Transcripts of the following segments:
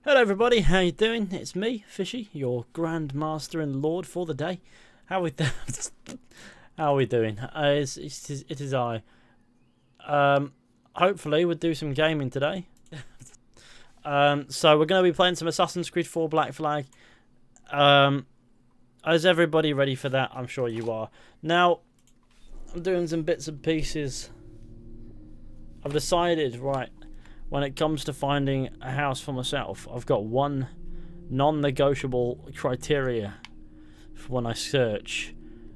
Hello everybody, how you doing? It's me, Fishy, your Grand Master and Lord for the day. How we how are we doing? It is I. Hopefully we'll do some gaming today. So we're going to be playing some Assassin's Creed 4 Black Flag. Is everybody ready for that? I'm sure you are. Now, I'm doing some bits and pieces. I've decided, right, when it comes to finding a house for myself, I've got one non-negotiable criteria for when I search.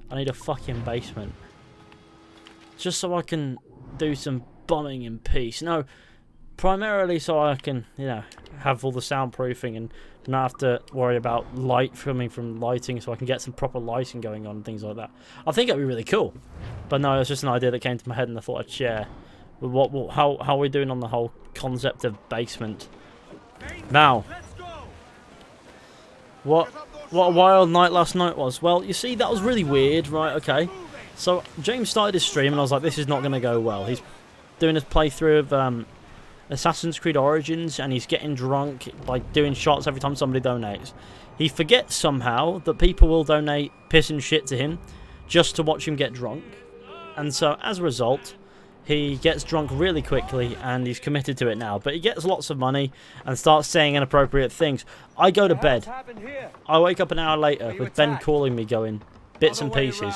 I need a fucking basement. Just so I can do some bombing in peace. No, primarily so I can, you know, have all the soundproofing and not have to worry about light coming from lighting, so I can get some proper lighting going on and things like that. I think it'd be really cool. But no, it's just an idea that came to my head and I thought I'd share. How are we doing on the whole concept of basement? Now, what a wild night last night was. Well, you see, that was really weird, right? Okay, so James started his stream and I was like, this is not going to go well. He's doing his playthrough of Assassin's Creed Origins and he's getting drunk, like doing shots every time somebody donates. He forgets somehow that people will donate piss and shit to him just to watch him get drunk, and so as a result, he gets drunk really quickly and he's committed to it now. But he gets lots of money and starts saying inappropriate things. I go to bed. I wake up an hour later with Ben calling me going, bits and pieces.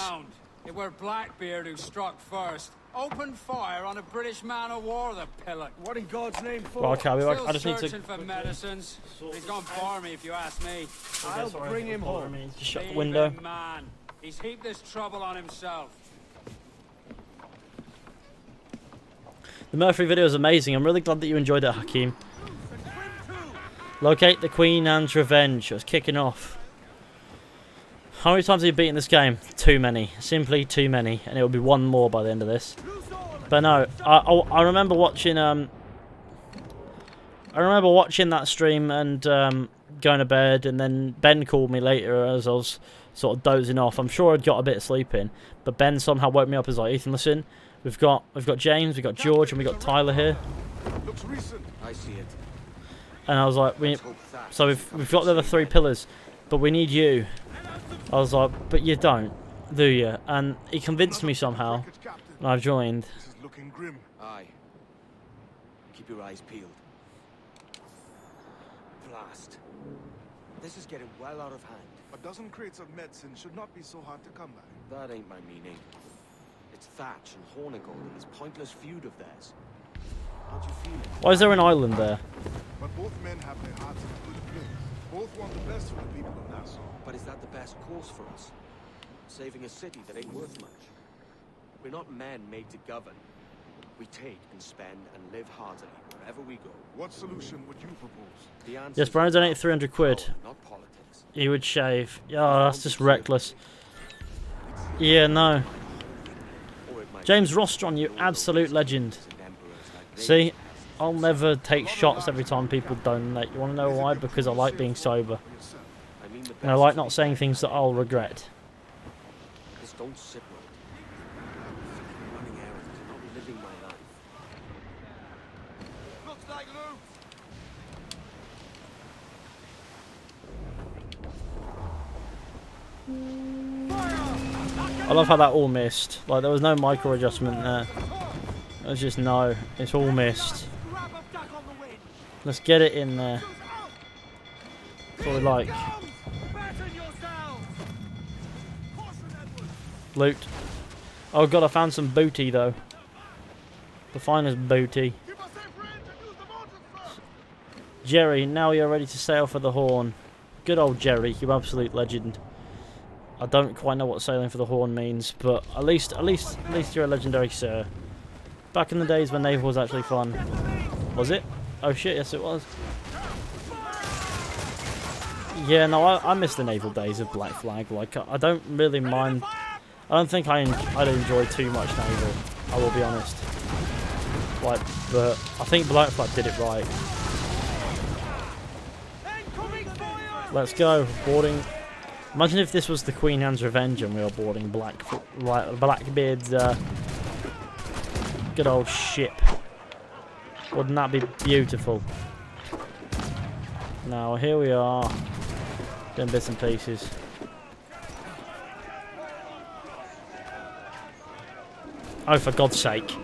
It were Blackbeard who struck first. Open fire on a British man of war, the pillock. What in God's name for? Well, okay, I just need to... searching for medicines. He's gone for me if you ask me. I'll bring him home. Just shut the window. Man. He's heaped this trouble on himself. The Murphy video is amazing. I'm really glad that you enjoyed it, Hakeem. Locate the Queen Anne's Revenge. It was kicking off. How many times have you beaten this game? Too many. Simply too many. And it will be one more by the end of this. But no, I remember watching that stream and going to bed, and then Ben called me later as I was sort of dozing off. I'm sure I'd got a bit of sleep in, but Ben somehow woke me up as like, Ethan, listen. We've got James, we've got George, and we've got Tyler here. Looks recent. I see it. And I was like, we've got the other three pillars, but we need you. I was like, but you don't, do you? And he convinced me somehow, and I've joined. This is looking grim. Aye. Keep your eyes peeled. Blast. This is getting well out of hand. A dozen crates of medicine should not be so hard to come by. That ain't my meaning. It's Thatch and Hornigold and this pointless feud of theirs. How'd you feel? Why is there an island there? But both men have their hearts in a good place. Both want the best for the people of Nassau. But is that the best course for us? Saving a city that ain't worth much. We're not men made to govern. We take and spend and live heartily wherever we go. What solution would you propose? The answer Yes, Brian donated 300 quid. not politics. He would shave. Yeah, that's just reckless. Yeah, no. James Rostron, you absolute legend. See, I'll never take shots every time people donate. You want to know why? Because I like being sober. And I like not saying things that I'll regret. Just don't sit running errands, not living my life. Looks like I love how that all missed. Like, there was no micro adjustment there. It was just no. It's all missed. Let's get it in there. That's what we like. Loot. Oh god, I found some booty though. The finest booty. Jerry, now you're ready to sail for the Horn. Good old Jerry, you absolute legend. I don't quite know what sailing for the Horn means, but at least you're a legendary sir. Back in the days when Naval was actually fun. Was it? Oh shit, yes it was. Yeah, no, I miss the Naval days of Black Flag. Like, I don't really mind. I don't think I'd enjoy too much Naval, I will be honest. Like, but I think Black Flag did it right. Let's go, boarding. Imagine if this was the Queen Anne's Revenge and we were boarding Blackbeard's good old ship. Wouldn't that be beautiful? Now here we are, doing bits and pieces. Oh, for God's sake.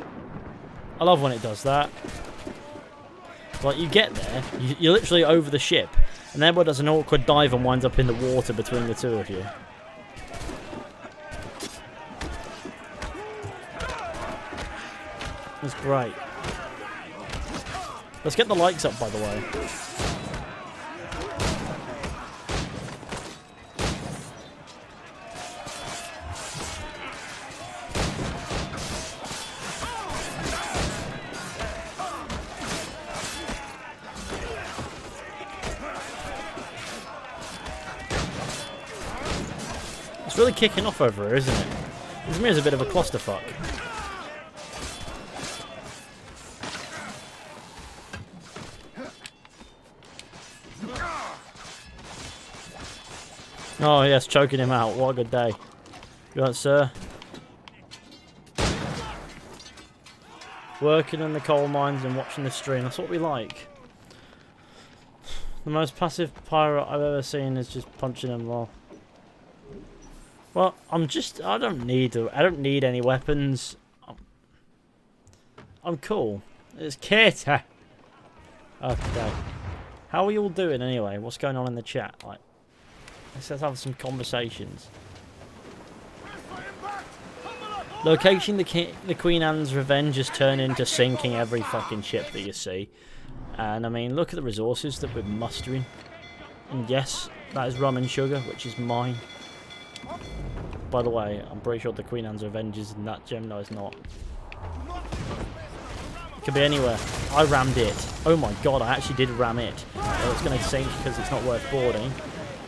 I love when it does that. Like, you get there, you're literally over the ship, and everyone does an awkward dive and winds up in the water between the two of you. That's great. Let's get the likes up, by the way. It's really kicking off over here, isn't it? Izmir's a bit of a clusterfuck. Oh yes, choking him out. What a good day. You right, sir? Working in the coal mines and watching the stream. That's what we like. The most passive pirate I've ever seen is just punching him well. Well, I don't need any weapons. I'm cool. It's Kater. Okay. How are you all doing anyway? What's going on in the chat? Like, let's have some conversations. Locating the Queen Anne's Revenge has turned into sinking every fucking ship that you see. And I mean, look at the resources that we're mustering. And yes, that is rum and sugar, which is mine. By the way, I'm pretty sure the Queen Anne's Revenge is in that gem. No, it's not. It could be anywhere. I rammed it. Oh my god, I actually did ram it. So it's going to sink because it's not worth boarding.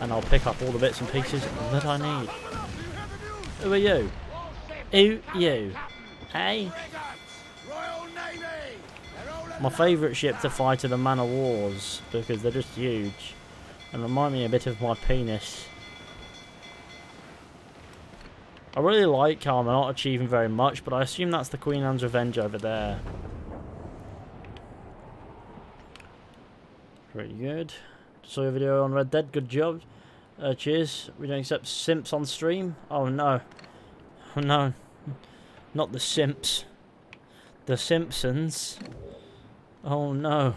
And I'll pick up all the bits and pieces that I need. Who are you? Who you? Hey? My favourite ship to fight are the man of wars because they're just huge and remind me a bit of my penis. I really like how I'm not achieving very much, but I assume that's the Queen Anne's Revenge over there. Pretty good. Saw your video on Red Dead, good job. Cheers. We don't accept simps on stream? Oh no. Oh no. Not the simps. The Simpsons. Oh no.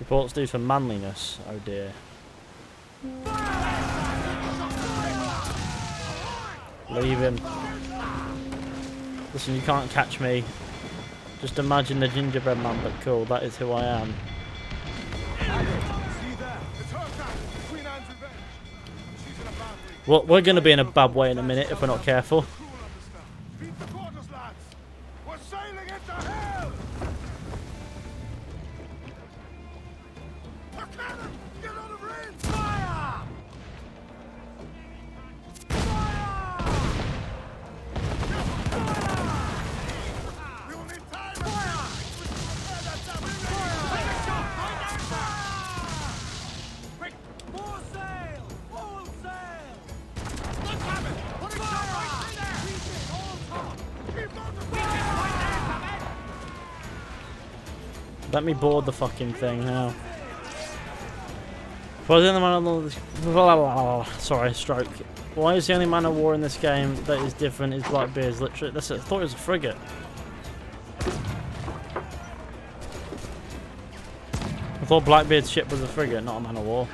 Reports due for manliness. Oh dear. Leave him. Listen, you can't catch me. Just imagine the gingerbread man, but cool, that is who I am. Well, we're going to be in a bad way in a minute if we're not careful. Let me board the fucking thing now. Sorry, stroke. Why is the only man of war in this game that is different is Blackbeard's literally... I thought it was a frigate. I thought Blackbeard's ship was a frigate, not a man of war.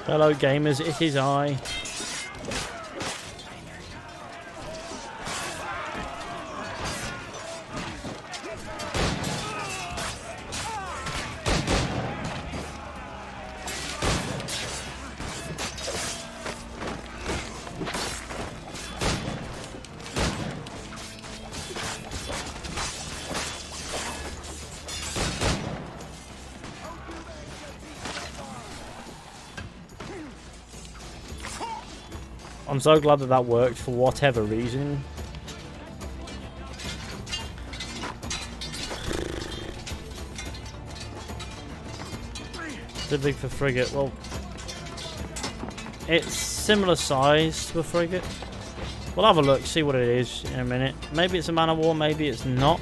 Hello gamers, it is I. I'm so glad that that worked for whatever reason. Too big for frigate. Well, it's similar size to a frigate. We'll have a look, see what it is in a minute. Maybe it's a man of war, maybe it's not.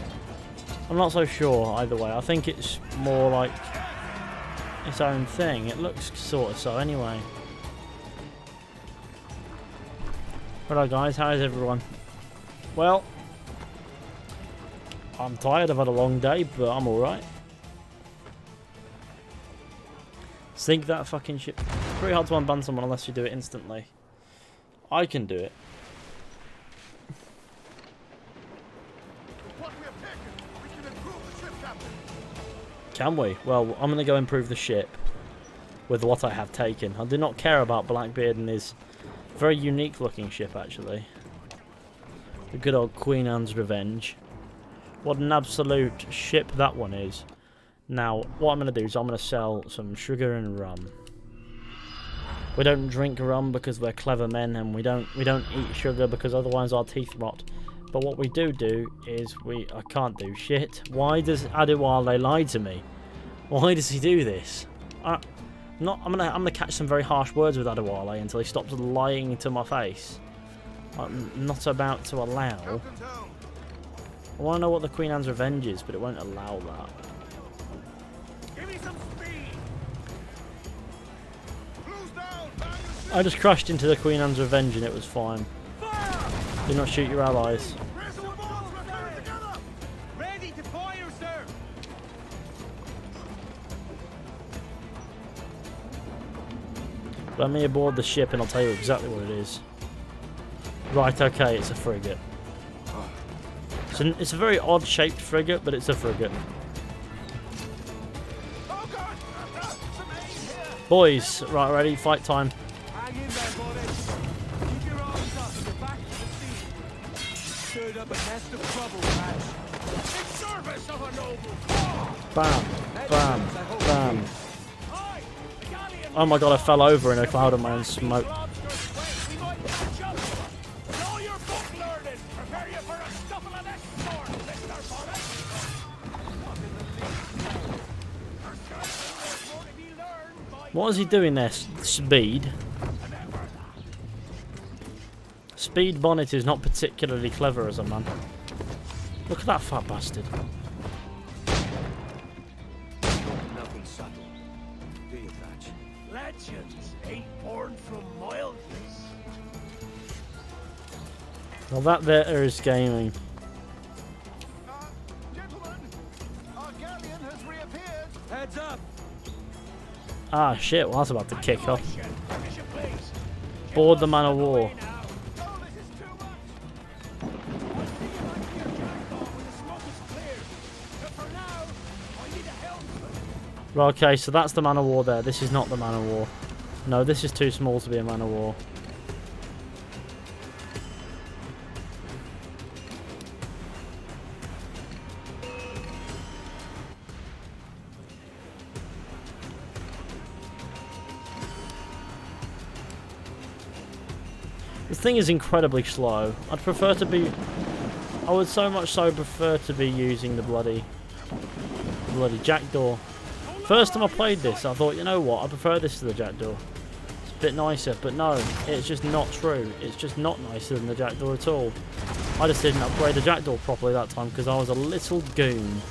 I'm not so sure either way. I think it's more like its own thing. It looks sort of so anyway. Hello guys, how is everyone? Well, I'm tired, I've had a long day, but I'm alright. Sink that fucking ship. It's pretty hard to unban someone unless you do it instantly. I can do it. Can we? Well, I'm going to go improve the ship with what I have taken. I do not care about Blackbeard and his very unique looking ship, actually. The good old Queen Anne's Revenge. What an absolute ship that one is. Now, what I'm going to do is I'm going to sell some sugar and rum. We don't drink rum because we're clever men, and we don't eat sugar because otherwise our teeth rot. But what we do is I can't do shit. Why does Adewale lie to me? Why does he do this? I'm gonna catch some very harsh words with Adewale until he stops lying to my face. I'm not about to allow. I want to know what the Queen Anne's Revenge is, but it won't allow that. Give me some speed. I just crashed into the Queen Anne's Revenge and it was fine. Do not shoot your allies. Ready to fire, sir. Let me aboard the ship and I'll tell you exactly what it is. Right, okay, it's a frigate. It's a very odd-shaped frigate, but it's a frigate. Boys, right, ready, fight time. Hang in there, boys. Keep your arms up and get back to the sea. Stirred up a nest of trouble, Patch. In service of a noble cause. Bam, bam, bam. Oh my god, I fell over in a cloud of my own smoke. What is he doing there? Speed? Speed Bonnet is not particularly clever as a man. Look at that fat bastard. Nothing subtle. Do you, Thatch? Legends ain't born from mildness. Well, that there is gaming. Gentlemen, our galleon has reappeared. Heads up. Ah, shit, well, that's about to kick off. Board the man of war. Right, okay, so that's the man of war there. This is not the man of war. No, this is too small to be a man of war. This thing is incredibly slow. I'd prefer to be... I would so much so prefer to be using the bloody Jackdaw. First time I played this, I thought, you know what, I prefer this to the Jackdaw. It's a bit nicer, but no, it's just not true. It's just not nicer than the Jackdaw at all. I just didn't upgrade the Jackdaw properly that time because I was a little goon.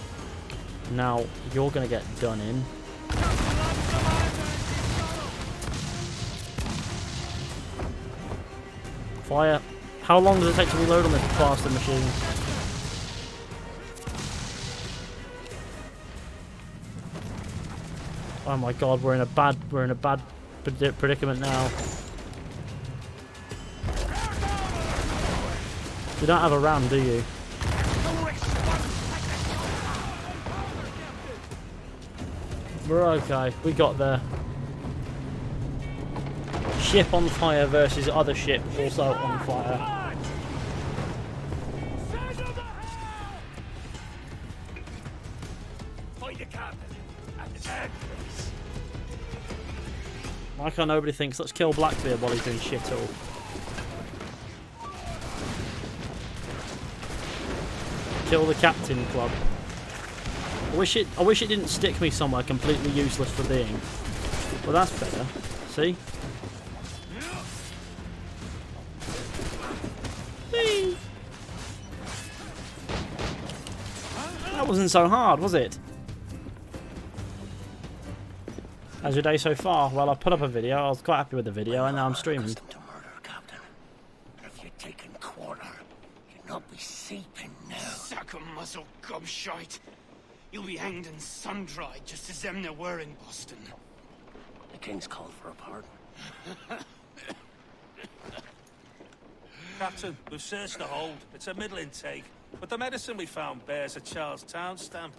Now, you're going to get done in. Fire. How long does it take to reload on this bastard machine? Oh my god, we're in a bad predicament now. You don't have a ram, do you? We're okay. We got there. Ship on fire versus other ship also on fire. Find a captain at the tag place. Why can't nobody thinks let's kill Blackbeard while he's doing shit all? Kill the Captain Club. I wish it didn't stick me somewhere completely useless for being. Well, that's better. See? Whee! That wasn't so hard, was it? How's your day so far? Well, I put up a video. I was quite happy with the video, and now I'm streaming. To murder, Captain. If you're taking quarter, you'd not be seeping now. Sack of muzzle gobshite. You'll be hanged and sun-dried just as them there were in Boston. The king's called for a pardon. Captain, we've searched the hold. It's a middling take, but the medicine we found bears a Charlestown stamp.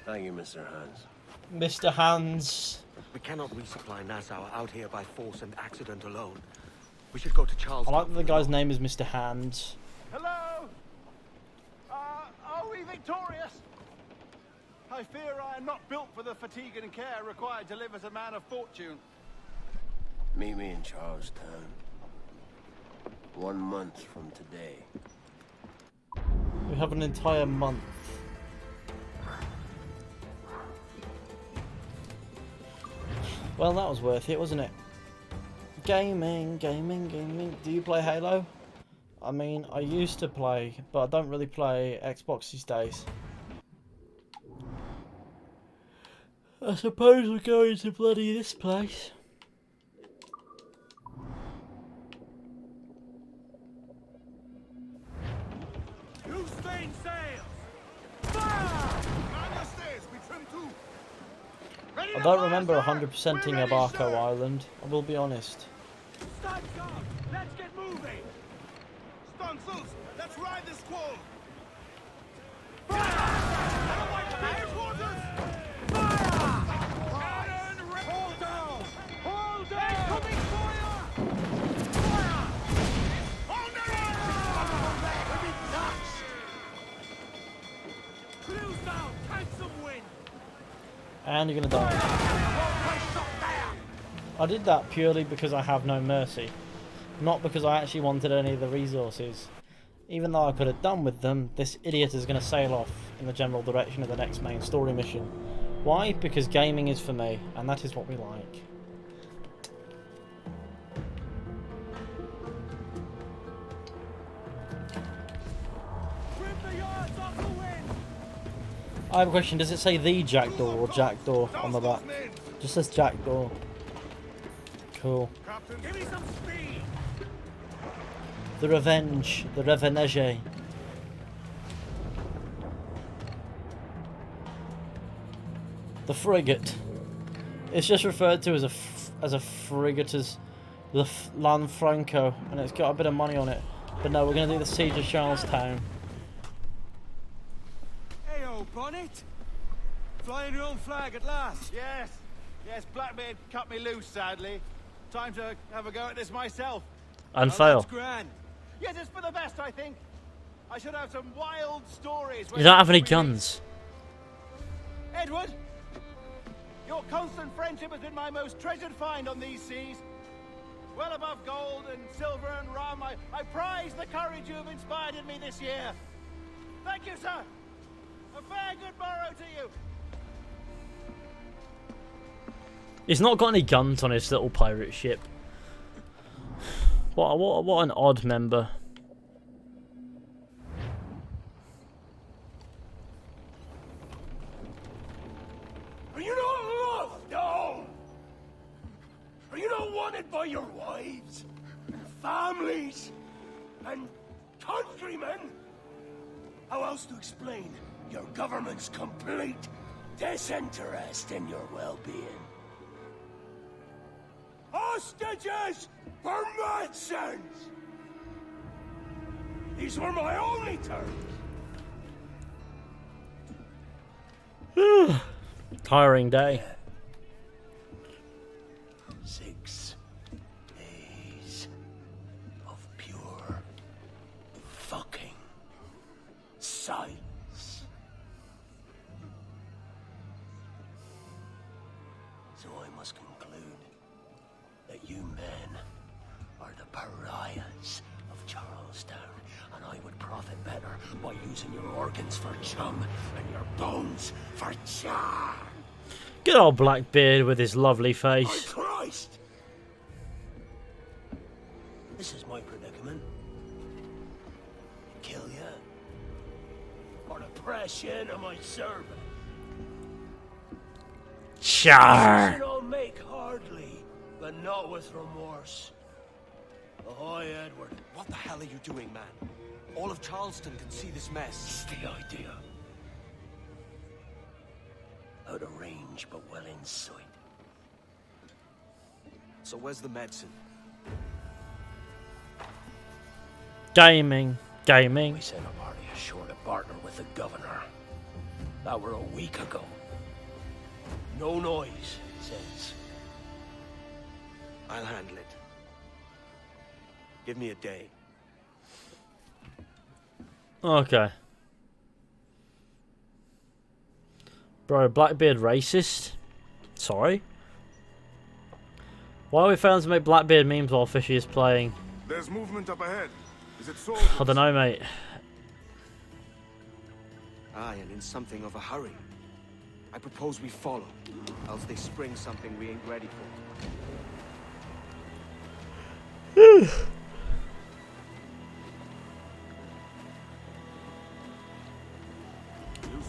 Thank you, Mr. Hans. Mr. Hans. We cannot resupply Nassau out here by force and accident alone. We should go to I Charlestown. like that the guy's name is Mr. Hans. Hello? Are we victorious? I fear I am not built for the fatigue and care required to live as a man of fortune. Meet me in Charlestown. 1 month from today. We have an entire month. Well, that was worth it, wasn't it? Gaming. Do you play Halo? I mean, I used to play, but I don't really play Xbox these days. I suppose we're going to bloody this place. You stay sails! Fire! On your stairs, we trim too. I don't remember 100%ing Abarco Island, I will be honest. Stunts on! Let's get moving! Stunts, let's ride this squall! Fire! Headquarters! Fire! Cannon, hold down! Hold down! Incoming fire! Fire! Hold down! We'll be nuts! Cruise down! Take some wind! And you're gonna die. I did that purely because I have no mercy. Not because I actually wanted any of the resources. Even though I could have done with them, this idiot is going to sail off in the general direction of the next main story mission. Why? Because gaming is for me, and that is what we like. Trim the yards off the wind! I have a question, does it say the Jackdaw or Jackdaw on the back? Just says Jackdaw. Cool. Give me some speed! The Revenge, the Revenege. The frigate. It's just referred to as a frigate as the Lanfranco, and it's got a bit of money on it. But no, we're going to do the Siege of Charlestown. Hey, old bonnet. Flying your own flag at last. Yes, Blackbeard cut me loose, sadly. Time to have a go at this myself. And Oh, fail. that's grand. Yes, it's for the best, I think. I should have some wild stories. You don't have any guns. Edward, your constant friendship has been my most treasured find on these seas. Well above gold and silver and rum, I prize the courage you have inspired in me this year. Thank you, sir. A fair good morrow to you. He's not got any guns on his little pirate ship. What an odd member. Are you not loved, no? Are you not wanted by your wives, and families, and countrymen? How else to explain your government's complete disinterest in your well-being? Hostages for medicines! These were my only terms. Tiring day. 6 days of pure fucking silence. So I must conclude that you men are the pariahs of Charlestown, and I would profit better by using your organs for chum and your bones for char. Good old Blackbeard with his lovely face. Christ! This is my predicament. Kill you. Or to press you into my service. Char! I'll make hardly, but not with remorse. Ahoy, Edward. What the hell are you doing, man? All of Charleston can see this mess. It's the idea. Out of range, but well in sight. So where's the medicine? Gaming. Gaming. We sent a party ashore to partner with the governor. That were a week ago. No noise, he says. I'll handle it. Give me a day. Okay. Bro, Blackbeard racist? Sorry? Why are we failing to make Blackbeard memes while Fishy is playing? There's movement up ahead. Is it so? I don't know, mate. Aye, and in something of a hurry. I propose we follow, else they spring something we ain't ready for.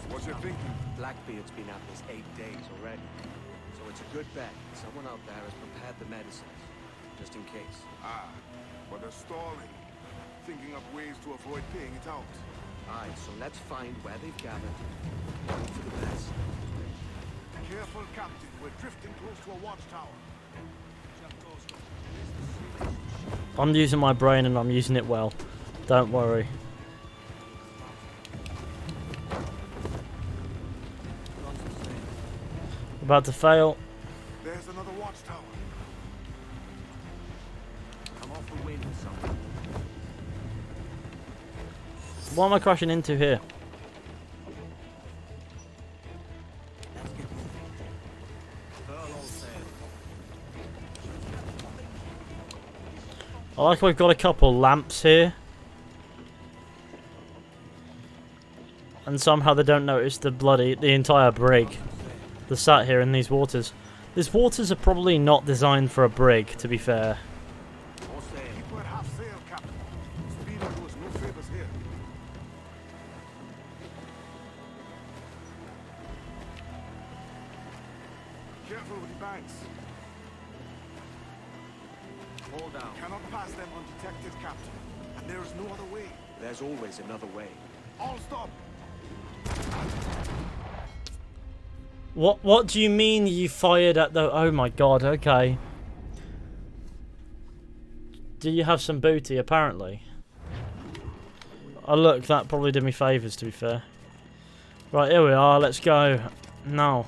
What you thinking? Blackbeard's been at this 8 days already. So it's a good bet someone out there has prepared the medicines, just in case. Ah, but they're stalling. Thinking up ways to avoid paying it out. Aye, so let's find where they've gathered. Hope for the best. Careful, Captain. We're drifting close to a watchtower. I'm using my brain and I'm using it well. Don't worry. About to fail. There's another watchtower. I'm off the wind or something. What am I crashing into here? Let's get moving. Furl all sail. I like we've got a couple lamps here. And somehow they don't notice the entire brig. They're sat here in these waters. These waters are probably not designed for a brig, to be fair. All sail. Keep at half sail, Captain. Speed will do us no favors here. Careful with the banks. Hold down. Cannot pass them undetected, Captain. And there is no other way. There's always another way. All stop. What do you mean you fired at the... Oh my god, okay. Do you have some booty, apparently? Oh look, that probably did me favours, to be fair. Right, here we are, let's go. Now.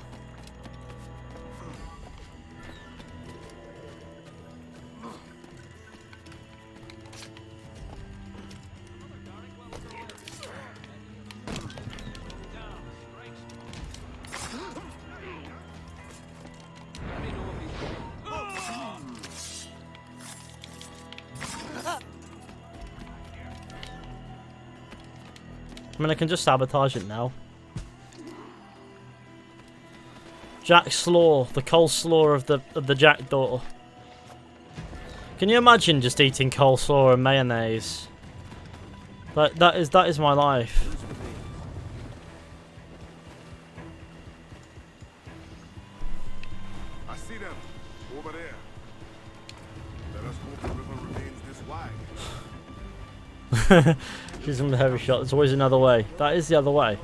I mean, I can just sabotage it now. Jack Slaw, the coleslaw of the Jackdaw. Can you imagine just eating coleslaw and mayonnaise? That is my life. I see them over there. Let us hope the river remains this wide. She's from the heavy shot. There's always another way. That is the other way.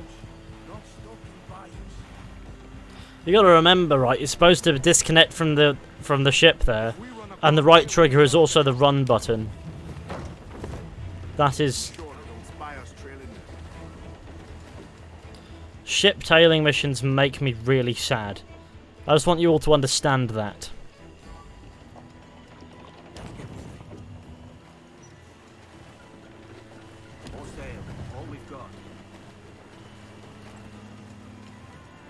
You got to remember, right? You're supposed to disconnect from the ship there, and the right trigger is also the run button. That is. Ship tailing missions make me really sad. I just want you all to understand that. All sail. All we've got.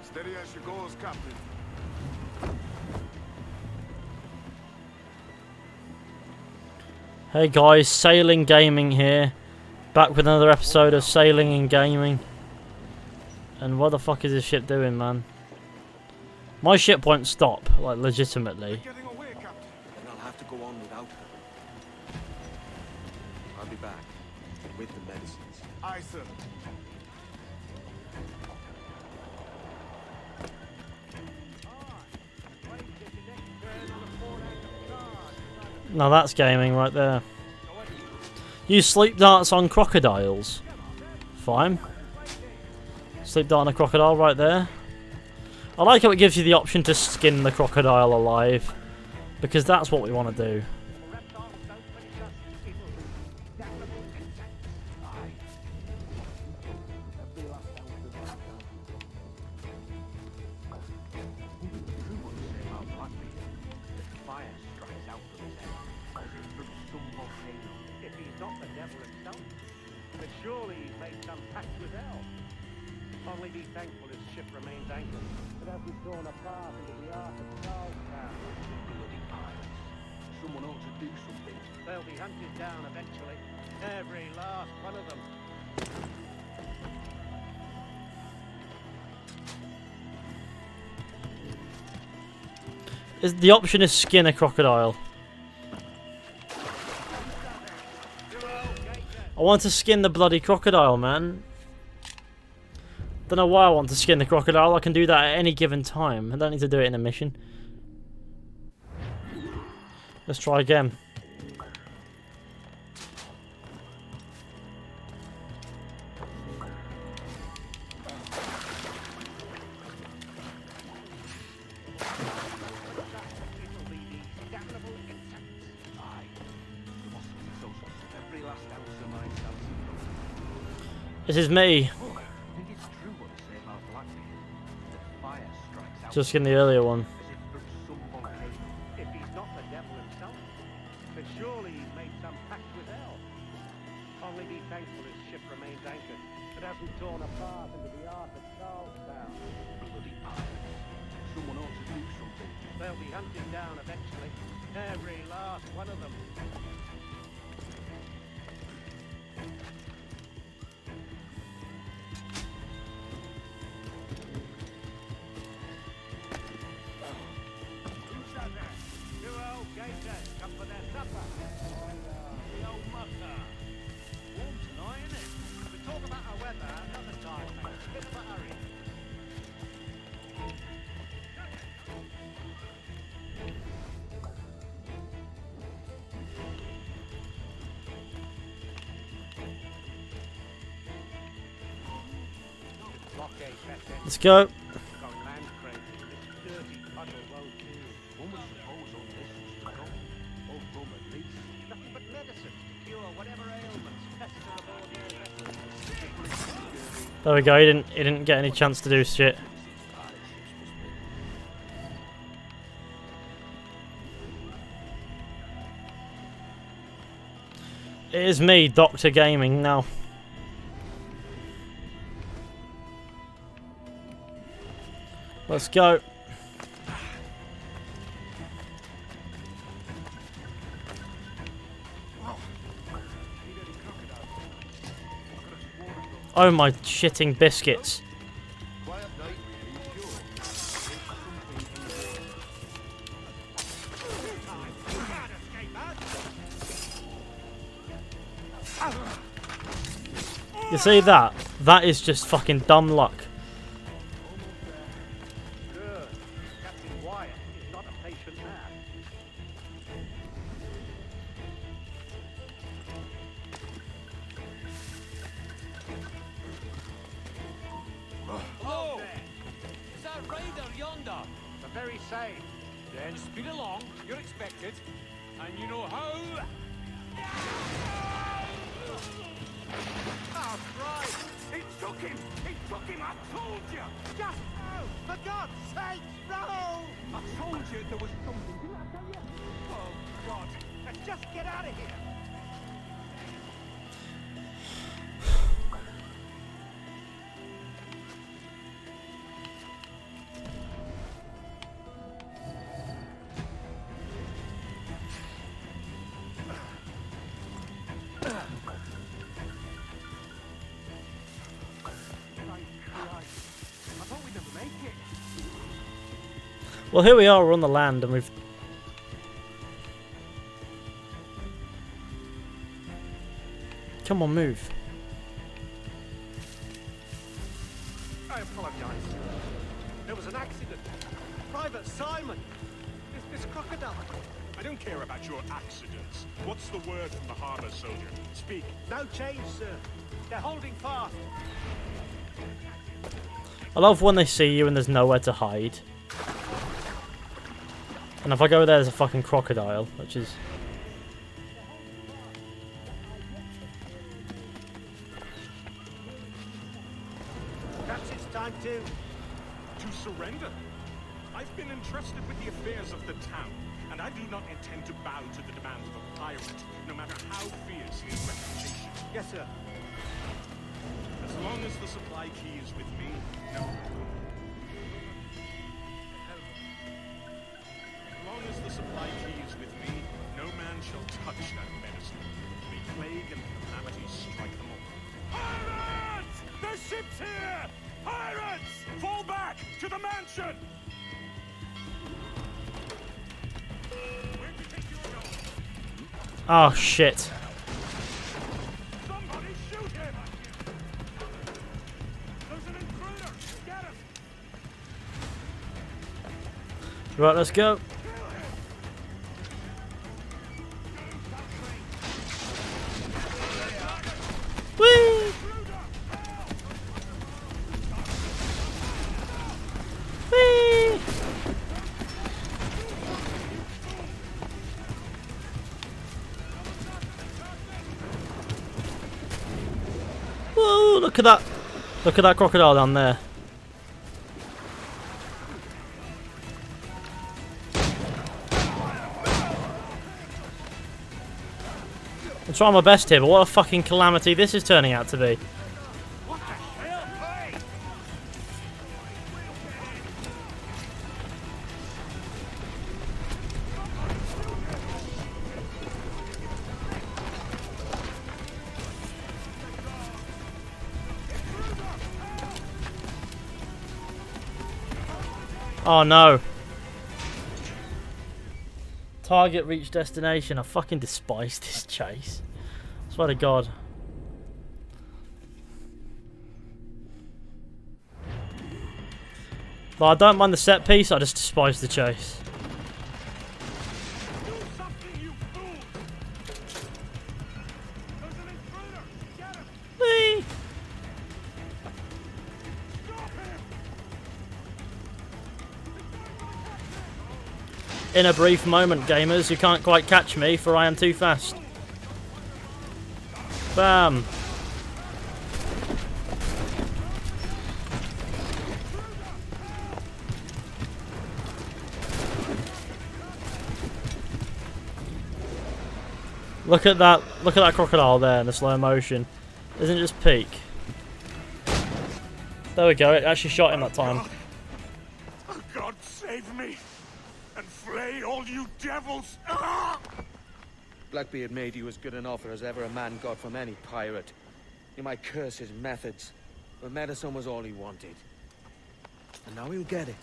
Steady as she goes, Captain. Hey guys, Sailing Gaming here. Back with another episode of sailing and gaming. And what the fuck is this ship doing, man? My ship won't stop, like legitimately. Getting away, Captain. Then I'll have to go on without her. I'll be back with the medicines. Aye, sir. Now that's gaming right there. Use sleep darts on crocodiles. Fine. Sleep dart on a crocodile right there. I like how it gives you the option to skin the crocodile alive, because that's what we want to do. If he's not the devil himself, but surely he's made some pact with hell. Only be thankful his ship remains anchored. It hasn't torn apart into the ark of Charlestown. Bloody pirates. Someone ought to do something. They'll be hunted down eventually. Every last one of them. The option is skin a crocodile. I want to skin the bloody crocodile, man. Don't know why I want to skin the crocodile. I can do that at any given time. I don't need to do it in a mission. Let's try again. This is me. Just skin the earlier one. If he's not the devil himself, but surely he's made some pact with hell. Only be thankful his ship remains anchored. It hasn't torn apart into the ark of Charlestown. Bloody pirates. Someone ought to do something. They'll be hunted down eventually. Every last one of them. Come for their supper. The old mucker. Warm tonight, isn't it? We'll talk about our weather another time, mate. Bit of a hurry. Blockade vessel. Let's go. Going land crazy. This dirty puddle won't do. One would suppose all this is to go. Or rum at least. Nothing but medicine to cure whatever ailments fester aboard your vessel. There we go. He didn't get any chance to do shit. It is me, Dr. Gaming, now. Let's go. Oh my shitting biscuits. Quiet night, really. You see that? That is just fucking dumb luck. Good. Captain Wyatt is not a patient man. Hello! Is that raider yonder? The very same. Then speed along, you're expected. And you know how? Oh, Christ! He took him! He took him! I told you! Just no! For God's sake, no! I told you there was something. Didn't I tell you? Oh, God. Let's just get out of here. Well, here we are, we're on the land, and we've... Come on, move. I apologize. There was an accident. Private Simon! This crocodile. I don't care about your accidents. What's the word from the harbor, soldier? Speak. No change, sir. They're holding fast. I love when they see you and there's nowhere to hide. And if I go there's a fucking crocodile, which is... Perhaps it's time to... To surrender? I've been entrusted with the affairs of the town, and I do not intend to bow to the demands of a pirate, no matter how fierce his reputation. Yes, sir. As long as the supply key is with me, no. As long as the supply key is with me, no man shall touch that medicine. May plague and calamity strike them all. Pirates! The ship's here! Pirates! Fall back to the mansion! Where do you think you're going? Oh, shit. Somebody shoot him! There's an intruder! Get him! Right, let's go. Whee! Whee! Whoa, look at that. Look at that crocodile down there. I'm trying my best here, but what a fucking calamity this is turning out to be. Oh no. Target reached destination. I fucking despise this chase. I swear to God. But I don't mind the set piece, I just despise the chase. Do something, you fools! There's an intruder! Get him! Whee! Stop him! In a brief moment, gamers, you can't quite catch me, for I am too fast. Bam! Look at that crocodile there in the slow motion. Isn't it just peak? There we go, it actually shot him that time. Oh, God save me! And flay all you devils! Ah! Blackbeard made you as good an offer as ever a man got from any pirate. You might curse his methods, but medicine was all he wanted. And now he'll get it.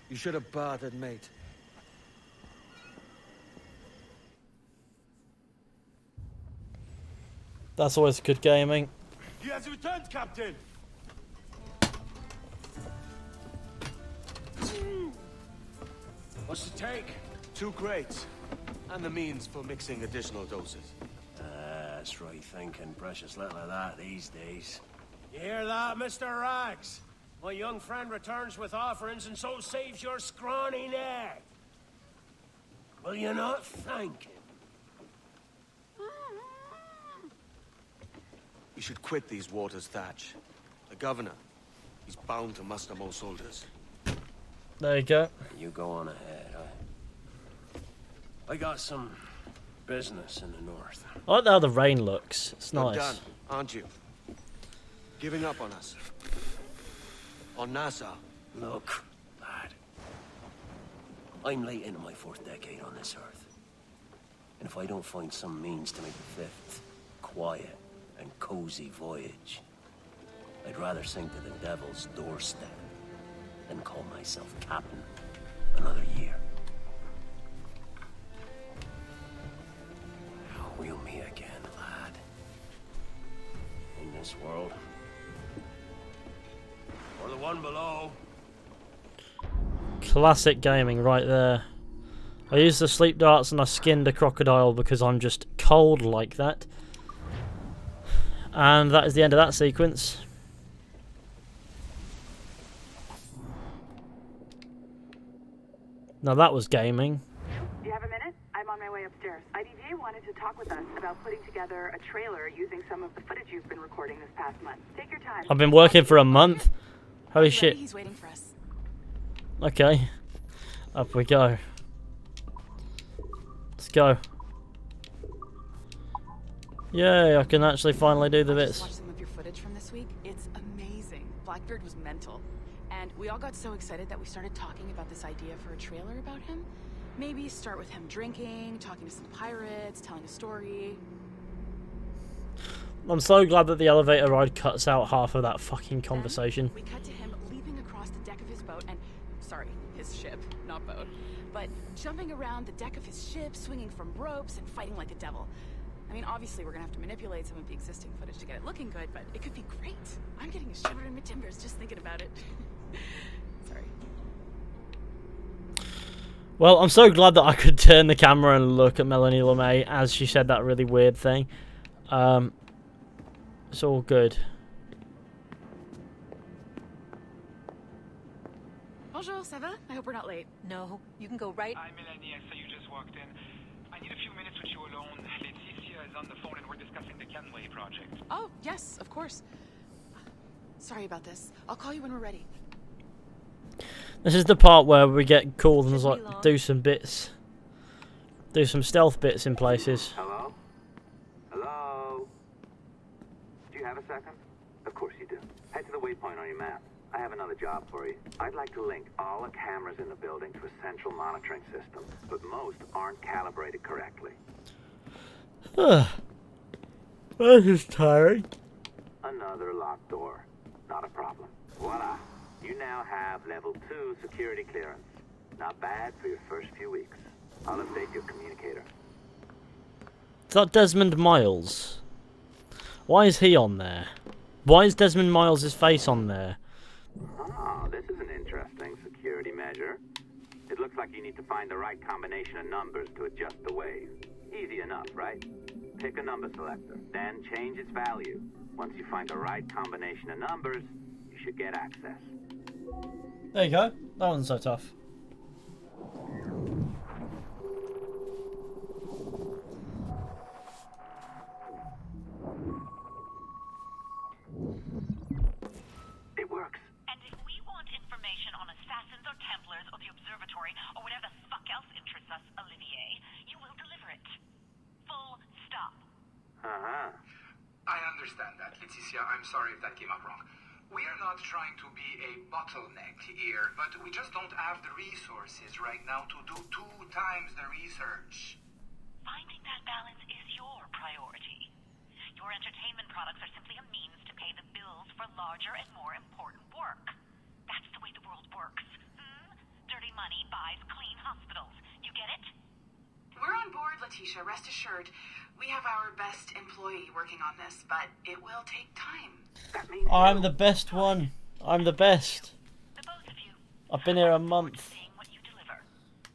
You should have bartered, mate. That's always good gaming. He has returned, Captain! What's the take? 2 crates, and the means for mixing additional doses. That's right thinking. Precious little of that these days. You hear that, Mr. Rags? My young friend returns with offerings and so saves your scrawny neck. Will you not thank him? You should quit these waters, Thatch. The governor, he's bound to muster more soldiers. There you go. You go on ahead. I got some business in the north. I like how the rain looks. It's You're nice. done, aren't you? Giving up on us. On Nassau. Look, lad. I'm late into my 4th decade on this earth. And if I don't find some means to make the 5th quiet and cozy voyage, I'd rather sink to the devil's doorstep and call myself captain another year. Wheel me again, lad. In this world. Or the one below. Classic gaming right there. I used the sleep darts and I skinned a crocodile because I'm just cold like that. And that is the end of that sequence. Now that was gaming. Do you have a minute? I'm on my way upstairs. IDJ wanted to talk with us about putting together a trailer using some of the footage you've been recording this past month. Take your time. I've been working for a month. Holy shit. He's waiting for us. Okay. Up we go. Let's go. Yay, I can actually finally do the bits. Watch some of your footage from this week. It's amazing. Blackbeard was mental. And we all got so excited that we started talking about this idea for a trailer about him. Maybe start with him drinking, talking to some pirates, telling a story. I'm so glad that the elevator ride cuts out half of that fucking conversation. Then we cut to him leaping across the deck of his boat and... Sorry, his ship, not boat. But jumping around the deck of his ship, swinging from ropes, and fighting like a devil. I mean, obviously we're gonna have to manipulate some of the existing footage to get it looking good, but it could be great. I'm getting a shiver in my timbers just thinking about it. Sorry. Well, I'm so glad that I could turn the camera and look at Melanie LeMay as she said that really weird thing. It's all good. Bonjour, ça va? I hope we're not late. No, you can go right. Hi, Melanie. I saw you just walked in. I need a few minutes with you alone. Laetitia is on the phone and we're discussing the Kenway project. Oh, yes, of course. Sorry about this. I'll call you when we're ready. This is the part where we get called and like do some bits. Do some stealth bits in places. Hello? Hello? Do you have a second? Of course you do. Head to the waypoint on your map. I have another job for you. I'd like to link all the cameras in the building to a central monitoring system, but most aren't calibrated correctly. This is tiring. Another locked door. Not a problem. Voila. You now have level 2 security clearance. Not bad for your first few weeks. I'll update your communicator. Is that Desmond Miles? Why is he on there? Why is Desmond Miles' face on there? Oh, this is an interesting security measure. It looks like you need to find the right combination of numbers to adjust the wave. Easy enough, right? Pick a number selector, then change its value. Once you find the right combination of numbers, you should get access. There you go. That wasn't so tough. It works. And if we want information on assassins or Templars or the observatory or whatever the fuck else interests us, Olivier, you will deliver it. Full stop. Uh-huh. I understand that, Laetitia. I'm sorry if that came up wrong. We are not trying to be a bottleneck here, but we just don't have the resources right now to do 2 times the research. Finding that balance is your priority. Your entertainment products are simply a means to pay the bills for larger and more important work. That's the way the world works. Dirty money buys clean hospitals. You get it? We're on board, Letitia. Rest assured. We have our best employee working on this, but it will take time. That means I'm the best one. I'm the best. The both of you. I've been here a month. What you deliver.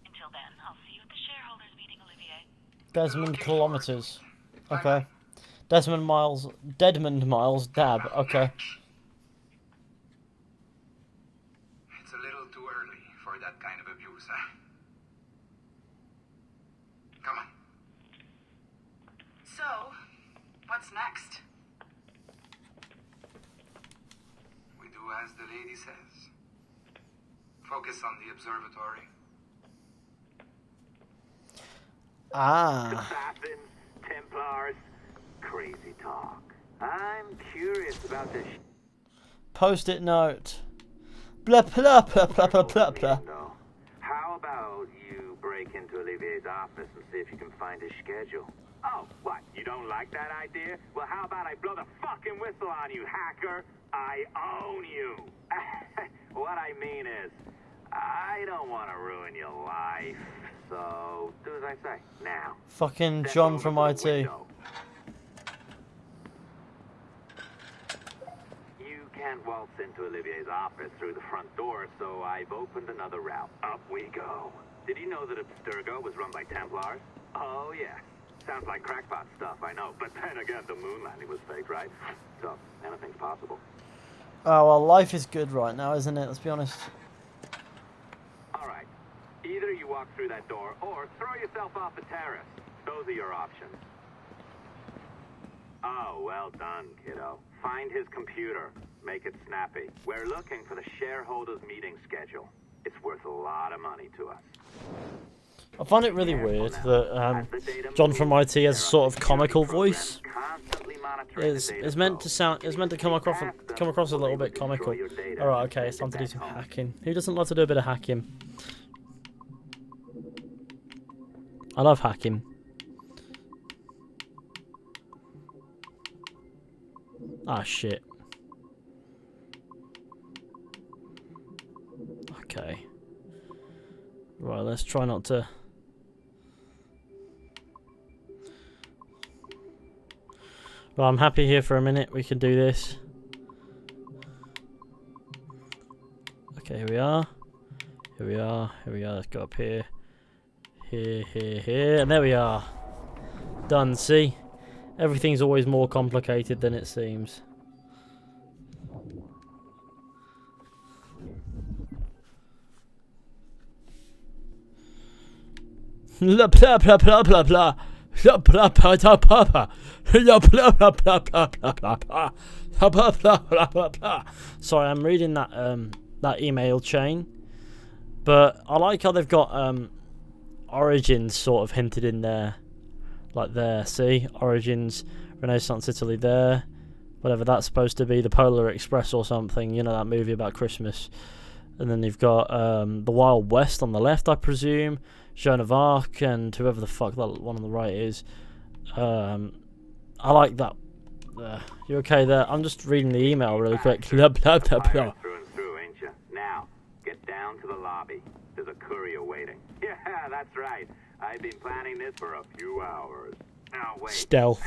Until then, I'll see you at the shareholders meeting, Olivier. Desmond kilometers. Okay. Desmond Miles. Deadmond Miles. Dab. Okay. It's a little too early for that kind of abuse, huh? Come on. So, what's next? We do as the lady says. Focus on the observatory. Ah. Assassins, Templars, crazy talk. I'm curious about this. Post-it note. Blah blah blah blah blah blah blah. How about you break break into Olivier's office and see if you can find his schedule. Oh, what? You don't like that idea? Well, how about I blow the fucking whistle on you, hacker? I own you. What I mean is, I don't want to ruin your life. So, do as I say. Now. Fucking John from IT. You can't waltz into Olivier's office through the front door, so I've opened another route. Up we go. Did you know that Abstergo was run by Templars? Oh, yeah. Sounds like crackpot stuff, I know. But then again, the moon landing was fake, right? So, anything's possible. Oh, well, life is good right now, isn't it? Let's be honest. Alright. Either you walk through that door, or throw yourself off the terrace. Those are your options. Oh, well done, kiddo. Find his computer. Make it snappy. We're looking for the shareholders' meeting schedule. It's worth a lot of money to us. I find it really weird that John from IT has a sort of comical voice. It's meant to come across a little bit comical. Alright, okay, it's time to do some hacking. Who doesn't love to do a bit of hacking? I love hacking. Ah, shit. Okay. Right, let's try not to... Well, I'm happy here for a minute. We can do this. Okay, here we are. Here we are. Here we are. Let's go up here. Here, here, here. And there we are. Done. See? Everything's always more complicated than it seems. Blah blah blah blah blah blah. Blah blah blah blah blah blah. Blah blah blah blah blah blah blah blah. Blah blah blah blah blah. Sorry, I'm reading that that email chain, but I like how they've got Origins sort of hinted in there, like there. See, Origins, Renaissance Italy there, whatever that's supposed to be, the Polar Express or something. You know, that movie about Christmas. And then you've got the Wild West on the left, I presume. Joan of Arc and whoever the fuck that one on the right is. I like that. You okay there? I'm just reading the email really quick. Blah blah blah blah. Through and through, ain't you? Now, get down to the lobby. There's a courier waiting. Yeah, that's right. I've been planning this for a few hours. Now wait. Stealth.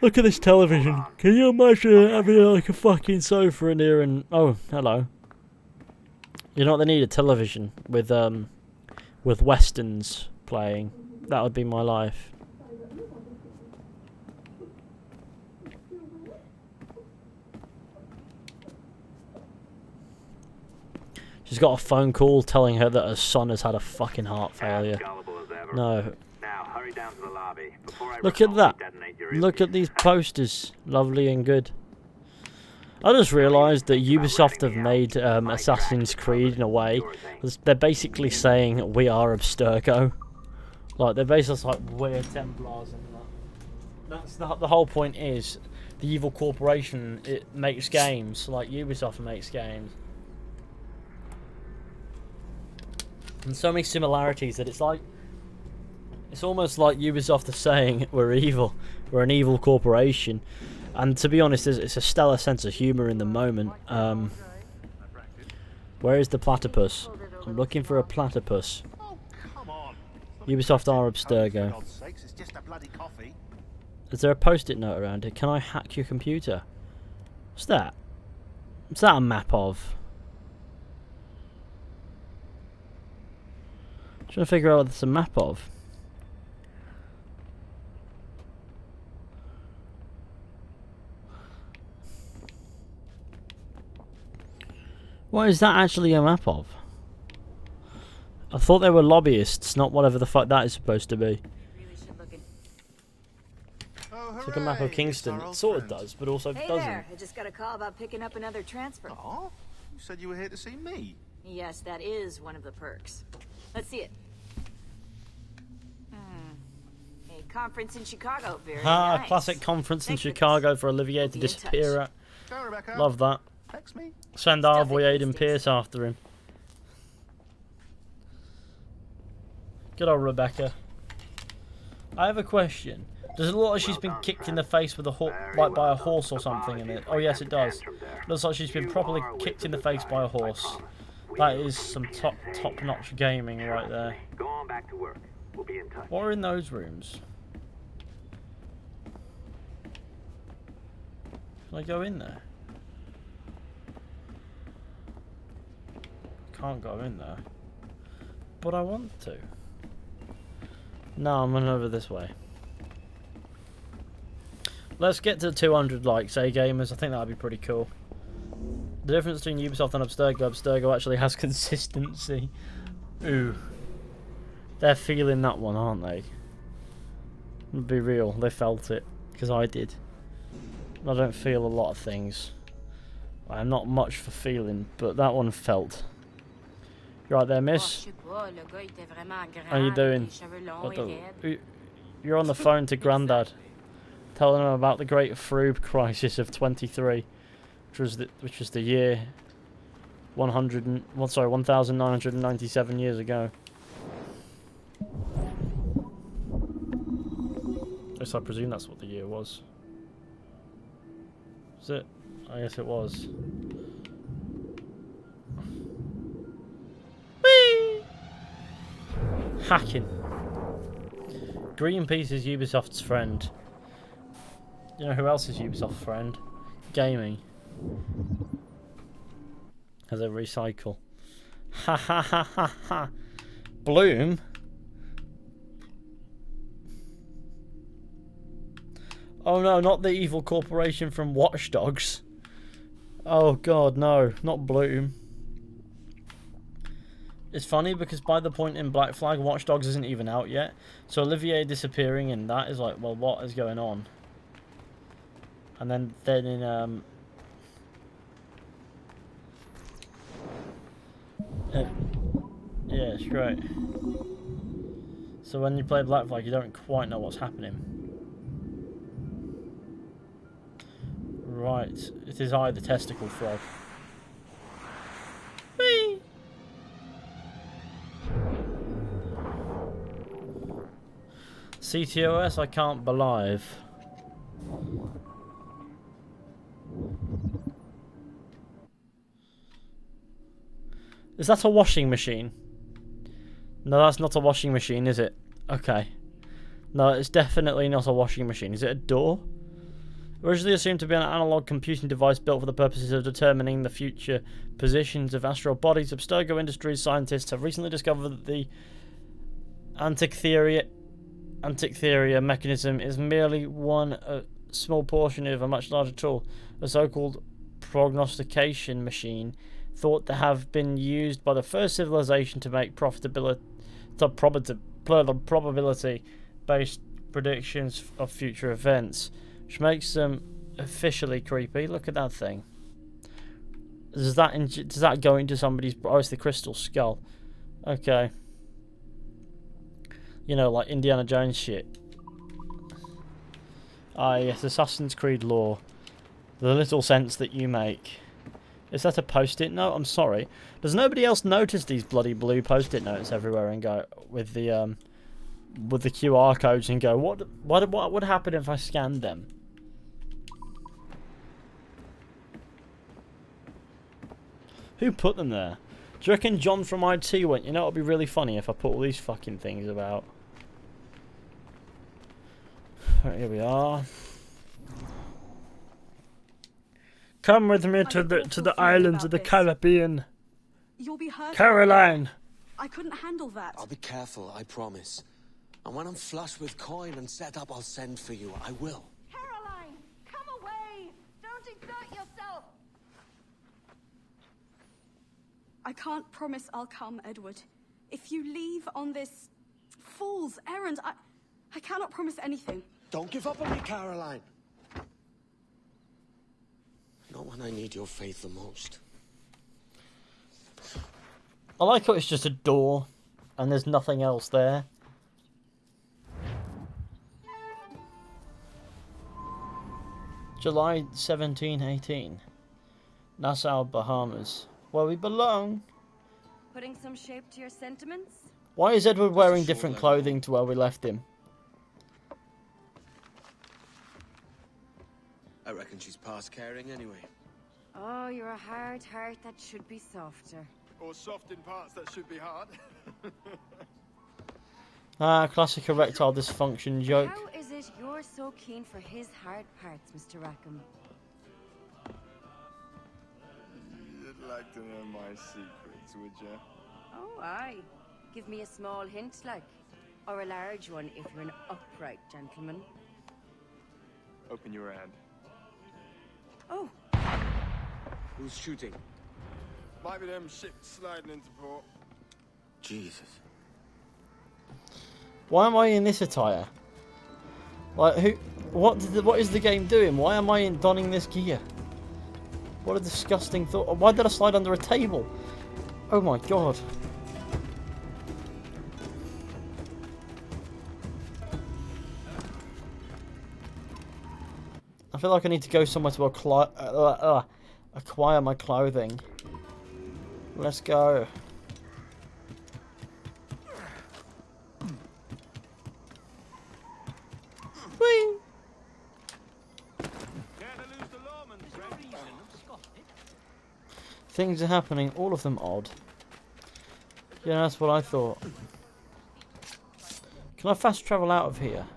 Look at this television. Can you imagine having like a fucking sofa in here and... Oh, hello. You know what, they need a television with westerns playing. That would be my life. She's got a phone call telling her that her son has had a fucking heart failure. No. Now hurry down to the lobby. Look at that. Look at these posters. Lovely and good. I just realised that Ubisoft have made Assassin's Creed in a way. They're basically saying we are Abstergo. Like, they're basically like, we're Templars and that. That's the whole point is, the evil corporation, it makes games. Like, Ubisoft makes games. And so many similarities that it's like... It's almost like Ubisoft are saying, we're evil. We're an evil corporation. And to be honest, it's a stellar sense of humour in the moment. Where is the platypus? I'm looking for a platypus. Ubisoft are Abstergo. Is there a post-it note around here? Can I hack your computer? What's that? What's that a map of? I'm trying to figure out what it's a map of. What is that actually a map of? I thought they were lobbyists, not whatever the fuck that is supposed to be. It's like a map of Kingston. It sort of does, but also doesn't. There. I just got a call about picking up another transfer. Oh, you said you were here to see me. Yes, that is one of the perks. Let's see it. A conference in Chicago. Very nice. Classic conference in Chicago for Olivier to disappear at. Go, Rebecca. Love that. Text me. Send Arvoy Aiden Pierce after him. Good old Rebecca. I have a question. Does it look like she's been kicked in the face with a like by a horse or something in it? Oh yes, it does. Looks like she's been properly kicked in the face by a horse. That is some top-notch gaming right there. Go on back to work. We'll be in touch. What are in those rooms? Can I go in there? Can't go in there. But I want to. No, I'm running over this way. Let's get to 200 likes, gamers? I think that would be pretty cool. The difference between Ubisoft and Abstergo actually has consistency. Ooh. They're feeling that one, aren't they? To be real, they felt it. Because I did. I don't feel a lot of things. I'm not much for feeling, but that one felt. You right there, miss? How you doing? You're on the phone to Grandad, telling him about the Great Froob Crisis of 23, which was the year 1997 years ago. At least I presume that's what the year was. Was it? I guess it was. Whee! Hacking. Greenpeace is Ubisoft's friend. You know who else is Ubisoft's friend? Gaming. As a recycle. Ha ha ha ha ha. Bloom? Oh no, not the evil corporation from Watch Dogs. Oh god, no, not Bloom. It's funny because by the point in Black Flag, Watch Dogs isn't even out yet. So Olivier disappearing in that is like, well, what is going on? And then in yeah, it's great. So when you play Black Flag, you don't quite know what's happening. Right, it is I, the testicle frog. Whee! CTOS, I can't believe. Is that a washing machine? No, that's not a washing machine, is it? Okay. No, it's definitely not a washing machine. Is it a door? Originally assumed to be an analog computing device built for the purposes of determining the future positions of astral bodies, Abstergo Industries scientists have recently discovered that the Antikythera mechanism is merely one small portion of a much larger tool, a so-called prognostication machine, thought to have been used by the first civilization to make probability-based predictions of future events. Which makes them officially creepy. Look at that thing. Does that go into somebody's... Oh, it's the crystal skull. Okay. You know, like Indiana Jones shit. Ah, yes, Assassin's Creed lore. The little sense that you make. Is that a post-it note? I'm sorry. Does nobody else notice these bloody blue post-it notes everywhere and go with the QR codes and go, what would happen if I scanned them? Who put them there? Do you reckon John from IT went, you know, it'd be really funny if I put all these fucking things about. Right, here we are. Come with me to the islands of the Caribbean. You'll be hurt. Caroline! I couldn't handle that. I'll be careful, I promise. And when I'm flush with coin and set up, I'll send for you. I will. Caroline, come away! Don't exert yourself! I can't promise I'll come, Edward. If you leave on this fool's errand, I cannot promise anything. Don't give up on me, Caroline. Not when I need your faith the most. I like how it's just a door and there's nothing else there. July 1718. Nassau, Bahamas. Where we belong. Putting some shape to your sentiments? Why is Edward wearing different clothing to where we left him? I reckon she's past caring anyway. Oh, you're a hard heart that should be softer. Or soft in parts that should be hard. Ah, classic erectile dysfunction joke. How is it you're so keen for his hard parts, Mr. Rackham? You'd like to know my secrets, would you? Oh, aye. Give me a small hint, like. Or a large one if you're an upright gentleman. Open your hand. Oh. Who's shooting? Might be them ships sliding into port. Jesus. Why am I in this attire? Like, who? What is the game doing? Why am I donning this gear? What a disgusting thought. Why did I slide under a table? Oh my god. I feel like I need to go somewhere to acquire my clothing. Let's go. Whee! Things are happening, all of them odd. Yeah, that's what I thought. Can I fast travel out of here?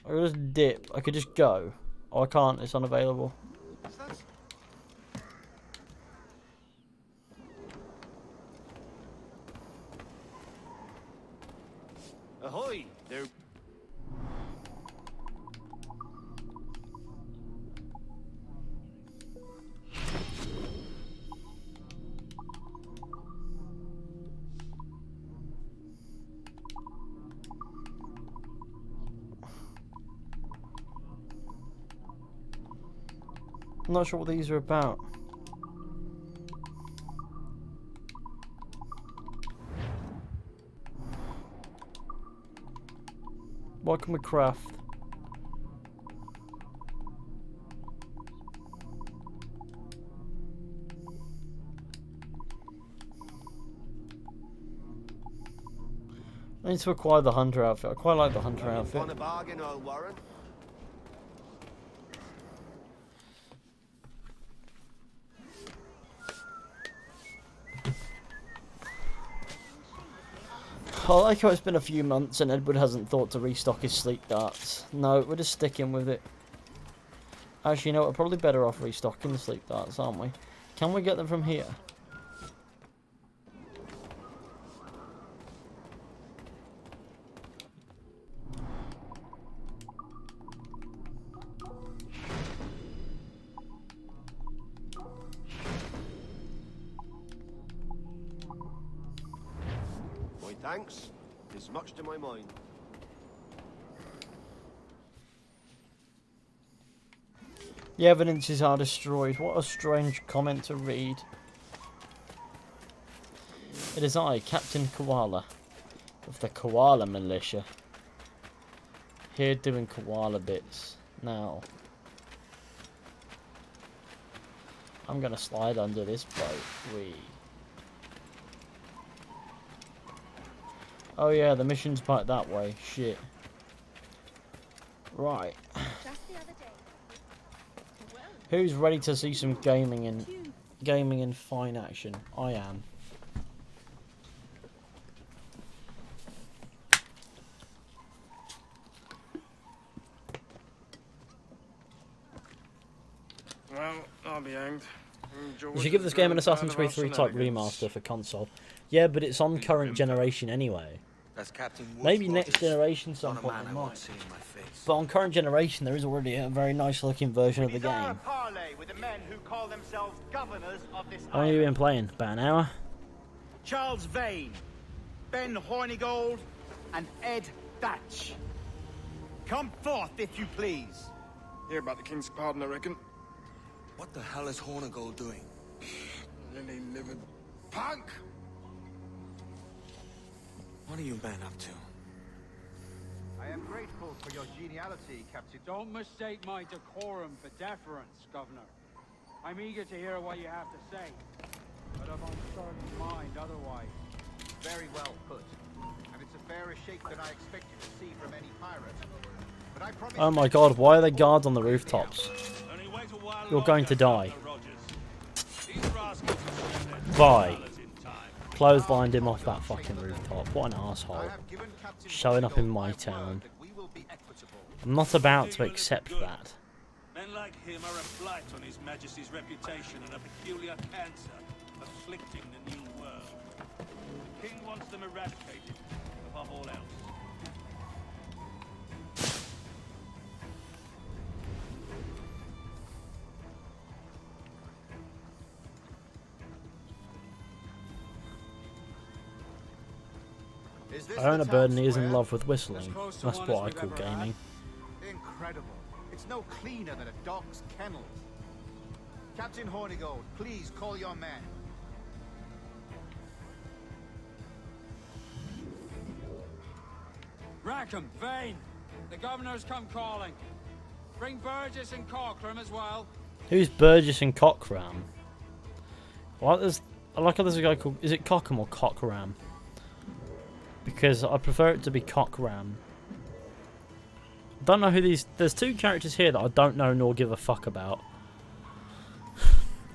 Or just dip? I could just go. Oh, I can't, it's unavailable. Ahoy! There. I'm not sure what these are about. What can we craft? I need to acquire the hunter outfit. I quite like the hunter outfit. Want a bargain, old Warren? I like how it's been a few months and Edward hasn't thought to restock his sleep darts. No, we're just sticking with it. Actually, you know what? We're probably better off restocking the sleep darts, aren't we? Can we get them from here? Thanks. There's much to my mind. The evidences are destroyed. What a strange comment to read. It is I, Captain Koala, of the Koala Militia. Here doing koala bits. Now, I'm gonna slide under this boat. Wee. Oh yeah, the mission's back that way. Shit. Right. Who's ready to see some gaming in fine action? I am. Well, I'll be hanged. You should give this game an Assassin's Creed 3 type remaster for console. Yeah, but it's on current generation anyway. That's Captain Maybe next generation some point they might. But on current generation there is already a very nice looking version of the game. With the men who call themselves governors of this How long have you been playing? About an hour? Charles Vane, Ben Hornigold, and Ed Thatch. Come forth, if you please. Hear about the King's pardon, I reckon. What the hell is Hornigold doing? Lily livered punk! What are you men up to? I am grateful for your geniality, Captain. Don't mistake my decorum for deference, Governor. I'm eager to hear what you have to say, but of uncertain mind otherwise. Very well put. And it's a fairer shake than I expected to see from any pirate. But I promise Oh my god, why are there guards on the rooftops? You're going to die. Bye. Clotheslined him off that fucking rooftop. What an asshole. Showing up in my town. I'm not about to accept that. Men like him are a blight on His Majesty's reputation and a peculiar cancer afflicting the new world. The king wants them eradicated, above all else. I own a bird and he is in love with whistling. That's what I call gaming. incredible. It's no cleaner than a dog's kennel. Captain Hornigold, please call your men. Rackham, Vane, the governor's come calling. Bring Burgess and Cockram as well. Who's Burgess and Cockram? I like how there's a guy called... Is it Cockham or Cockram? Because I prefer it to be Cockram. I don't know who these... There's two characters here that I don't know nor give a fuck about.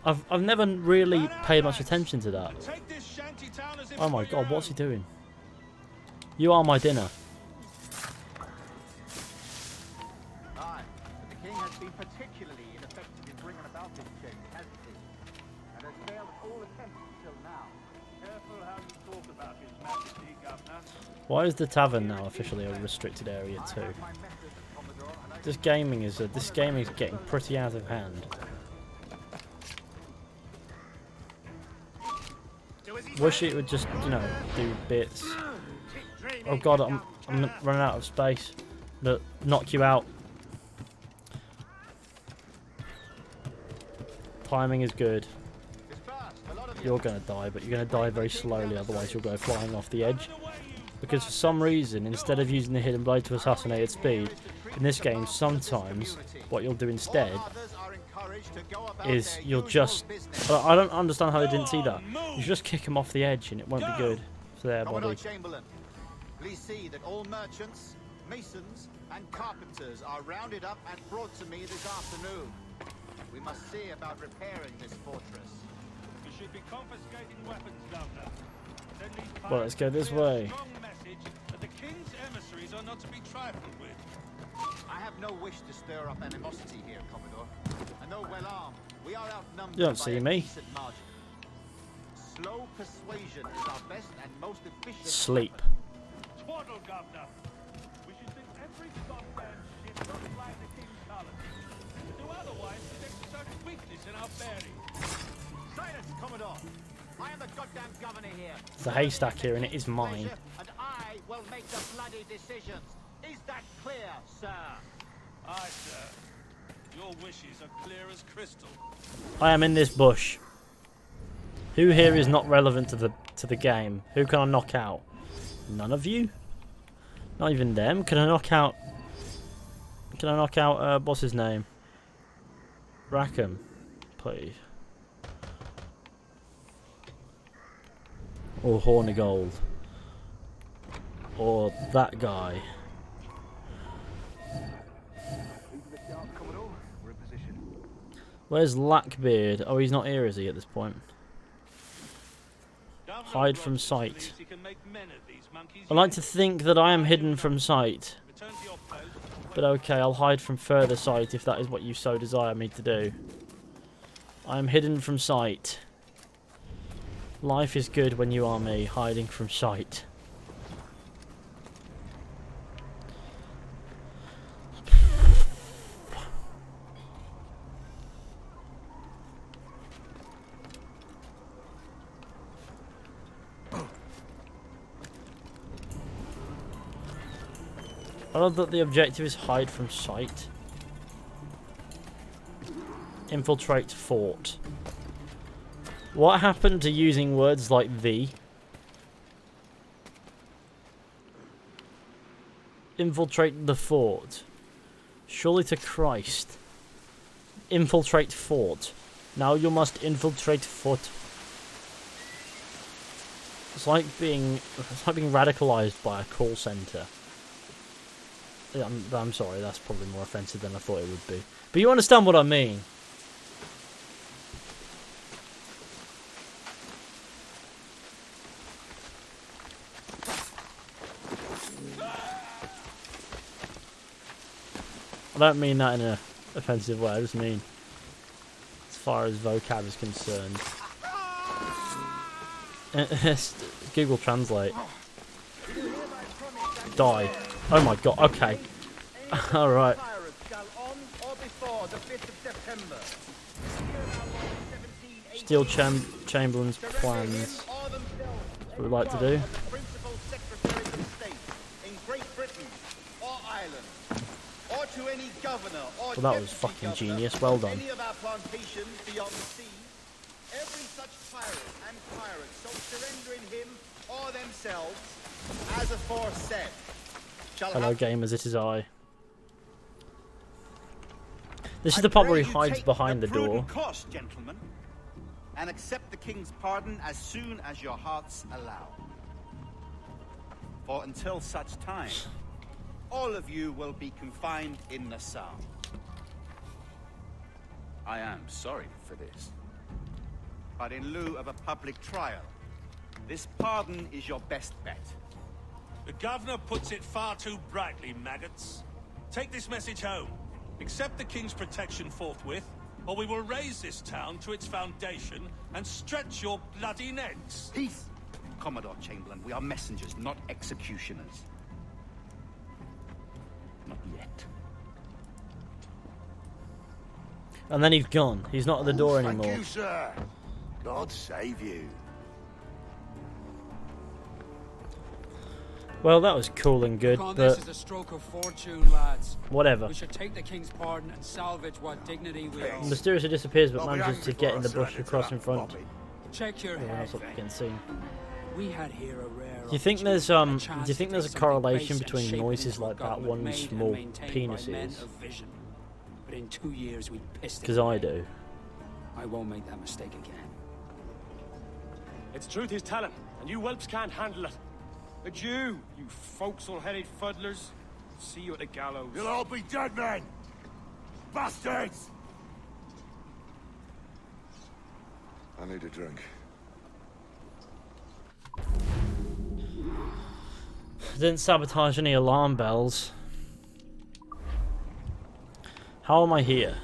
I've never really paid much attention to that. Oh my god, what's he doing? You are my dinner. Aye, but the king has been particularly ineffective in bringing about this change, hasn't he? And has failed at all attempts until now. Careful how you talk about His Majesty, Governor. Why is the tavern now officially a restricted area too? This gaming is getting pretty out of hand. Wish it would just, you know, do bits. Oh god, I'm running out of space. Look, knock you out. Timing is good. You're gonna die, but you're gonna die very slowly, otherwise you'll go flying off the edge. Because for some reason, instead of using the hidden blade to assassinate at speed, in this game sometimes what you'll do instead is you'll just... I don't understand how they didn't see that. You just kick them off the edge and it won't be good for their body. Please see that all merchants, masons, and carpenters are rounded up and brought to me this afternoon. We must see about repairing this fortress. We should be confiscating weapons, Governor. Well, let's go this way. That the king's emissaries are not to be trifled with. I have no wish to stir up animosity here, Commodore. I know well armed. We are outnumbered. You don't see me. Slow persuasion is our best and most efficient. Sleep. Twaddle, Governor. We should think every goddamn ship not fly the king's colours. To do otherwise is exercise weakness in our bearing. Silence, Commodore. I am the goddamn governor here. There's a haystack here and it is mine. And I will make the bloody decisions. Is that clear, sir? Aye, sir. Your wishes are clear as crystal. I am in this bush. Who here is not relevant to the game? Who can I knock out? None of you? Not even them? Can I knock out... what's his name? Rackham, please. Or Hornigold. Or that guy. Where's Lackbeard? Oh, he's not here, is he, at this point? Hide from sight. I like to think that I am hidden from sight. But okay, I'll hide from further sight if that is what you so desire me to do. I am hidden from sight. Life is good when you are me, hiding from sight. I love that the objective is hide from sight. Infiltrate fort. What happened to using words like the? Infiltrate the fort. Surely to Christ. Infiltrate fort. Now you must infiltrate fort. It's like being radicalized by a call center. I'm sorry, that's probably more offensive than I thought it would be. But you understand what I mean. I don't mean that in an offensive way, I just mean as far as vocab is concerned. Google Translate. Die. Oh my god, okay. Alright. Steal Chamberlain's plans. What we'd like to do. To any governor or Well, that was fucking genius. Well done. any of our plantations beyond the sea, every such pirate and pirate shall surrender in him or themselves, as aforesaid, shall Hello, have gamers. It is I. This is the part where he hides behind the door. Course, gentlemen, and accept the king's pardon as soon as your hearts allow. For until such time, all of you will be confined in Nassau. I am sorry for this, but in lieu of a public trial, this pardon is your best bet. The governor puts it far too brightly, maggots. Take this message home. Accept the king's protection forthwith, or we will raise this town to its foundation and stretch your bloody necks. Peace, Commodore Chamberlain. We are messengers, not executioners. Not yet. And then he's gone. He's not at the door anymore. Thank you, sir. God save you. Well, that was cool and good, This but is a stroke of fortune, lads. whatever. We should take the king's pardon and salvage what dignity we own. Mysteriously disappears, but manages to get in the bush across in front. Check your Everyone head. else getting seen. We had here a rare. Do you think there's chance do you think to there's a take correlation something base between and shape it noises into a like that government one made small and maintained by men penises? of vision. But in 2 years we pissed it. Because I do. I won't make that mistake again. It's truth he's telling, and you whelps can't handle it. But you forecastle-headed fuddlers, see you at the gallows. You'll all be dead men! Bastards! I need a drink. Didn't sabotage any alarm bells. How am I here?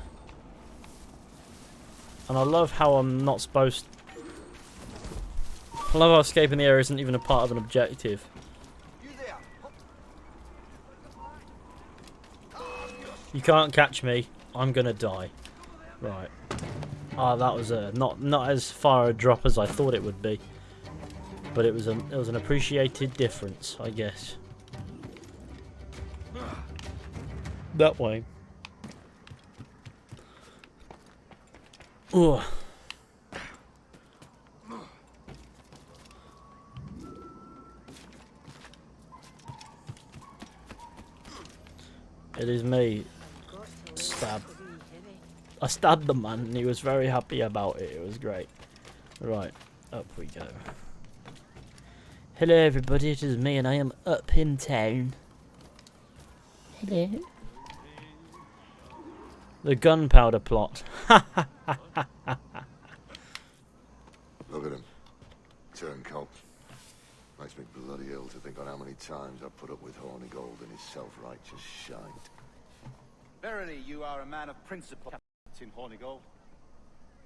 And I love how I'm not supposed. I love how escaping the area isn't even a part of an objective. You can't catch me. I'm gonna die. Right. Ah, that was not as far a drop as I thought it would be. But it was an appreciated difference, I guess. That way. Ugh. It is me. Stab. I stabbed the man and he was very happy about it. It was great. Right, up we go. Hello everybody, it is me and I am up in town. Hello. The gunpowder plot. Look at him. Turncoat. Makes me bloody ill to think on how many times I've put up with Horny Gold and his self-righteous shite. Verily, you are a man of principle, Captain Hornigold.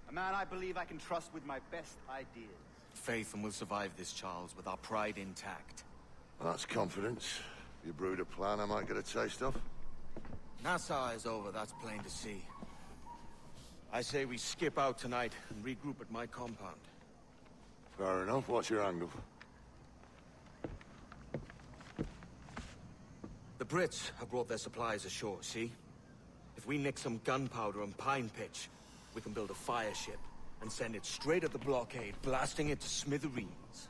A man I believe I can trust with my best ideas. Faith, and we'll survive this, Charles, with our pride intact. That's confidence. You brewed a plan I might get a taste of? Nassau is over, that's plain to see. I say we skip out tonight and regroup at my compound. Fair enough. What's your angle? The Brits have brought their supplies ashore, see? If we nick some gunpowder and pine pitch, we can build a fire ship and send it straight at the blockade, blasting it to smithereens.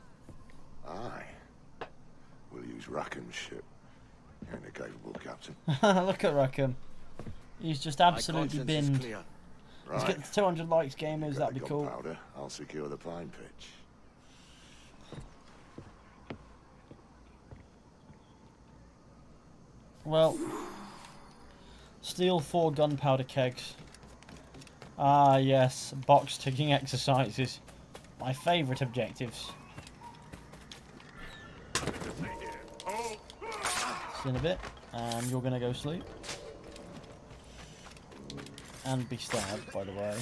Aye. We'll use Rackham's ship. He ain't a capable captain. Look at Rackham. He's just absolutely binned. Let's Right. get to 200 likes, gamers. That'd be cool. Gunpowder. I'll secure the pine pitch. Well, steal 4 gunpowder kegs. Ah, yes, box ticking exercises. My favourite objectives. See in a bit, and you're gonna go sleep. And be stabbed, by the way.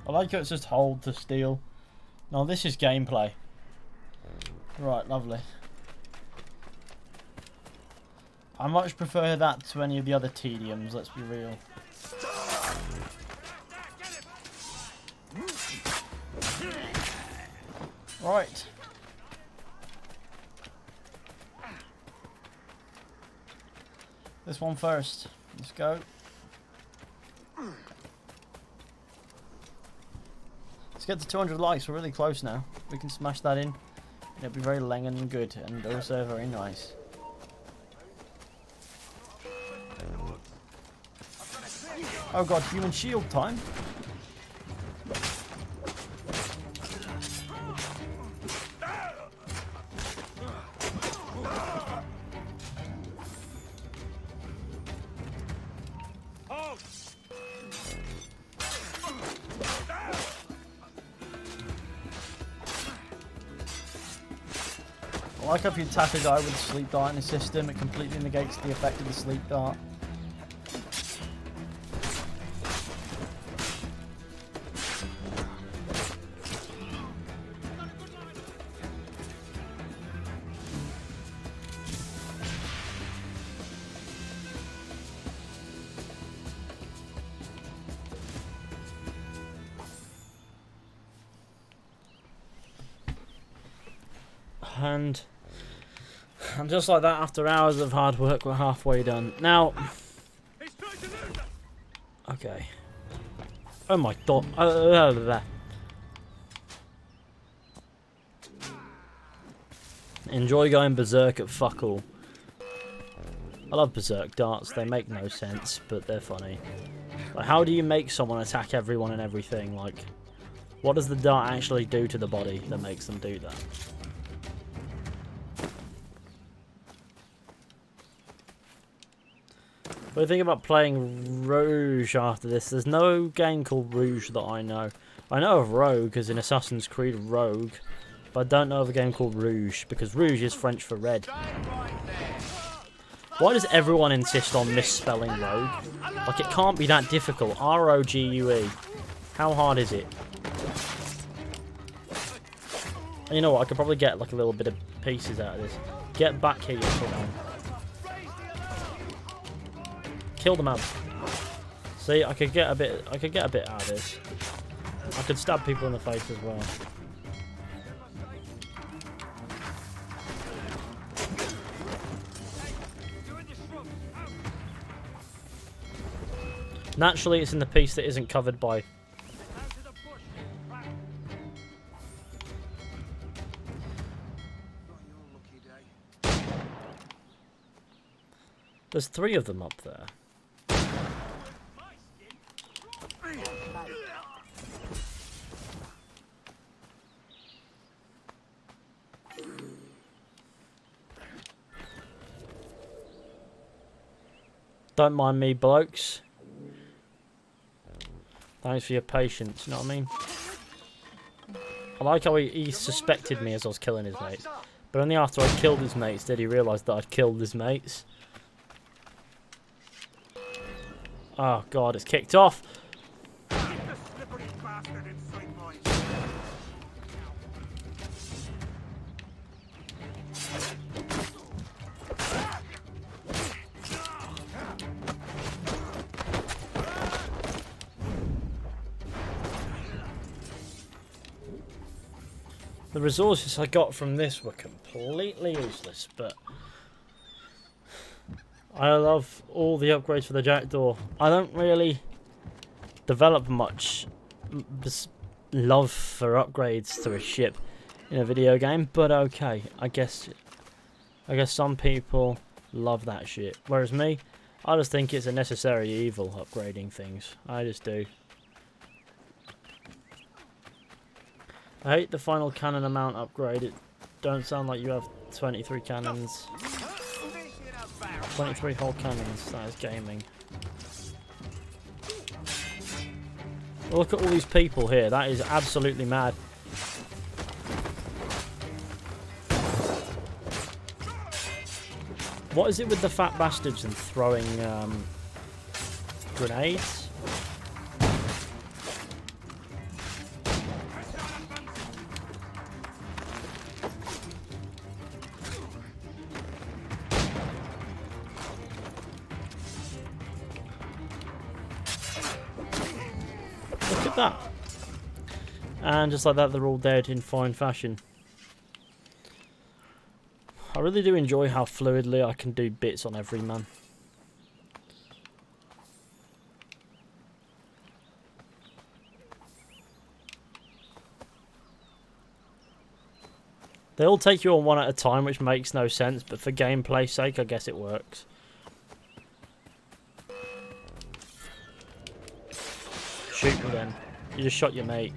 I like how it's just hold to steal. Now this is gameplay. Right, lovely. I much prefer that to any of the other tediums, let's be real. Right. This one first. Let's go. Let's get to 200 likes. We're really close now. We can smash that in. It'll be very lang and good, and also very nice. Oh god, human shield time. I like how if you attack a guy with a sleep dart in his system, it completely negates the effect of the sleep dart. And just like that, after hours of hard work, we're halfway done. Now, okay. Oh my god. Enjoy going berserk at fuck all. I love berserk darts. They make no sense, but they're funny. Like, how do you make someone attack everyone and everything? Like, what does the dart actually do to the body that makes them do that? What do you think about playing Rouge after this? There's no game called Rouge that I know. I know of Rogue, as in Assassin's Creed Rogue, but I don't know of a game called Rouge, because Rouge is French for red. Why does everyone insist on misspelling Rogue? Like, it can't be that difficult. R-O-G-U-E. How hard is it? And you know what? I could probably get like a little bit of pieces out of this. Get back here, you man. Kill the man. See, I could get a bit out of this. I could stab people in the face as well. Naturally, it's in the piece that isn't covered by. There's 3 of them up there. Don't mind me, blokes. Thanks for your patience, you know what I mean? I like how he suspected me as I was killing his mates. But only after I killed his mates did he realise that I'd killed his mates. Oh god, it's kicked off! The resources I got from this were completely useless, but I love all the upgrades for the Jackdaw. I don't really develop much love for upgrades to a ship in a video game, but okay, I guess some people love that shit. Whereas me, I just think it's a necessary evil, upgrading things. I just do. I hate the final cannon amount upgrade. It don't sound like you have 23 cannons. 23 whole cannons. That is gaming. Look at all these people here. That is absolutely mad. What is it with the fat bastards and throwing grenades? Look at that. And just like that, they're all dead in fine fashion. I really do enjoy how fluidly I can do bits on every man. They all take you on one at a time, which makes no sense, but for gameplay's sake, I guess it works. Shoot me then. You just shot your mate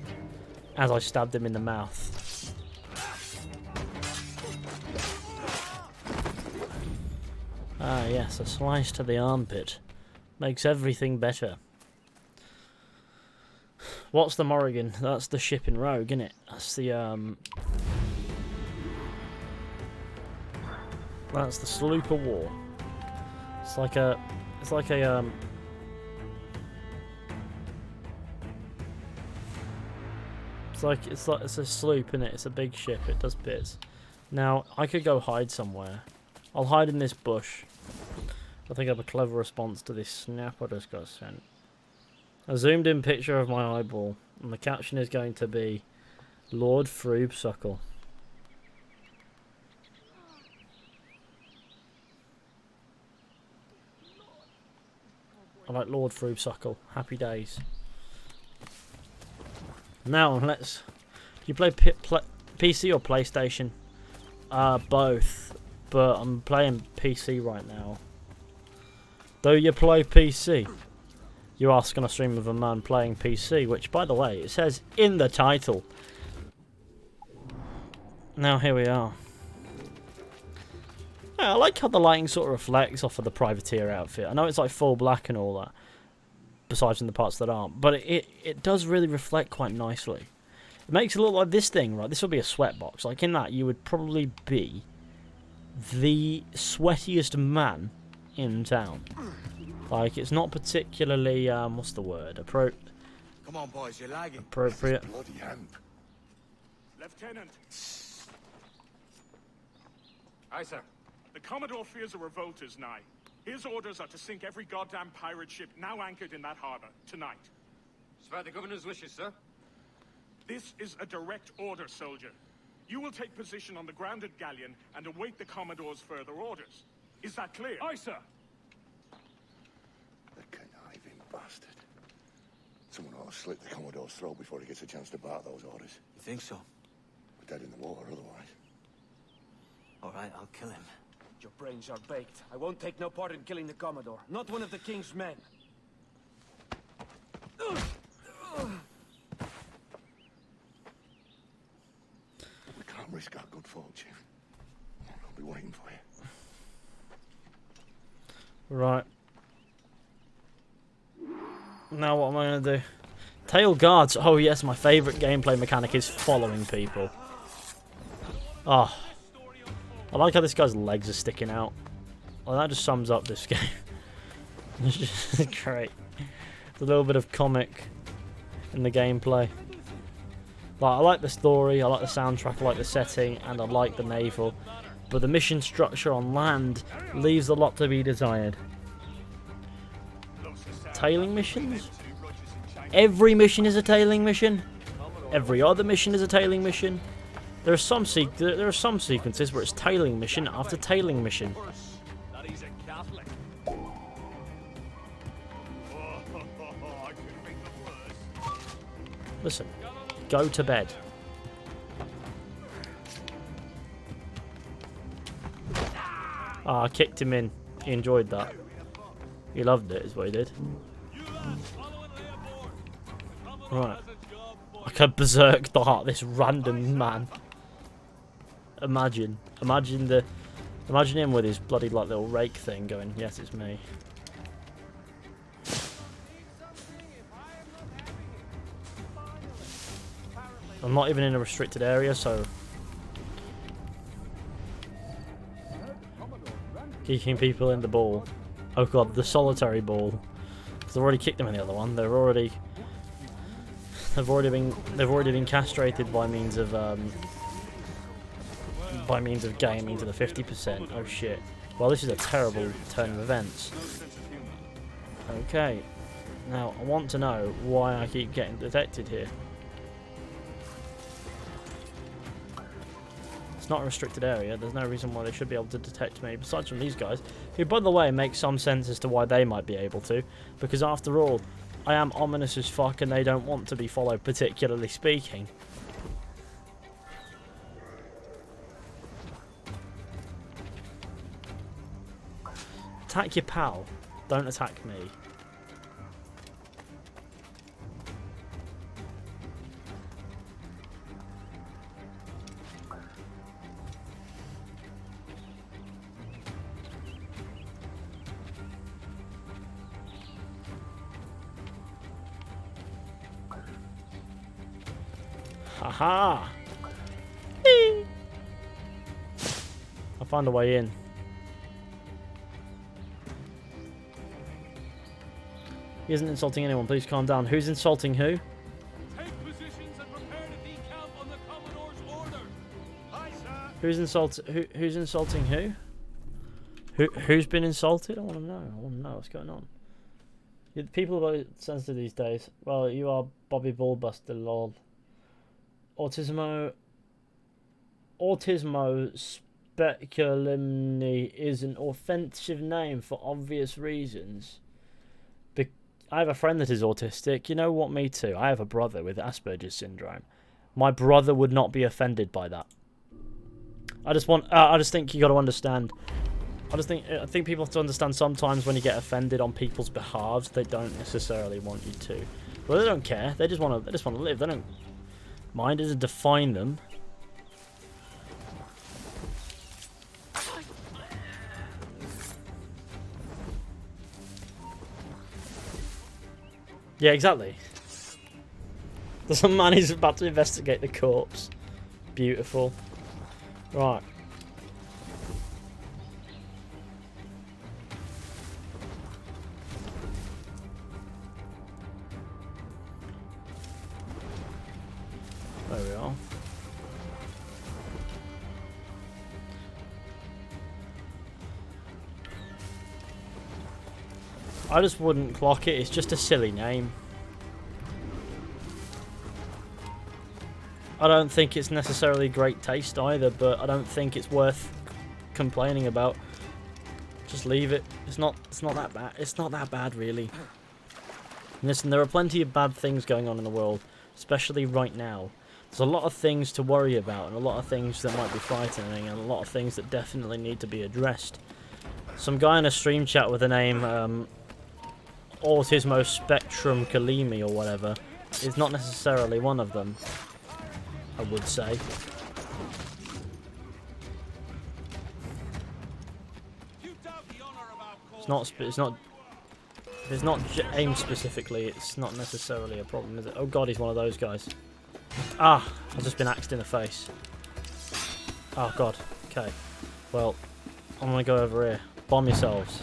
as I stabbed him in the mouth. Ah yes, a slice to the armpit. Makes everything better. What's the Morrigan? That's the ship in Rogue, isn't it? That's the that's the sloop of war. It's like a it's a sloop, isn't it? It's a big ship, it does bits. Now I could go hide somewhere. I'll hide in this bush. I think I have a clever response to this snap I just got sent. A zoomed in picture of my eyeball, and the caption is going to be Lord Frubesuckle. I like Lord Frubesuckle. Happy days. Now let's. Do you play PC or PlayStation? Both. But I'm playing PC right now. Do you play PC? You ask on a stream of a man playing PC, which, by the way, it says in the title. Now here we are. Yeah, I like how the lighting sort of reflects off of the privateer outfit. I know it's like full black and all that, besides in the parts that aren't, but it does really reflect quite nicely. It makes it look like this thing, right? This would be a sweatbox. Like in that, you would probably be the sweatiest man in town. Like, it's not particularly, what's the word? Come on, boys, you're lagging. Appropriate. Bloody hand. Lieutenant. Aye, sir. The Commodore fears a revolt is nigh. His orders are to sink every goddamn pirate ship now anchored in that harbor, tonight. It's by the governor's wishes, sir. This is a direct order, soldier. You will take position on the grounded galleon and await the Commodore's further orders. Is that clear? Aye, sir. The conniving bastard. Someone ought to slit the Commodore's throat before he gets a chance to bark those orders. You think so? We're dead in the water otherwise. All right, I'll kill him. Your brains are baked. I won't take no part in killing the Commodore. Not one of the King's men. We can't risk our good fortune. I'll be waiting for you. Right. Now what am I going to do? Tail guards. Oh yes, my favourite gameplay mechanic is following people. Oh. I like how this guy's legs are sticking out. Well, that just sums up this game. It's just great. There's a little bit of comic in the gameplay. Like, I like the story, I like the soundtrack, I like the setting, and I like the naval. But the mission structure on land leaves a lot to be desired. Tailing missions? Every mission is a tailing mission. Every other mission is a tailing mission. There are some sequences where it's tailing mission after tailing mission. Listen, go to bed. Ah, I kicked him in. He enjoyed that. He loved it, is what he did. Right. I could berserk dart this random man. Imagine him with his bloody like little rake thing going, yes, it's me. I'm not even in a restricted area, so kicking people in the ball. Oh god, the solitary ball. Because I've already kicked them in the other one. They've already been castrated by means of gaming to the 50%. Oh shit. Well, this is a terrible turn of events. Okay. Now I want to know why I keep getting detected here. It's not a restricted area. There's no reason why they should be able to detect me, besides from these guys, who, by the way, make some sense as to why they might be able to, because after all, I am ominous as fuck and they don't want to be followed, particularly speaking. Attack your pal. Don't attack me. Haha! Ding! I found a way in. He isn't insulting anyone. Please calm down. Who's insulting who? Take positions and prepare to decamp on the Commodore's order. Aye, sir. Who's insulting who? Who's been insulted? I want to know. I want to know what's going on. People are sensitive these days. Well, you are Bobby Ballbuster, lol. Autismo speculumni is an offensive name for obvious reasons. I have a friend that is autistic. You know what? Me too. I have a brother with Asperger's syndrome. My brother would not be offended by that. I just think you got to understand. I think people have to understand sometimes when you get offended on people's behalves, they don't necessarily want you to. Well, they don't care. They just want to live. They don't mind it to define them. Yeah, exactly. There's a man who's about to investigate the corpse. Beautiful. Right. There we are. I just wouldn't clock it, it's just a silly name. I don't think it's necessarily great taste either, but I don't think it's worth complaining about. Just leave it. It's not that bad. It's not that bad, really. Listen, there are plenty of bad things going on in the world, especially right now. There's a lot of things to worry about, and a lot of things that might be frightening, and a lot of things that definitely need to be addressed. Some guy in a stream chat with the name Autismo Spectrum Kalimi or whatever is not necessarily one of them, I would say. It's not aimed specifically. It's not necessarily a problem, is it? Oh god, he's one of those guys. Ah, I've just been axed in the face. Oh god. Okay. Well, I'm gonna go over here. Bomb yourselves.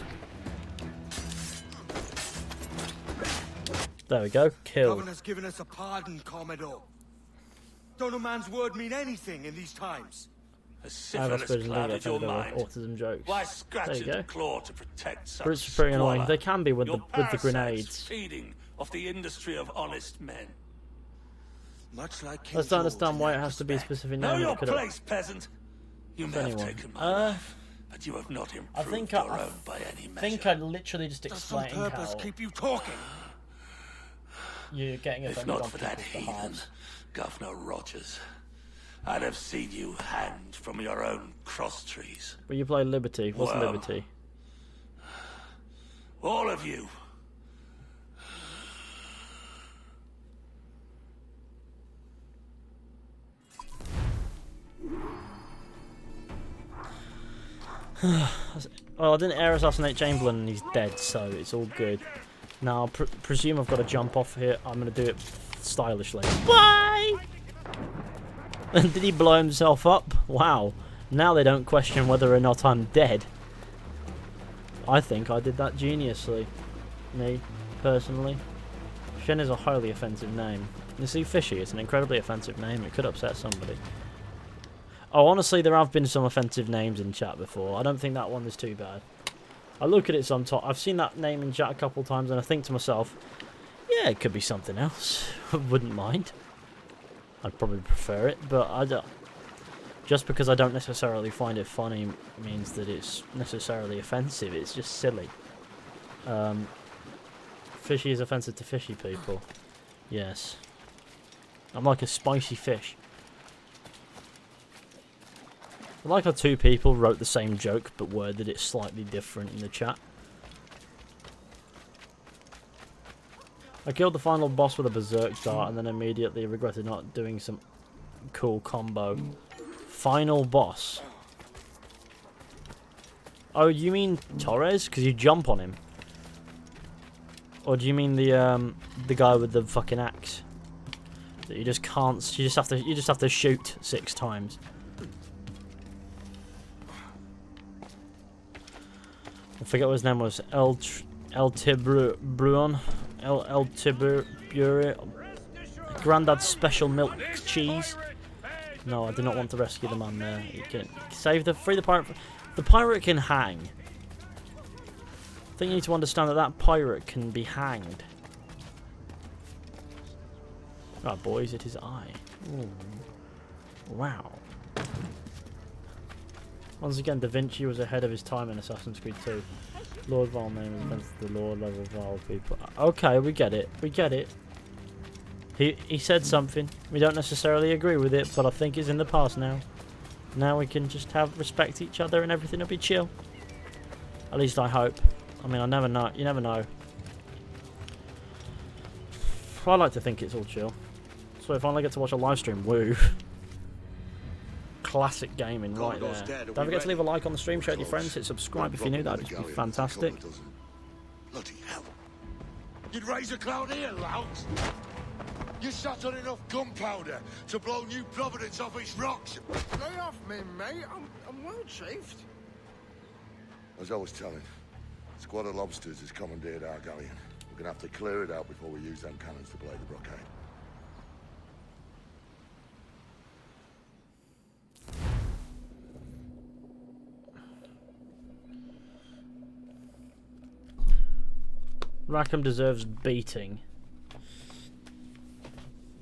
There we go. Killed. Governor's given us a pardon, Commodore. Don't a man's word mean anything in these times? A syphilis clouded your mind. Autism jokes. Why scratch and claw to protect such Brutes are pretty annoying. They can be with the grenades. Feeding off the industry of honest men. Much like I just don't understand why it has to be a specific name. Know your place, peasant. You may have taken my life, but you have not improved your own by any measure. I think I literally just explained how. Does some purpose keep you talking? You're getting if not for that heathen, Governor Rogers, I'd have seen you hanged from your own cross trees. Well, you play Liberty. What's Liberty? All of you. Well, I didn't air assassinate Chamberlain and he's dead, so it's all good. Now, I presume I've got to jump off here. I'm going to do it stylishly. Bye! Did he blow himself up? Wow. Now they don't question whether or not I'm dead. I think I did that geniusly. Me, personally. Shen is a highly offensive name. You see, Fishy, it's an incredibly offensive name. It could upset somebody. Oh, honestly, there have been some offensive names in chat before. I don't think that one is too bad. I look at it sometimes. I've seen that name in chat a couple of times, and I think to myself, yeah, it could be something else. I wouldn't mind. I'd probably prefer it, but I don't. Just because I don't necessarily find it funny means that it's necessarily offensive. It's just silly. Fishy is offensive to fishy people. Yes. I'm like a spicy fish. I like how two people wrote the same joke but worded it slightly different in the chat. I killed the final boss with a berserk dart and then immediately regretted not doing some cool combo. Final boss. Oh, you mean Torres? Because you jump on him. Or do you mean the guy with the fucking axe? That you just can't. You just have to shoot 6 times. I forget what his name was. El Tiburon. El Tiburon. Grandad's special milk cheese. No, I do not want to rescue the man there. You can free the pirate. The pirate can hang. I think you need to understand that that pirate can be hanged. Right, boys, it is I. Ooh. Wow. Once again, Da Vinci was ahead of his time in Assassin's Creed 2. Lord Val name is against the Lord level Val people. Okay, we get it. We get it. He said something. We don't necessarily agree with it, but I think it's in the past now. Now we can just respect each other and everything will be chill. At least I hope. I mean, I never know. You never know. I like to think it's all chill. So if I only get to watch a live stream, woo. Classic gaming right there. Don't forget to leave a like on the stream, share it with your friends, hit subscribe if you're new, that'd just be fantastic. Bloody hell. You'd raise a cloud here, lout. You shot on enough gunpowder to blow New Providence off its rocks. Lay off me, mate. I'm well chafed. As I was telling, a squad of lobsters has commandeered our galleon. We're gonna have to clear it out before we use them cannons to blow the blockade. Rackham deserves beating.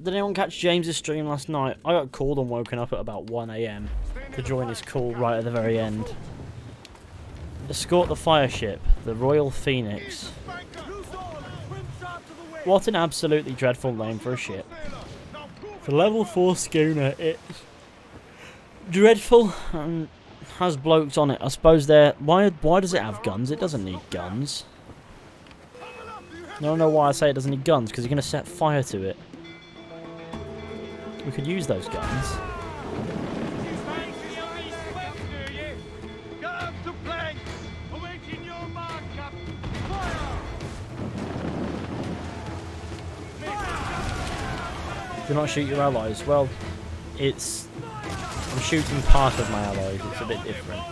Did anyone catch James's stream last night? I got called and woken up at about 1 AM to join his call right at the very end. Escort the fire ship, the Royal Phoenix. What an absolutely dreadful name for a ship. For level 4 schooner, it's dreadful and has blokes on it. I suppose they're... Why does it have guns? It doesn't need guns. I don't know why I say it doesn't need guns, because you're going to set fire to it. We could use those guns. Do not shoot your allies. Well, it's... I'm shooting part of my allies. It's a bit different.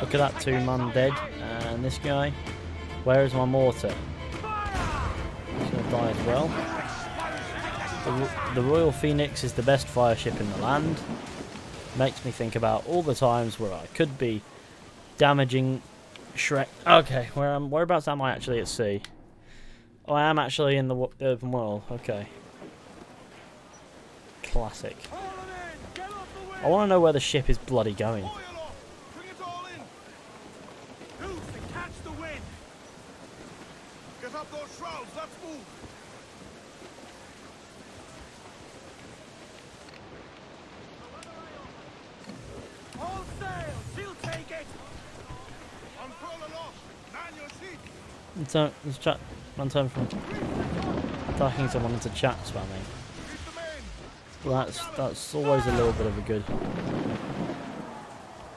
Look at that 2-man dead. And this guy. Where is my mortar? He's going to die as well. The Royal Phoenix is the best fire ship in the land. Makes me think about all the times where I could be damaging Shrek. Okay, whereabouts am I actually at sea? Oh, I am actually in the open world. Okay. Classic. I want to know where the ship is bloody going. All sail! She'll take it! Unfurl aloft! Man your seat! Let's chat. One time from attacking someone into chat spamming. Well, that's always a little bit of a good.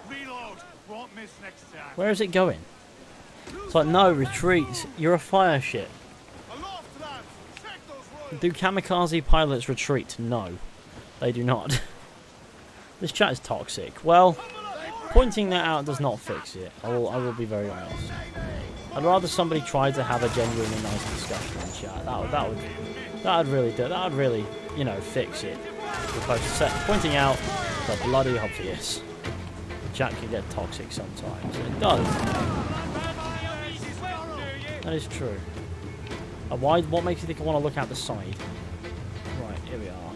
Reload! Won't miss next time. Where is it going? It's like, no, retreat. You're a fire ship. Do kamikaze pilots retreat? No, they do not. This chat is toxic. Well, pointing that out does not fix it. I will be very honest. I'd rather somebody try to have a genuinely nice discussion in chat. That would really, you know, fix it. As opposed to pointing out the bloody obvious. The chat can get toxic sometimes. It does. That is true. What makes you think I want to look out the side? Right, here we are.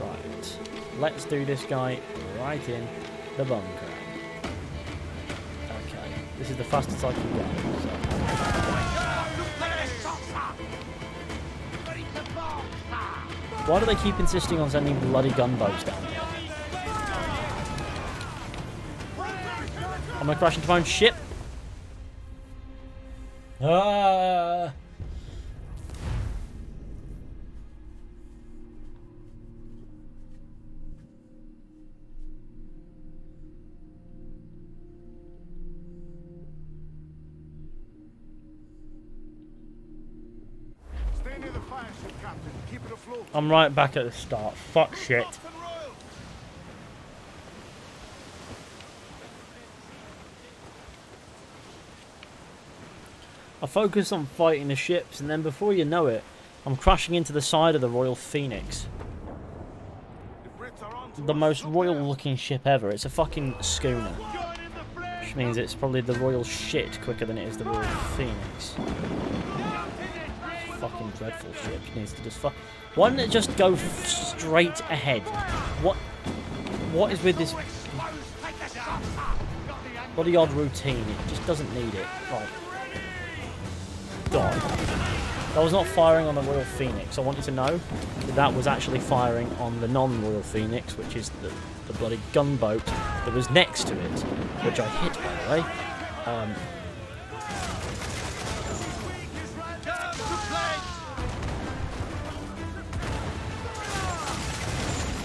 Right. Let's do this guy right in the bunker. Okay. This is the fastest I can go. So. Why do they keep insisting on sending bloody gunboats down here? I'm gonna crash into my own ship. Ah! Stay near the fire ship, Captain. Keep it afloat. I'm right back at the start. Fuck shit. I focus on fighting the ships, and then before you know it, I'm crashing into the side of the Royal Phoenix. The most royal-looking ship ever. It's a fucking schooner. Which means it's probably the royal shit quicker than it is the Royal Phoenix. Fucking dreadful ship. It needs to just fuck. Why didn't it just go straight ahead? What is with this bloody odd routine? It just doesn't need it. Right. God. That was not firing on the Royal Phoenix. I want you to know that was actually firing on the non-Royal Phoenix, which is the bloody gunboat that was next to it, which I hit, by the way.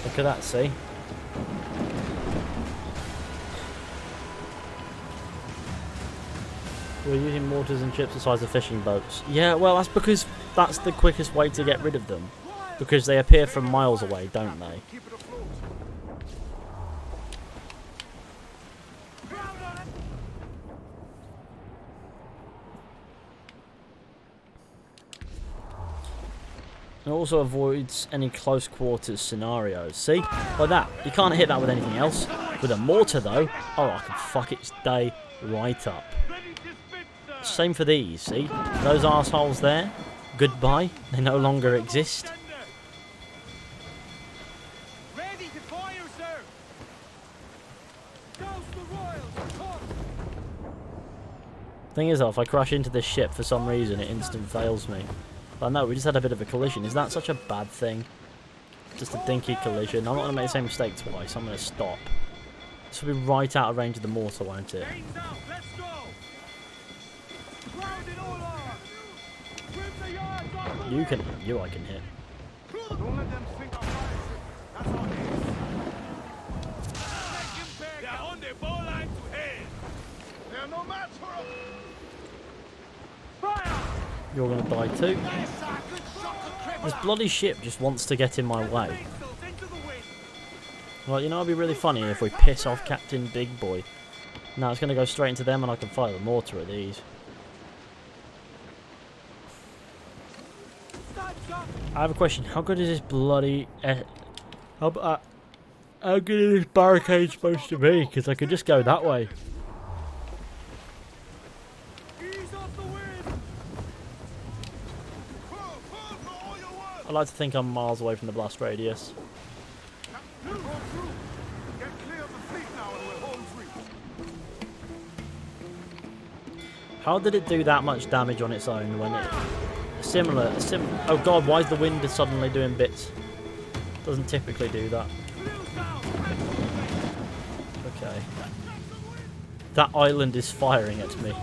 Look at that, see? We're using mortars and chips the size of fishing boats. Yeah, well, that's because that's the quickest way to get rid of them. Because they appear from miles away, don't they? It also avoids any close quarters scenarios. See? Like that. You can't hit that with anything else. With a mortar, though, oh, I can fuck its day right up. Same for these, see? Those arseholes there, goodbye. They no longer exist. Ready to fire, sir. Douse the royals. Thing is, though, if I crash into this ship for some reason, it instant fails me. But no, we just had a bit of a collision. Is that such a bad thing? Just a dinky collision. I'm not going to make the same mistake twice. I'm going to stop. This will be right out of range of the mortar, won't it? I can hit. Don't let them sink our fire ship. That's our ace. They're on the bow line to head. They're no match for us. Fire! You're going to die too. This bloody ship just wants to get in my way. Well, you know, it'd be really funny if we piss off Captain Big Boy. Now it's going to go straight into them and I can fire the mortar at these. I have a question. How good is this bloody... how good is this barricade supposed to be? Because I could just go that way. I like to think I'm miles away from the blast radius. How did it do that much damage on its own when it similar. Oh god, why is the wind suddenly doing bits? Doesn't typically do that. Okay. That island is firing at me.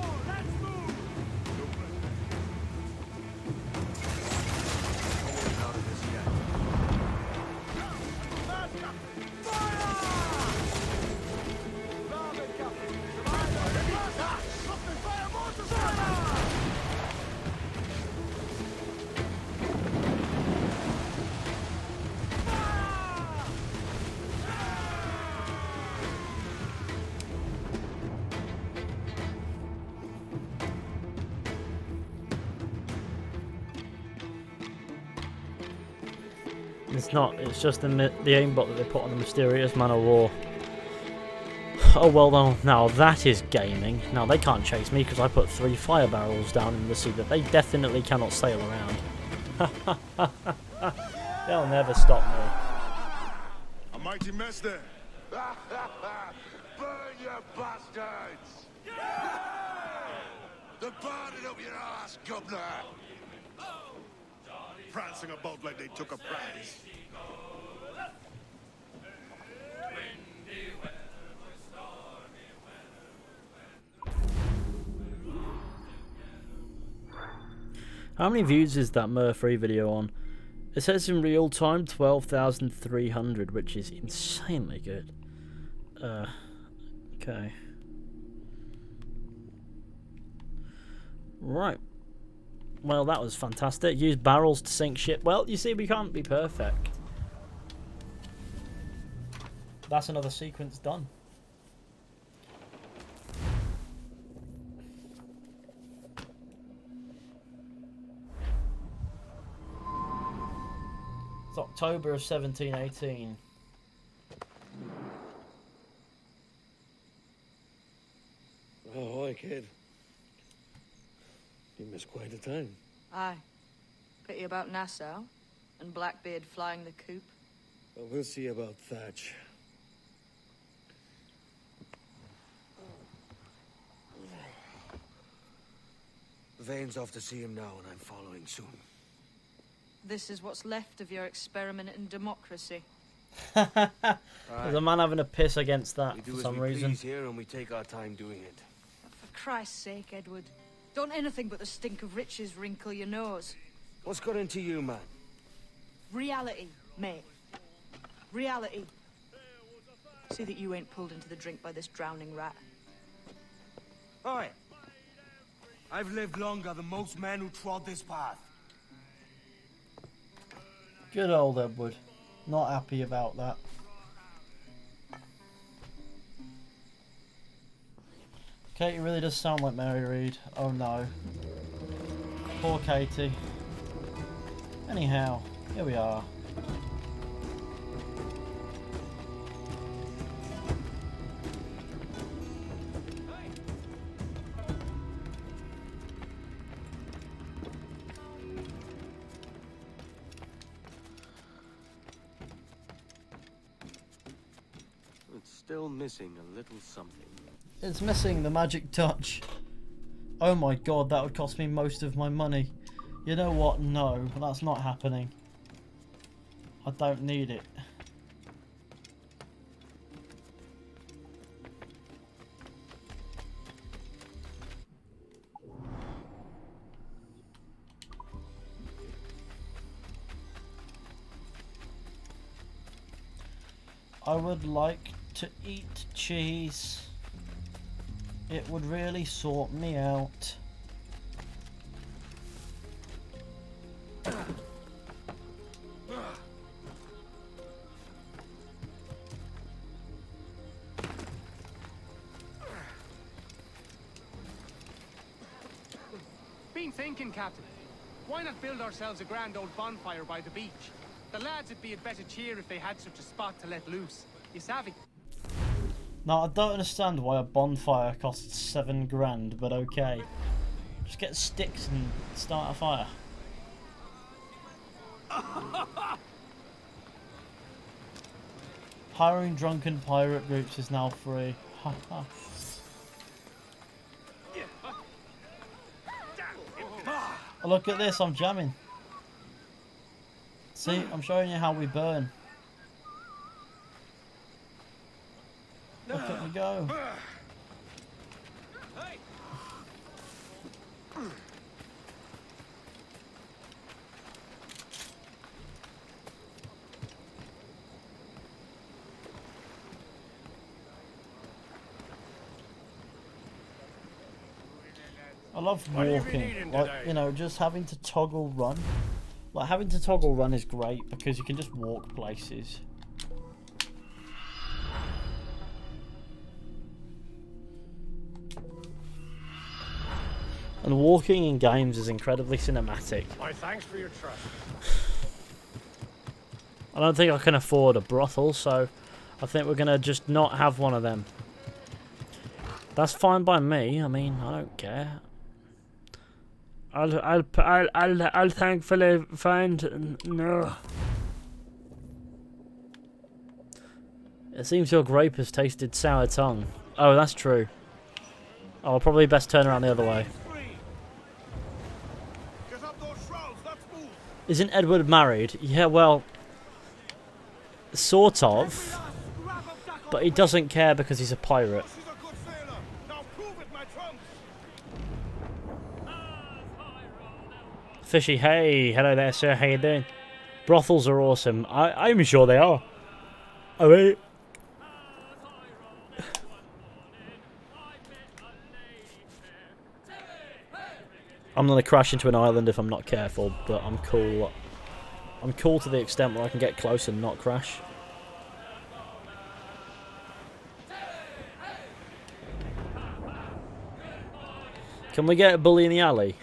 It's not, it's just the aimbot that they put on the mysterious man of war. Oh well, now that is gaming. Now they can't chase me because I put 3 fire barrels down in the sea that they definitely cannot sail around. They'll never stop me. A mighty mess there. Burn, you bastards! They're burning up your ass, governor! Prancing about like they took a prize. How many views is that Mur3 video on? It says in real time 12,300, which is insanely good. Okay. Right. Well, that was fantastic. Use barrels to sink ship. Well, you see, we can't be perfect. That's another sequence done. It's October of 1718. Oh, hi, kid. You missed quite a time. Aye. Pity about Nassau and Blackbeard flying the coop. Well, we'll see about Thatch. Vane's off to see him now, and I'm following soon. This is what's left of your experiment in democracy. There's a man having a piss against that We do for as some we reason. please here, and we take our time doing it. For Christ's sake, Edward. Don't anything but the stink of riches wrinkle your nose. What's got into you, man? Reality, mate. Reality. See that you ain't pulled into the drink by this drowning rat. Oi! I've lived longer than most men who trod this path. Good old Edward. Not happy about that. Katie really does sound like Mary Read. Oh no. Poor Katie. Anyhow, here we are. It's still missing a little something. It's missing the magic touch. Oh my god, that would cost me most of my money. You know what? No, that's not happening. I don't need it. I would like to eat cheese. It would really sort me out. Been thinking, Captain. Why not build ourselves a grand old bonfire by the beach? The lads would be a better cheer if they had such a spot to let loose. You savvy? Now, I don't understand why a bonfire costs 7 grand, but okay. Just get sticks and start a fire. Hiring drunken pirate groups is now free. Haha. Look at this, I'm jamming. See, I'm showing you how we burn. Look at me go. I love walking, like, you know, just having to toggle run. Like, having to toggle run is great because you can just walk places. And walking in games is incredibly cinematic. My thanks for your trust. I don't think I can afford a brothel, so I think we're going to just not have one of them. That's fine by me. I mean, I don't care. I'll thankfully find no. It seems your grape has tasted sour tongue. Oh, that's true. Oh, I'll probably best turn around the other way. Isn't Edward married? Yeah, well, sort of. But he doesn't care because he's a pirate. Fishy, hey, hello there, sir. How you doing? Brothels are awesome. I'm sure they are. Oh wait. I'm gonna crash into an island if I'm not careful, but I'm cool. I'm cool to the extent where I can get close and not crash. Can we get a bully in the alley?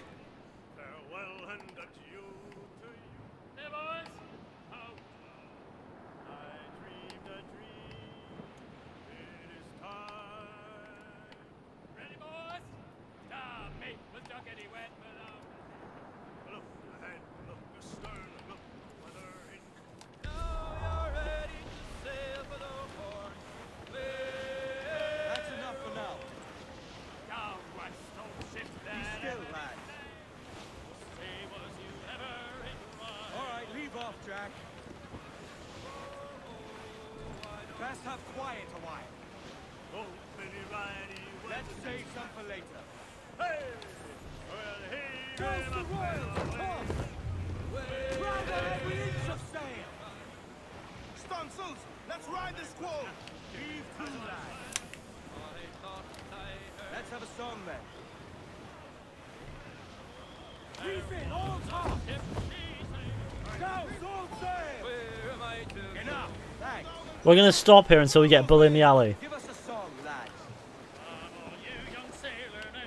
We're going to stop here until we get bully in the alley. Give us a song, lads.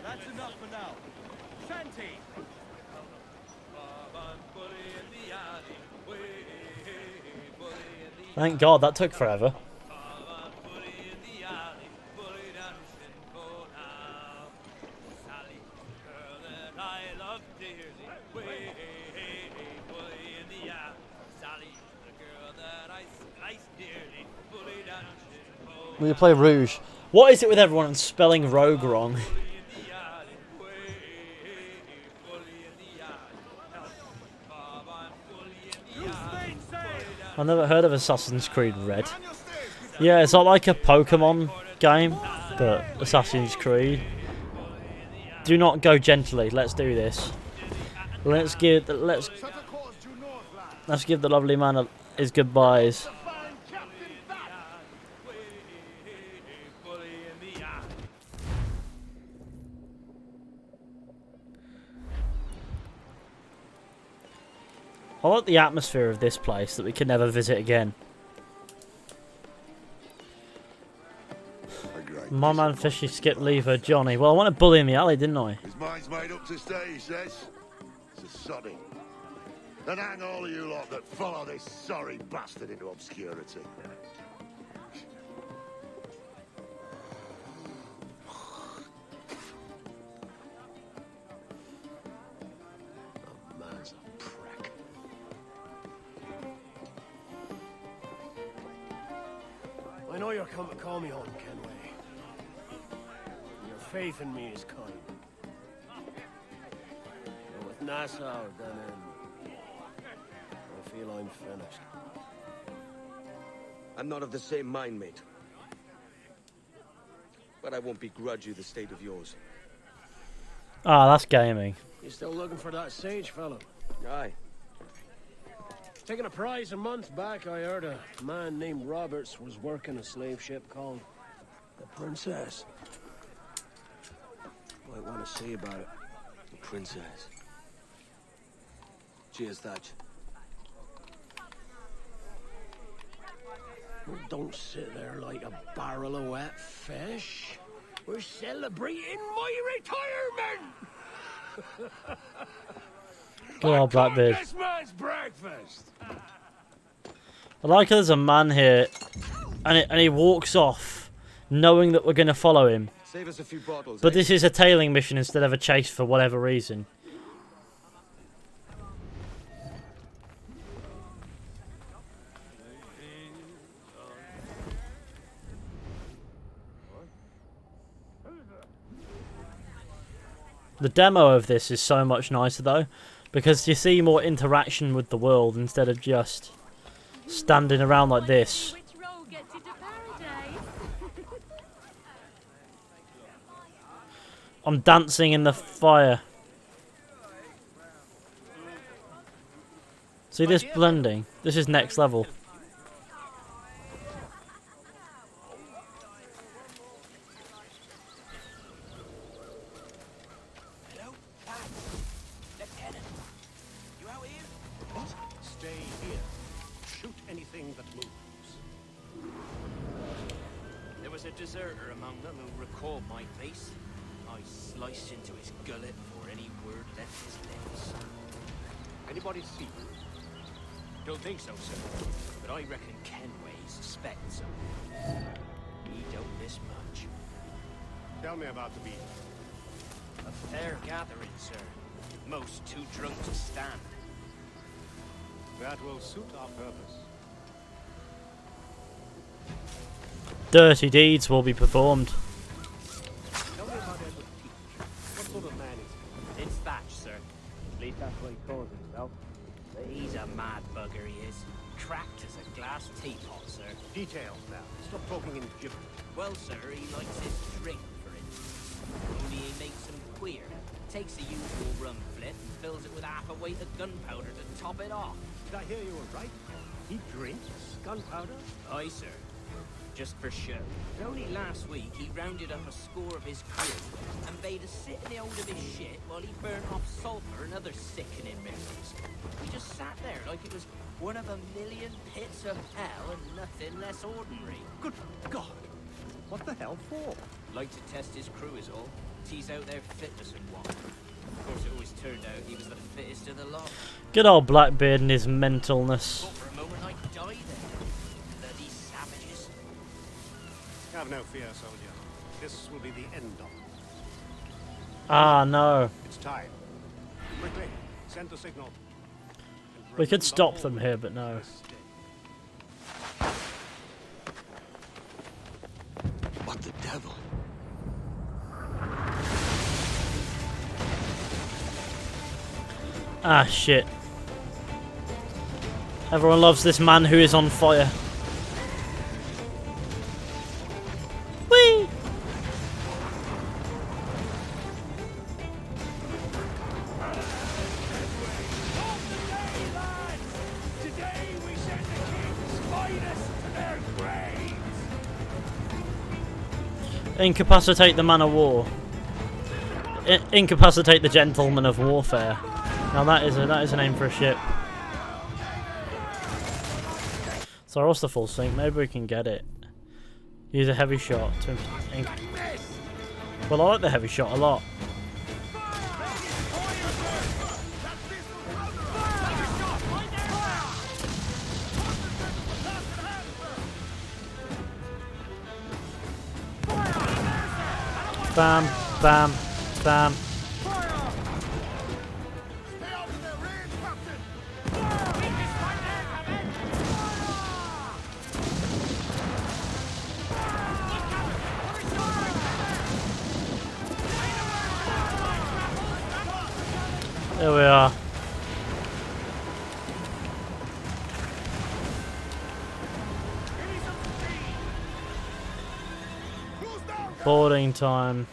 That's enough for now. Shanty. Thank God, that took forever. We play Rouge. What is it with everyone spelling rogue wrong? I've never heard of Assassin's Creed Red. Yeah, it's not like a Pokemon game, but Assassin's Creed. Do not go gently. Let's do this. Let's give the lovely man his goodbyes. I like the atmosphere of this place that we can never visit again. My man Fishy skipped lever Johnny. Well, I want to bully in the alley, didn't I? His mind's made up to stay, he says. It's a sodding. And hang all of you lot that follow this sorry bastard into obscurity. I know you're come to call me home, Kenway. Your faith in me is kind. But with Nassau, then I feel I'm finished. I'm not of the same mind, mate. But I won't begrudge you the state of yours. Ah, that's gaming. You still looking for that sage fellow? Aye. Taking a prize a month back, I heard a man named Roberts was working a slave ship called the Princess. Might want to see about it. The Princess. Cheers, Thatch. Don't sit there like a barrel of wet fish. We're celebrating my retirement! Good old Blackbeard. This man's breakfast! I like how there's a man here, and he walks off, knowing that we're going to follow him. Save us a few bottles, But this is a tailing mission instead of a chase for whatever reason. The demo of this is so much nicer though, because you see more interaction with the world instead of just standing around like this. I'm dancing in the fire. See this blending? This is next level. Deserter among them who recalled my face. I sliced into his gullet before any word left his lips. Anybody see you? Don't think so, sir. But I reckon Kenway suspects him. He don't miss much. Tell me about the beat. A fair gathering, sir. Most too drunk to stand. That will suit our purpose. Dirty deeds will be performed. Tell me about Edward Peach. What sort of man is he? It's Thatch, sir. At least that's what he calls himself. But he's a mad bugger, he is. Cracked as a glass teapot, sir. Details now. Stop talking in gibberish. Well, sir, he likes his drink, for instance. Only he makes them queer. Takes the usual rum flip and fills it with half a weight of gunpowder to top it off. Did I hear you all right? He drinks gunpowder? Aye, sir. Just for show. But only last week he rounded up a score of his crew and bade us sit in the hold of his shit while he burnt off sulphur and other sickening minerals. We just sat there like it was one of a million pits of hell and nothing less ordinary. Good God! What the hell for? Like to test his crew is all. Tease out their fitness and what. Of course it always turned out he was the fittest of the lot. Good old Blackbeard and his mentalness. Thought for a moment I'd die there. Bloody savages. Have no fear, soldier. This will be the end of it. Ah, no. It's time. Quickly, send the signal. We could stop them here, but no. What the devil? Ah, shit. Everyone loves this man who is on fire. Whee! Today we send the king's finest to their graves. Incapacitate the man of war. Incapacitate the gentleman of warfare. Now that is a name for a ship. So what's the full sink? Maybe we can get it. Use a heavy shot to well, I like the heavy shot a lot. Bam, bam, bam. There we are. Boarding time.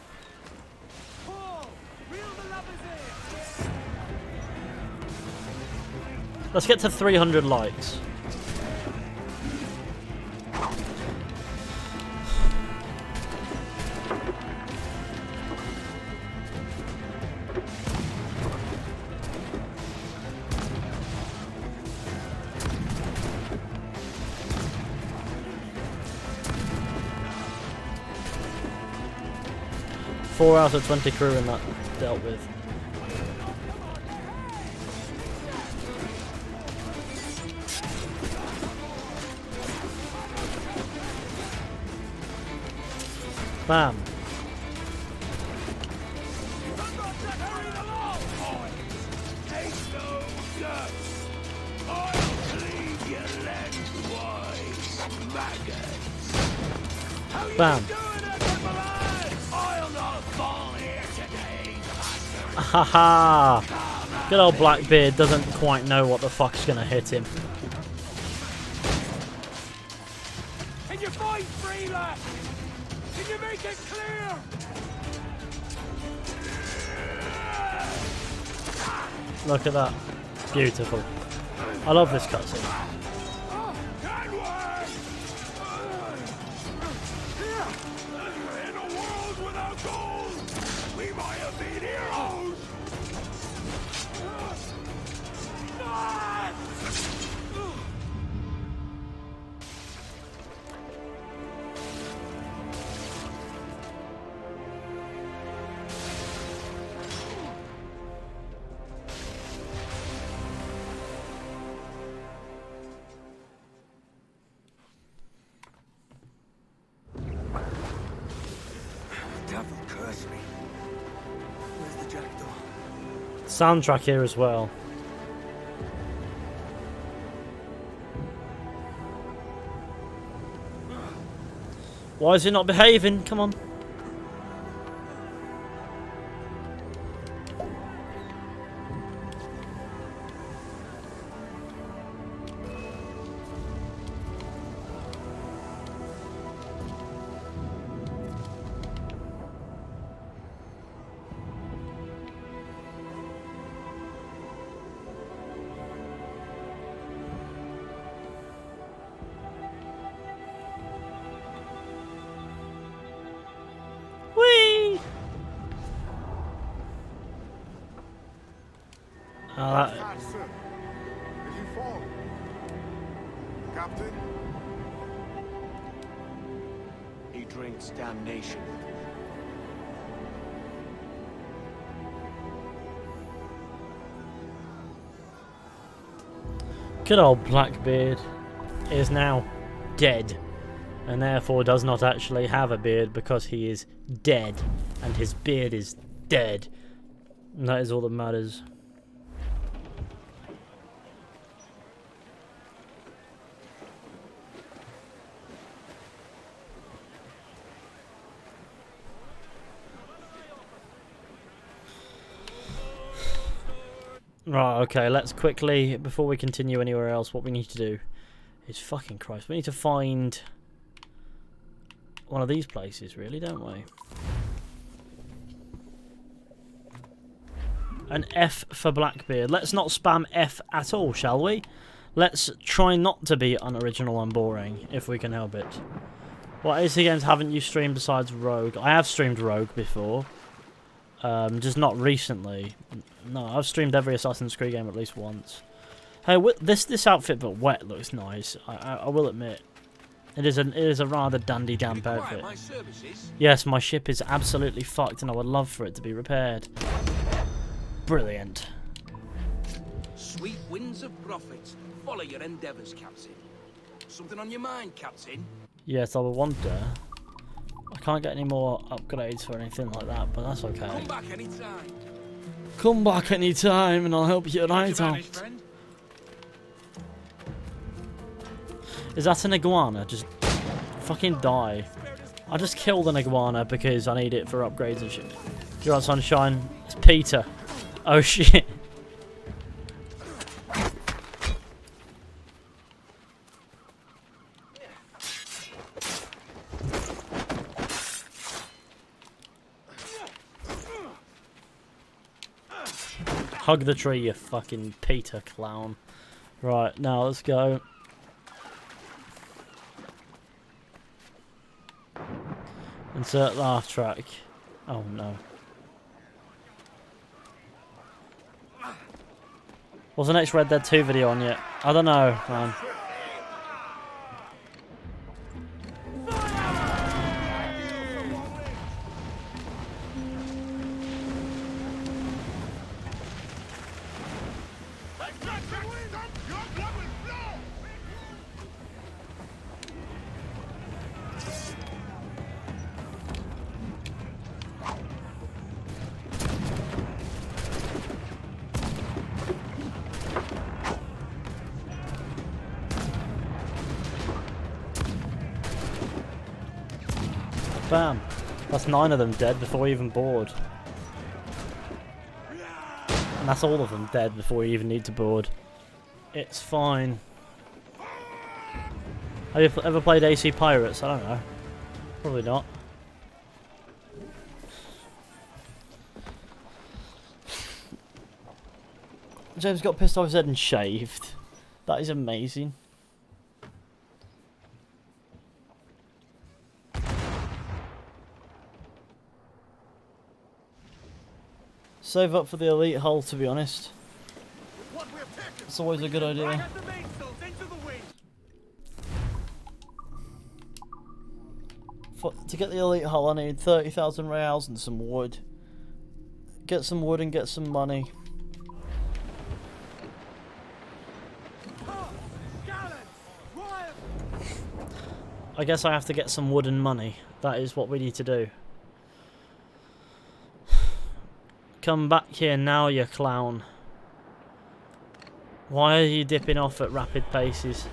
Let's get to 300 likes. Four out of 20 crew in that dealt with. Bam. Bam. Haha! Good old Blackbeard doesn't quite know what the fuck's gonna hit him. Can you fight free, lad? Can you make it clear? Look at that. Beautiful. I love this cutscene. In a world without gold, we might have been heroes. Devil curse me. Where's the Jackdaw? Soundtrack here as well. Why is he not behaving? Come on. Hi, sir. Did you fall? Captain? He drinks damnation. Good old Blackbeard is now dead, and therefore does not actually have a beard because he is dead, and his beard is dead. And that is all that matters. Right, okay, let's quickly, before we continue anywhere else, what we need to do is, fucking Christ, we need to find one of these places, really, don't we? An F for Blackbeard. Let's not spam F at all, shall we? Let's try not to be unoriginal and boring, if we can help it. What AC games haven't you streamed besides Rogue? I have streamed Rogue before. Just not recently. No, I've streamed every Assassin's Creed game at least once. Hey, this outfit but wet looks nice. I will admit, it is a rather dandy damp outfit. Yes, my ship is absolutely fucked, and I would love for it to be repaired. Brilliant. Sweet winds of profit. Follow your endeavours, Captain. Something on your mind, Captain? Yes, I will wonder. I can't get any more upgrades or anything like that, but that's okay. Come back anytime. Come back anytime and I'll help you right out. Is that an iguana? Just fucking die. I just killed an iguana because I need it for upgrades and shit. You're right, Sunshine. It's Peter. Oh shit. Hug the tree, you fucking Peter clown. Right, now let's go. Insert laugh track. Oh no. What's the next Red Dead 2 video on yet? I don't know, man. Bam. That's 9 of them dead before we even board. And that's all of them dead before we even need to board. It's fine. Have you ever played AC Pirates? I don't know. Probably not. James got pissed off his head and shaved. That is amazing. Save up for the elite hull, to be honest. It's always a good idea. To get the elite hull, I need 30,000 reals and some wood. Get some wood and get some money. I guess I have to get some wood and money. That is what we need to do. Come back here now, you clown. Why are you dipping off at rapid paces?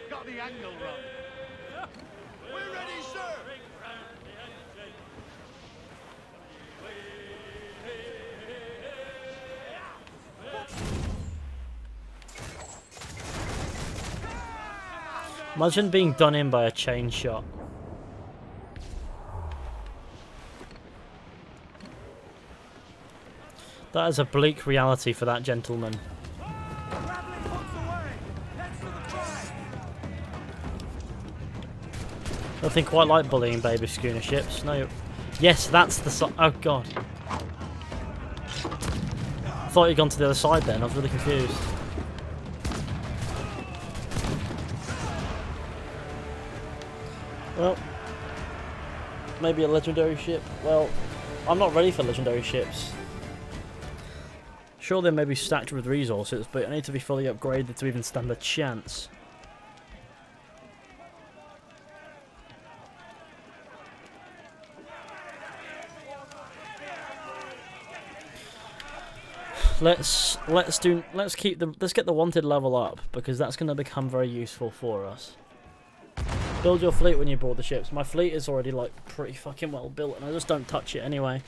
Got the angle wrong. We're ready, sir. Imagine being done in by a chain shot. That is a bleak reality for that gentleman. Nothing quite like bullying baby schooner ships. No. Yes, that's the oh god. I thought you'd gone to the other side then. I was really confused. Well, maybe a legendary ship. Well, I'm not ready for legendary ships. Sure, they may be stacked with resources, but I need to be fully upgraded to even stand a chance. Let's get the wanted level up, because that's going to become very useful for us. Build your fleet when you board the ships. My fleet is already like pretty fucking well built, and I just don't touch it anyway.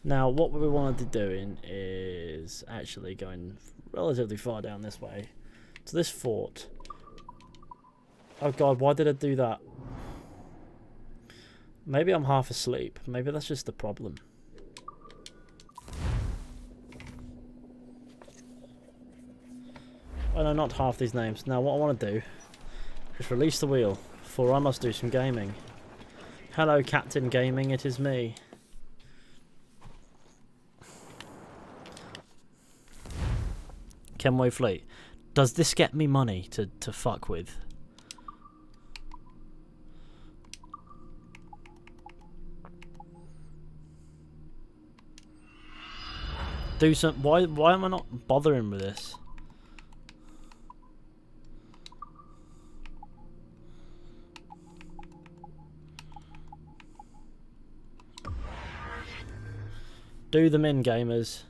Now, what we want to be doing is actually going relatively far down this way to this fort. Oh god, why did I do that? Maybe I'm half asleep. Maybe that's just the problem. I know not half these names. Now, what I want to do is release the wheel, for I must do some gaming. Hello, Captain Gaming, it is me. Kenway Fleet. Does this get me money to fuck with? Do some. Why am I not bothering with this? Do them in, gamers.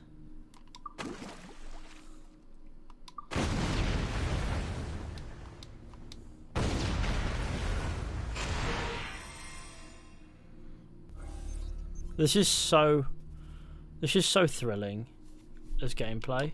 This is so thrilling as gameplay.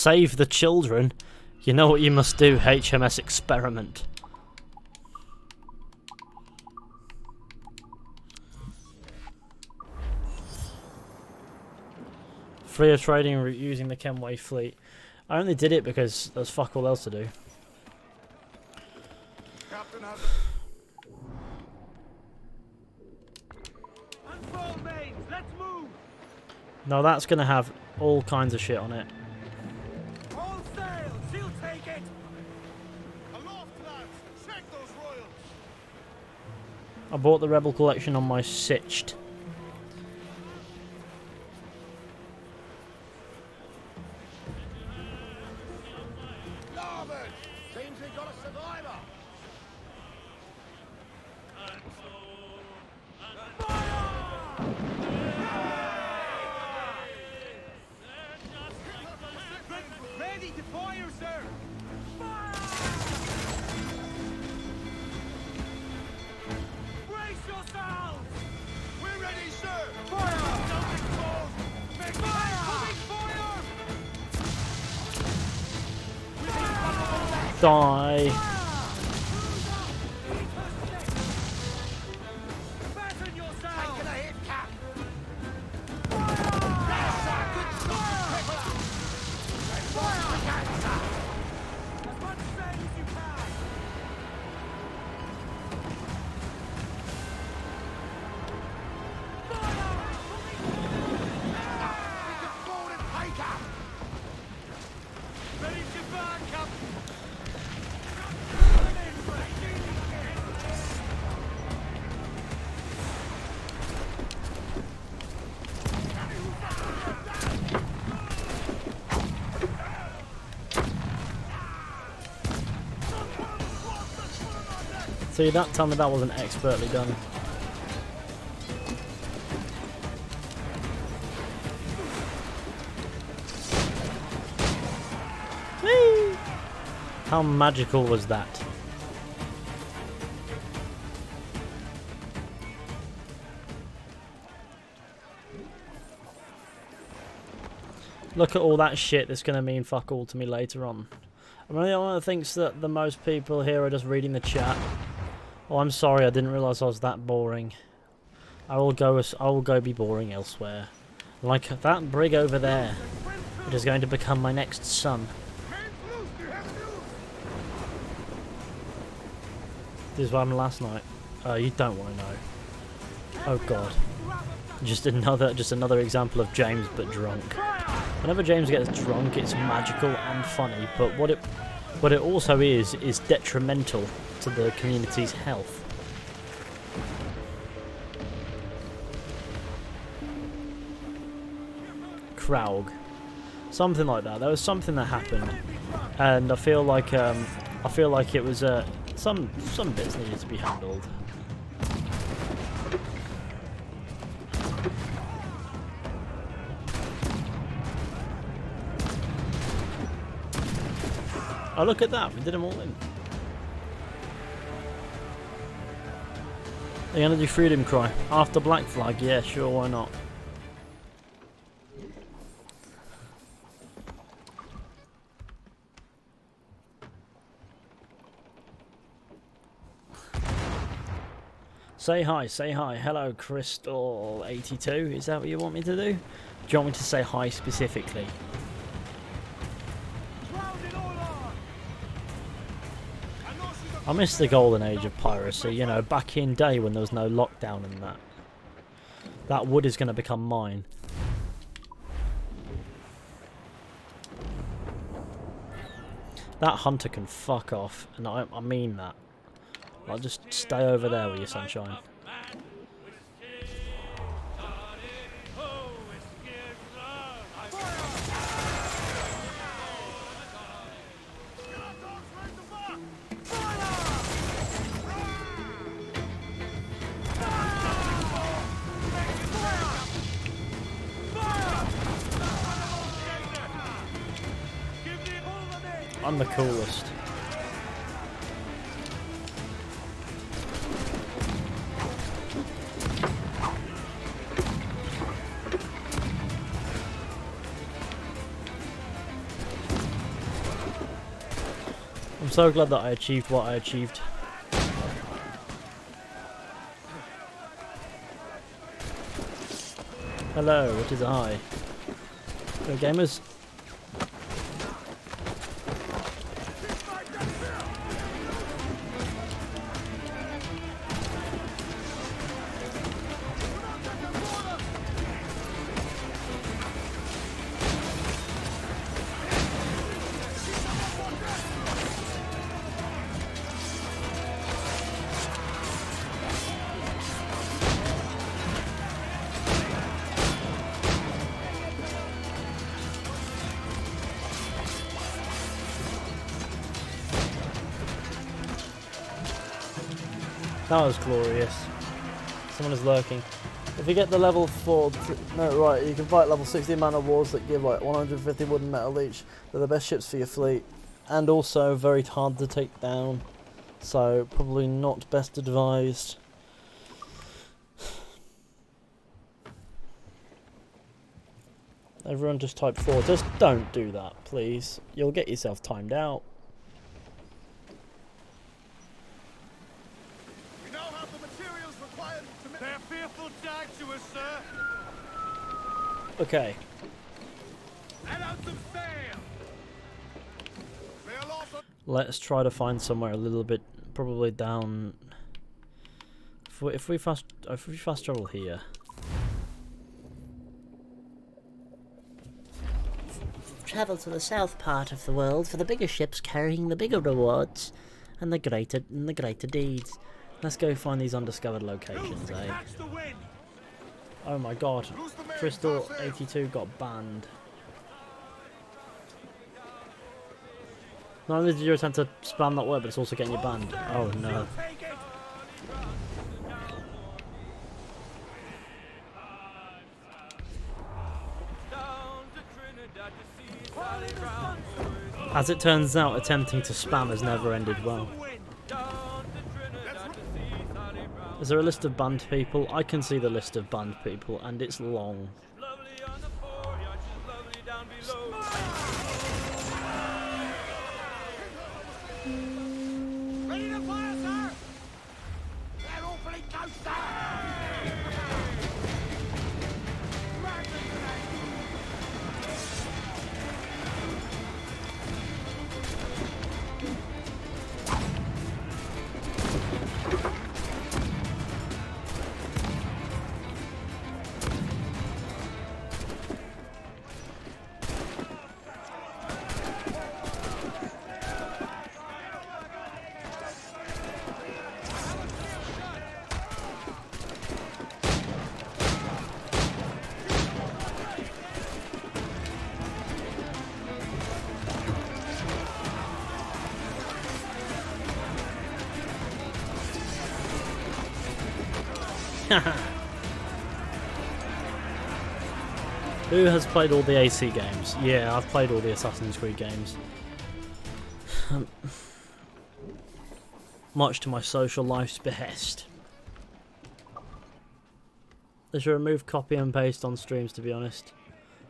Save the children. You know what you must do, HMS Experiment. Freer trading using the Kenway fleet. I only did it because there's fuck all else to do. Captain has Unfurl mains, let's move! Now that's gonna have all kinds of shit on it. All sail, she'll take it! aloft, lads! Check those royals! I bought the Rebel collection on my Sitched. Larboard! Seems we got a survivor! Ready to fire, sir! Brace yourselves! We're ready, sir! Fire! Don't expose! Make fire! Coming fire! Die. Fasten yourselves! Taking a hit, Cap! As much sail as you can! Ready to burn, Captain! See, that tell me that wasn't expertly done. Whee! How magical was that? Look at all that shit that's going to mean fuck all to me later on. I'm really one that thinks that the most people here are just reading the chat. Oh, I'm sorry, I didn't realise I was that boring. I will go be boring elsewhere. Like that brig over there. It is going to become my next son. This is what happened last night. You don't want to know. Oh god. Just another example of James but drunk. Whenever James gets drunk, it's magical and funny, but what it also is detrimental to the community's health. Kraug. Something like that. There was something that happened, and I feel like it was some bits needed to be handled. Oh, look at that, we did them all in. Are you gonna do Freedom Cry? After Black Flag? Yeah, sure, why not? Say hi, say hi. Hello, Crystal82. Is that what you want me to do? Do you want me to say hi specifically? I miss the golden age of piracy, you know, back in day when there was no lockdown and that. That wood is going to become mine. That hunter can fuck off, and I mean that. I'll just stay over there with your sunshine. I'm the coolest. so glad that I achieved what I achieved. Hello, it is I. Hello, gamers. That was glorious. Someone is lurking. If you get the level 4, no right, you can fight level 60 man of wars that give like 150 wooden metal each. They're the best ships for your fleet, and also very hard to take down. So probably not best advised. Everyone just type 4. Just don't do that, please. You'll get yourself timed out. Okay. Let's try to find somewhere a little bit, probably down. If we fast travel here. Travel to the south part of the world for the bigger ships carrying the bigger rewards and the greater deeds. Let's go find these undiscovered locations, eh? Oh my god, Crystal 82 got banned. Not only did you attempt to spam that word, but it's also getting you banned. Oh no. As it turns out, attempting to spam has never ended well. Is there a list of banned people? I can see the list of banned people, and it's long. Ready to fire, sir? They're awfully close, sir! Who has played all the AC games? Yeah, I've played all the Assassin's Creed games. Much to my social life's behest. They should remove copy and paste on streams, to be honest.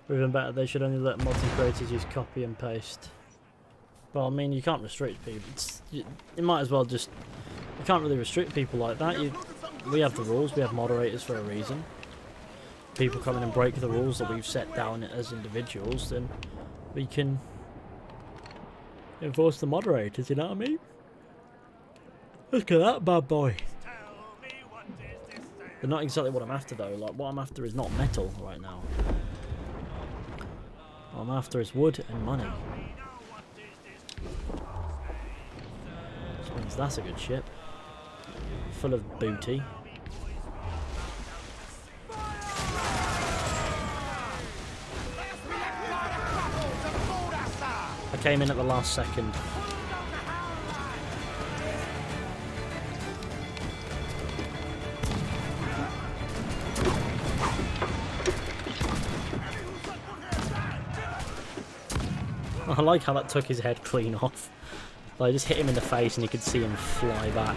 Or even better, they should only let mods and creators use copy and paste. Well, I mean, you can't restrict people. You might as well just... You can't really restrict people like that. We have the rules, we have moderators for a reason. People come in and break the rules that we've set down as individuals, then we can enforce the moderators, you know what I mean? Look at that bad boy. They're not exactly what I'm after though. Like, what I'm after is not metal right now. What I'm after is wood and money. Which means that's a good ship. Full of booty. I came in at the last second. I like how that took his head clean off. Like, I just hit him in the face and you could see him fly back.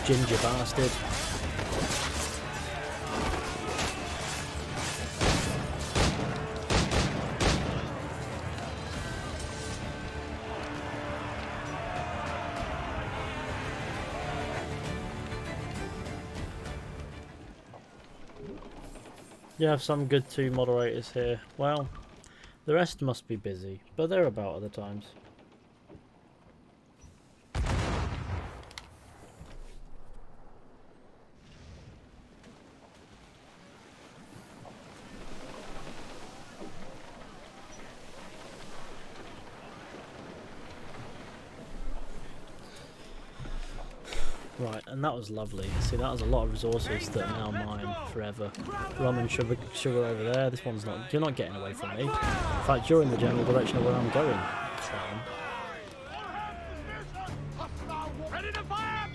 ginger bastard. You have some good 2 moderators here. Well, the rest must be busy, but they're about other times. Right, and that was lovely. See, that was a lot of resources that are now mine forever. Rum and sugar over there. This one's not. You're not getting away from me. In fact, you're in the general direction of where I'm going. Clown. Ready to fire!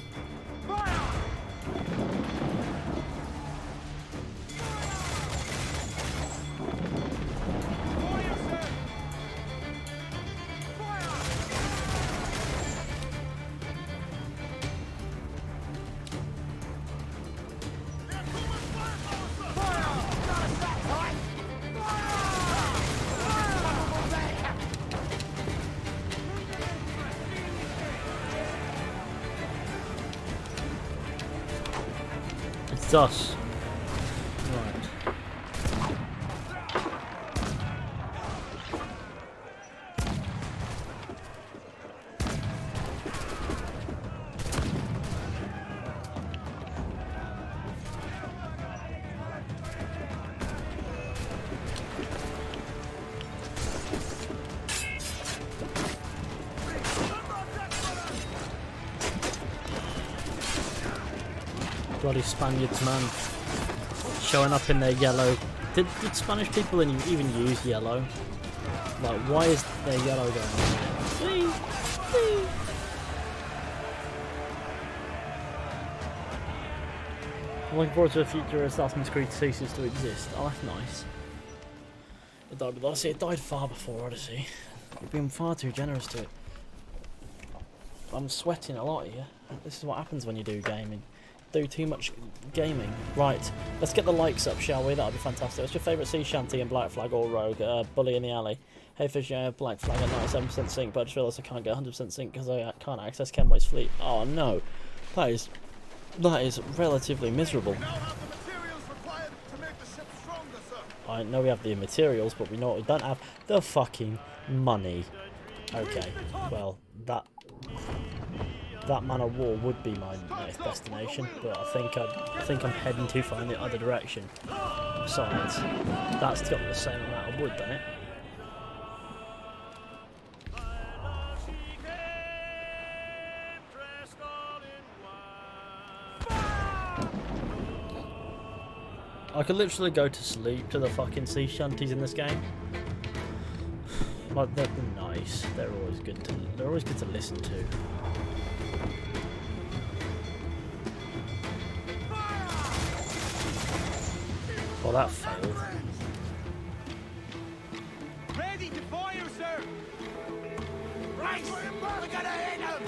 It's us. Right. Bloody Spaniards, man. Showing up in their yellow. Did Spanish people even use yellow? Like, why is their yellow going on? I'm looking forward to a future Assassin's Creed ceases to exist. Oh, that's nice. It died with Odyssey. It died far before Odyssey. You've been far too generous to it. I'm sweating a lot here. This is what happens when you do gaming. Do too much gaming. Right, let's get the likes up, shall we? That'll be fantastic. What's your favourite sea shanty in Black Flag or Rogue? Bully in the Alley. Hey Fish, Black Flag at 97% sync, but I just realised I can't get 100% sync because I can't access Kenway's fleet. Oh no, that is relatively miserable. I know we have the materials, but we know what we don't have: the fucking money. Okay, well that man of war would be my next destination, but I think I'm heading too far in the other direction. Besides, that's got the same amount of wood, doesn't it? I could literally go to sleep to the fucking sea shanties in this game. Like, they're nice. They're always good to listen to. Well, that failed. Ready to fire, sir! Right! We're gonna hit him!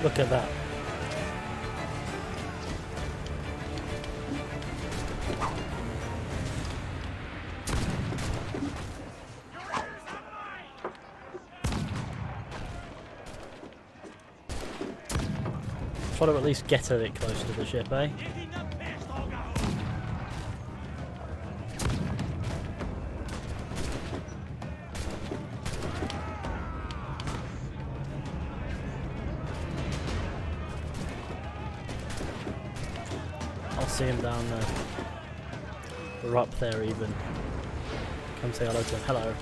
Look at that. Try to at least get a bit closer to the ship, eh? I'll see him down there. We're up there even. Come say hello to him. Hello.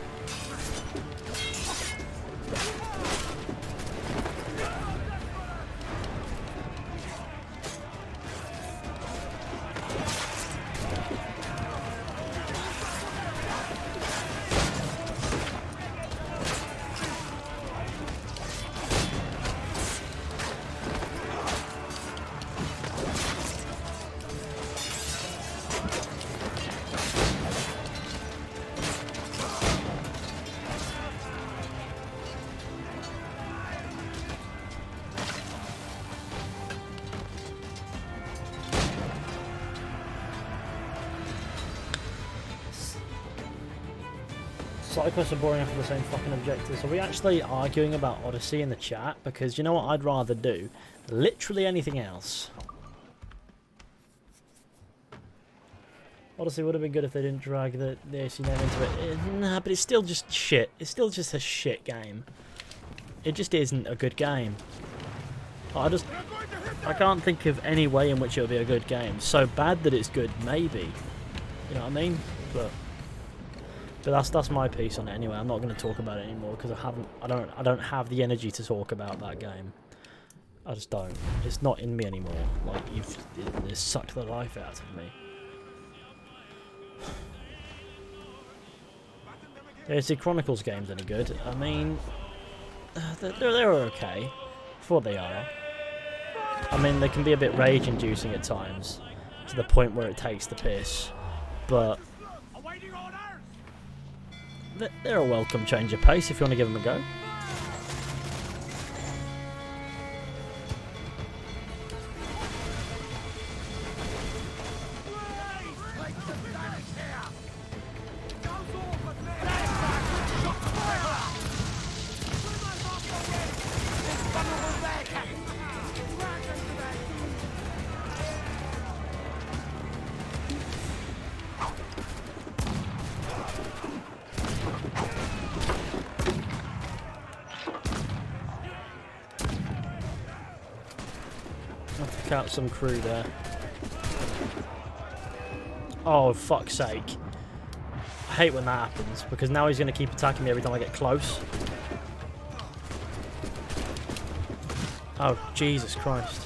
Side quests are boring after the same fucking objectives. Are we actually arguing about Odyssey in the chat? Because you know what I'd rather do? Literally anything else. Odyssey would have been good if they didn't drag the AC name into it. Nah, but it's still just shit. It's still just a shit game. It just isn't a good game. I can't think of any way in which it'll be a good game. So bad that it's good, maybe. You know what I mean? But that's my piece on it anyway. I'm not going to talk about it anymore because I don't have the energy to talk about that game. I just don't. It's not in me anymore. Like it's sucked the life out of me. Is the Chronicles games any good? I mean, they're okay for what they are. I mean, they can be a bit rage-inducing at times, to the point where it takes the piss. But they're a welcome change of pace if you want to give them a go. Out some crew there. Oh, fuck's sake. I hate when that happens, because now he's going to keep attacking me every time I get close. Oh, Jesus Christ.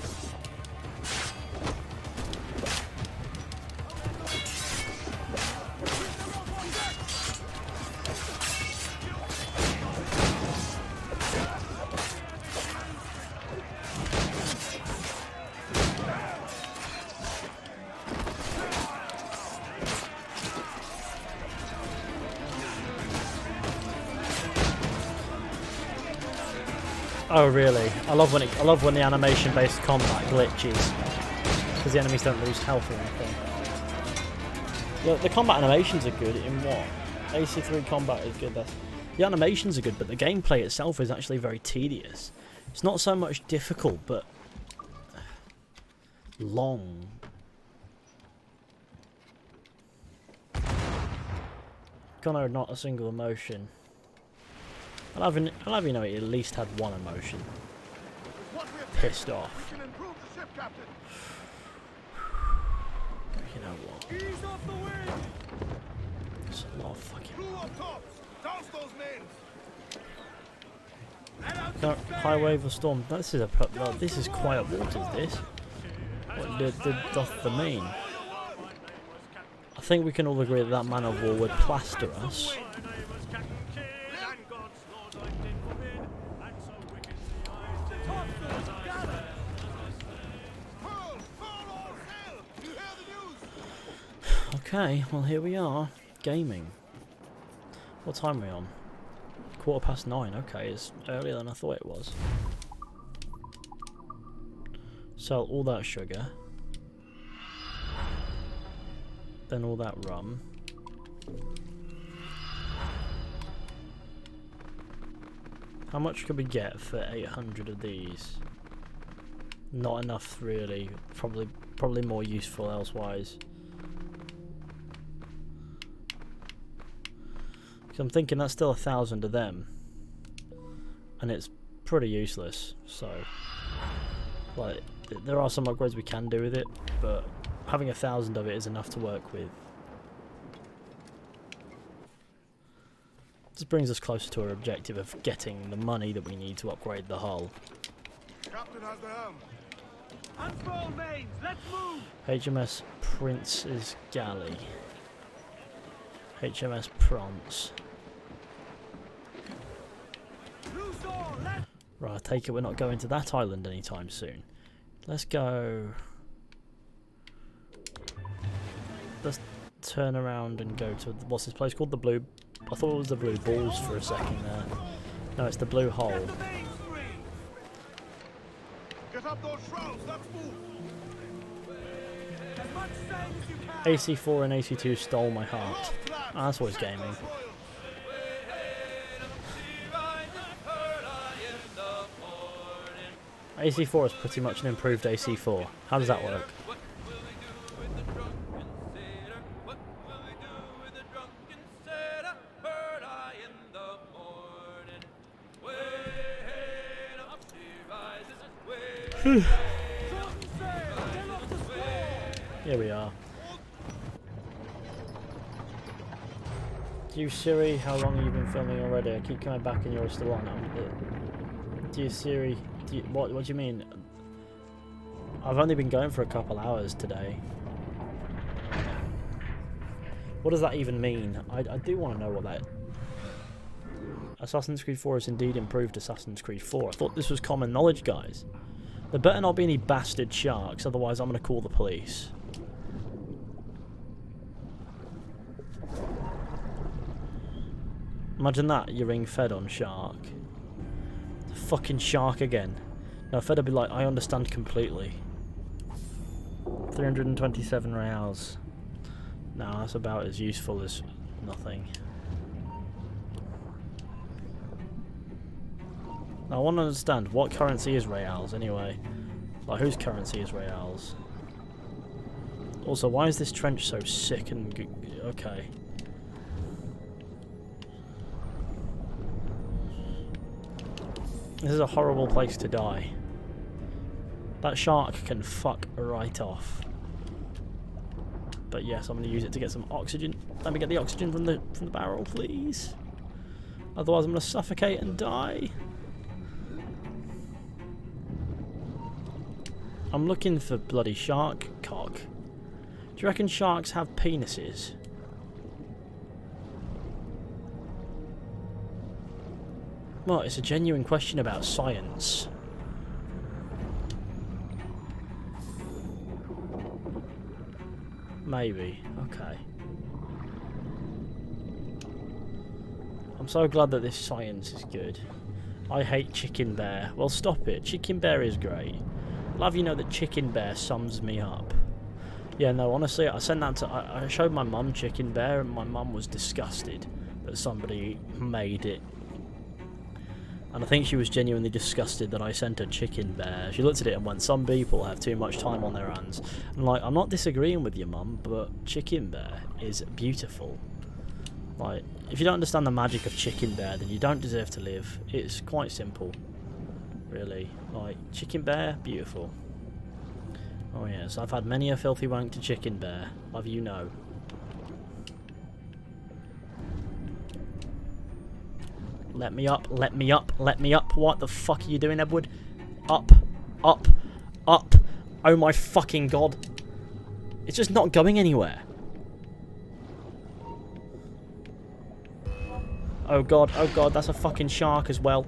Oh really? I love when the animation-based combat glitches, because the enemies don't lose health or anything. The combat animations are good in what? AC3 combat is good. The animations are good, but the gameplay itself is actually very tedious. It's not so much difficult, but long. Connor, not a single emotion. I'll have you know he at least had one emotion. Pissed off. You know what? There's a lot of fucking... No, high wave of storm. This is this is quiet waters. This. What doth the mean? I think we can all agree that man of war would plaster us. Okay, well here we are, gaming. What time are we on? 9:15, okay, it's earlier than I thought it was. Sell all that sugar. Then all that rum. How much could we get for 800 of these? Not enough really, probably more useful elsewise. I'm thinking that's still 1,000 of them, and it's pretty useless. So, like, there are some upgrades we can do with it, but having 1,000 of it is enough to work with. This brings us closer to our objective of getting the money that we need to upgrade the hull. Captain has the helm. Unfurl mains, let's move. HMS Prince's Galley. HMS Prance. Right, I take it we're not going to that island anytime soon. Let's go... Let's turn around and go to... What's this place called? The Blue... I thought it was the Blue Balls for a second there. No, it's the Blue Hole. Get up those shrouds, let's move. AC4 and AC2 stole my heart. Oh, that's always gaming. AC4 is pretty much an improved AC4. How does that work? Here we are. Do you, Siri, how long have you been filming already? I keep coming back and you're still on. Do you, Siri, what do you mean? I've only been going for a couple hours today. What does that even mean? I do want to know what that... Assassin's Creed 4 has indeed improved Assassin's Creed 4. I thought this was common knowledge, guys. There better not be any bastard sharks, otherwise I'm going to call the police. Imagine that, you're ring fed on shark. The fucking shark again. No, Fed would be like, I understand completely. 327 reals. No, that's about as useful as nothing. Now, I want to understand, what currency is reals anyway? Like, whose currency is reals? Also, why is this trench so sick and... okay. This is a horrible place to die. That shark can fuck right off. But yes, I'm going to use it to get some oxygen. Let me get the oxygen from the barrel, please. Otherwise I'm going to suffocate and die. I'm looking for bloody shark cock. Do you reckon sharks have penises? Well, it's a genuine question about science. Maybe. Okay. I'm so glad that this science is good. I hate Chicken Bear. Well, stop it. Chicken Bear is great. I'll have you know that Chicken Bear sums me up. Yeah, no, honestly, I sent that to... I showed my mum Chicken Bear, and my mum was disgusted that somebody made it. And I think she was genuinely disgusted that I sent her Chicken Bear. She looked at it and went, some people have too much time on their hands. And like, I'm not disagreeing with you, Mum, but Chicken Bear is beautiful. Like, if you don't understand the magic of Chicken Bear, then you don't deserve to live. It's quite simple, really. Like, Chicken Bear, beautiful. Oh yes, I've had many a filthy wank to Chicken Bear. Love you know. Let me up, let me up, let me up. What the fuck are you doing, Edward? Up, up, up. Oh my fucking god. It's just not going anywhere. Oh god, that's a fucking shark as well.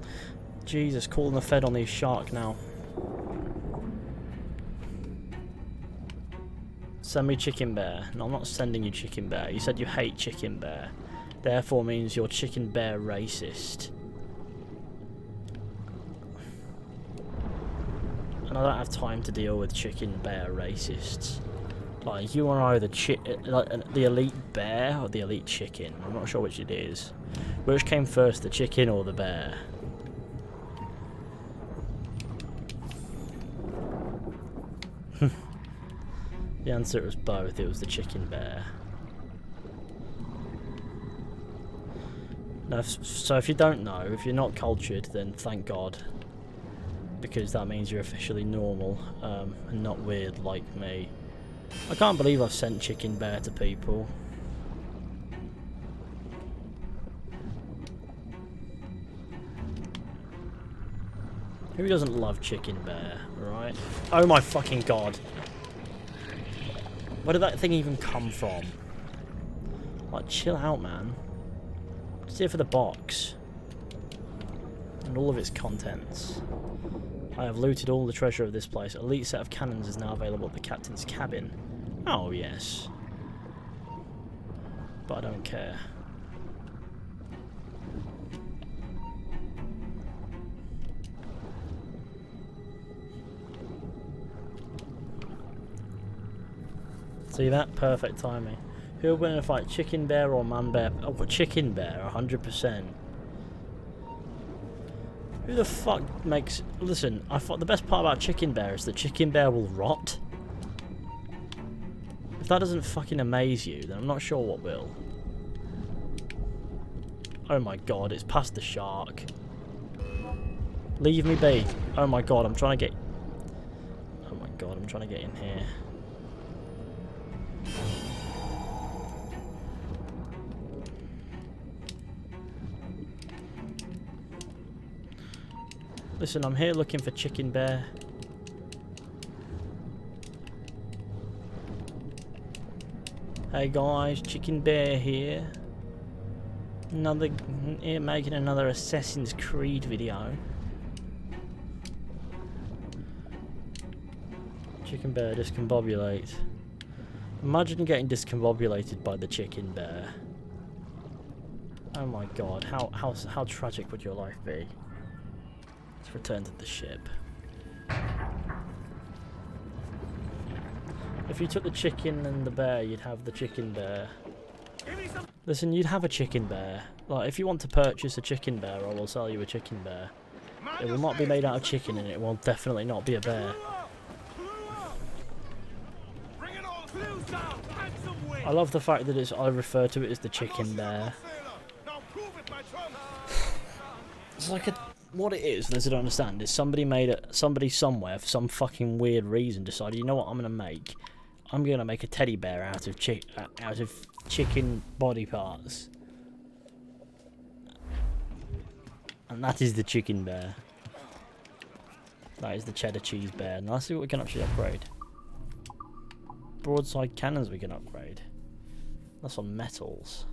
Jesus, calling the Fed on these sharks now. Send me Chicken Bear. No, I'm not sending you Chicken Bear. You said you hate Chicken Bear. Therefore means you're Chicken Bear racist. And I don't have time to deal with Chicken Bear racists. Like, you are either the elite bear or the elite chicken. I'm not sure which it is. Which came first, the chicken or the bear? The answer was both. It was the Chicken Bear. Now, so if you don't know, if you're not cultured, then thank God. Because that means you're officially normal and not weird like me. I can't believe I've sent Chicken Bear to people. Who doesn't love Chicken Bear, right? Oh my fucking god. Where did that thing even come from? Like, chill out, man. Just here for the box. And all of its contents. I have looted all the treasure of this place. Elite set of cannons is now available at the captain's cabin. Oh, yes. But I don't care. See that? Perfect timing. Who will win in a fight? Chicken Bear or Man Bear? Oh, Chicken Bear, 100%. Who the fuck makes... Listen, I thought the best part about Chicken Bear is that Chicken Bear will rot. If that doesn't fucking amaze you, then I'm not sure what will. Oh my god, it's past the shark. Leave me be. Oh my god, I'm trying to get... Oh my god, I'm trying to get in here. Listen, I'm here looking for Chicken Bear. Hey guys, Chicken Bear here. Here making another Assassin's Creed video. Chicken Bear discombobulate. Imagine getting discombobulated by the Chicken Bear. Oh my god, how tragic would your life be? Let's return to the ship. If you took the chicken and the bear, you'd have the Chicken Bear. Listen, you'd have a Chicken Bear. Like, if you want to purchase a Chicken Bear, I will sell you a Chicken Bear. It will not be made out of chicken, and it will definitely not be a bear. I love the fact that I refer to it as the Chicken Bear. It's like what it is, those who don't understand, is somebody somewhere, for some fucking weird reason, decided, you know what I'm gonna make? I'm gonna make a teddy bear out of chicken body parts. And that is the Chicken Bear. That is the cheddar cheese bear. Now let's see what we can actually upgrade. Broadside cannons we can upgrade. That's on metals.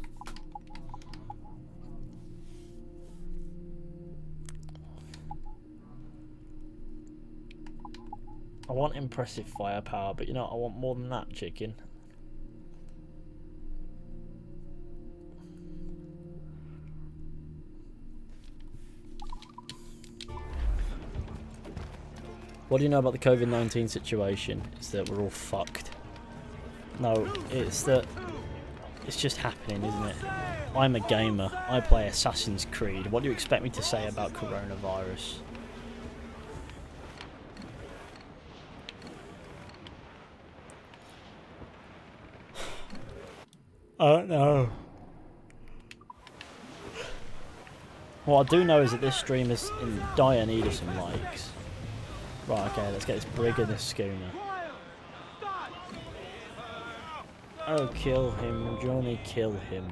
I want impressive firepower, but you know what? I want more than that, chicken. What do you know about the COVID-19 situation? It's that we're all fucked. No, it's that it's just happening, isn't it? I'm a gamer. I play Assassin's Creed. What do you expect me to say about coronavirus? I don't know. What I do know is that this stream is in dire need of some likes. Right, okay, let's get this brig and this schooner. Oh, kill him, Johnny, kill him.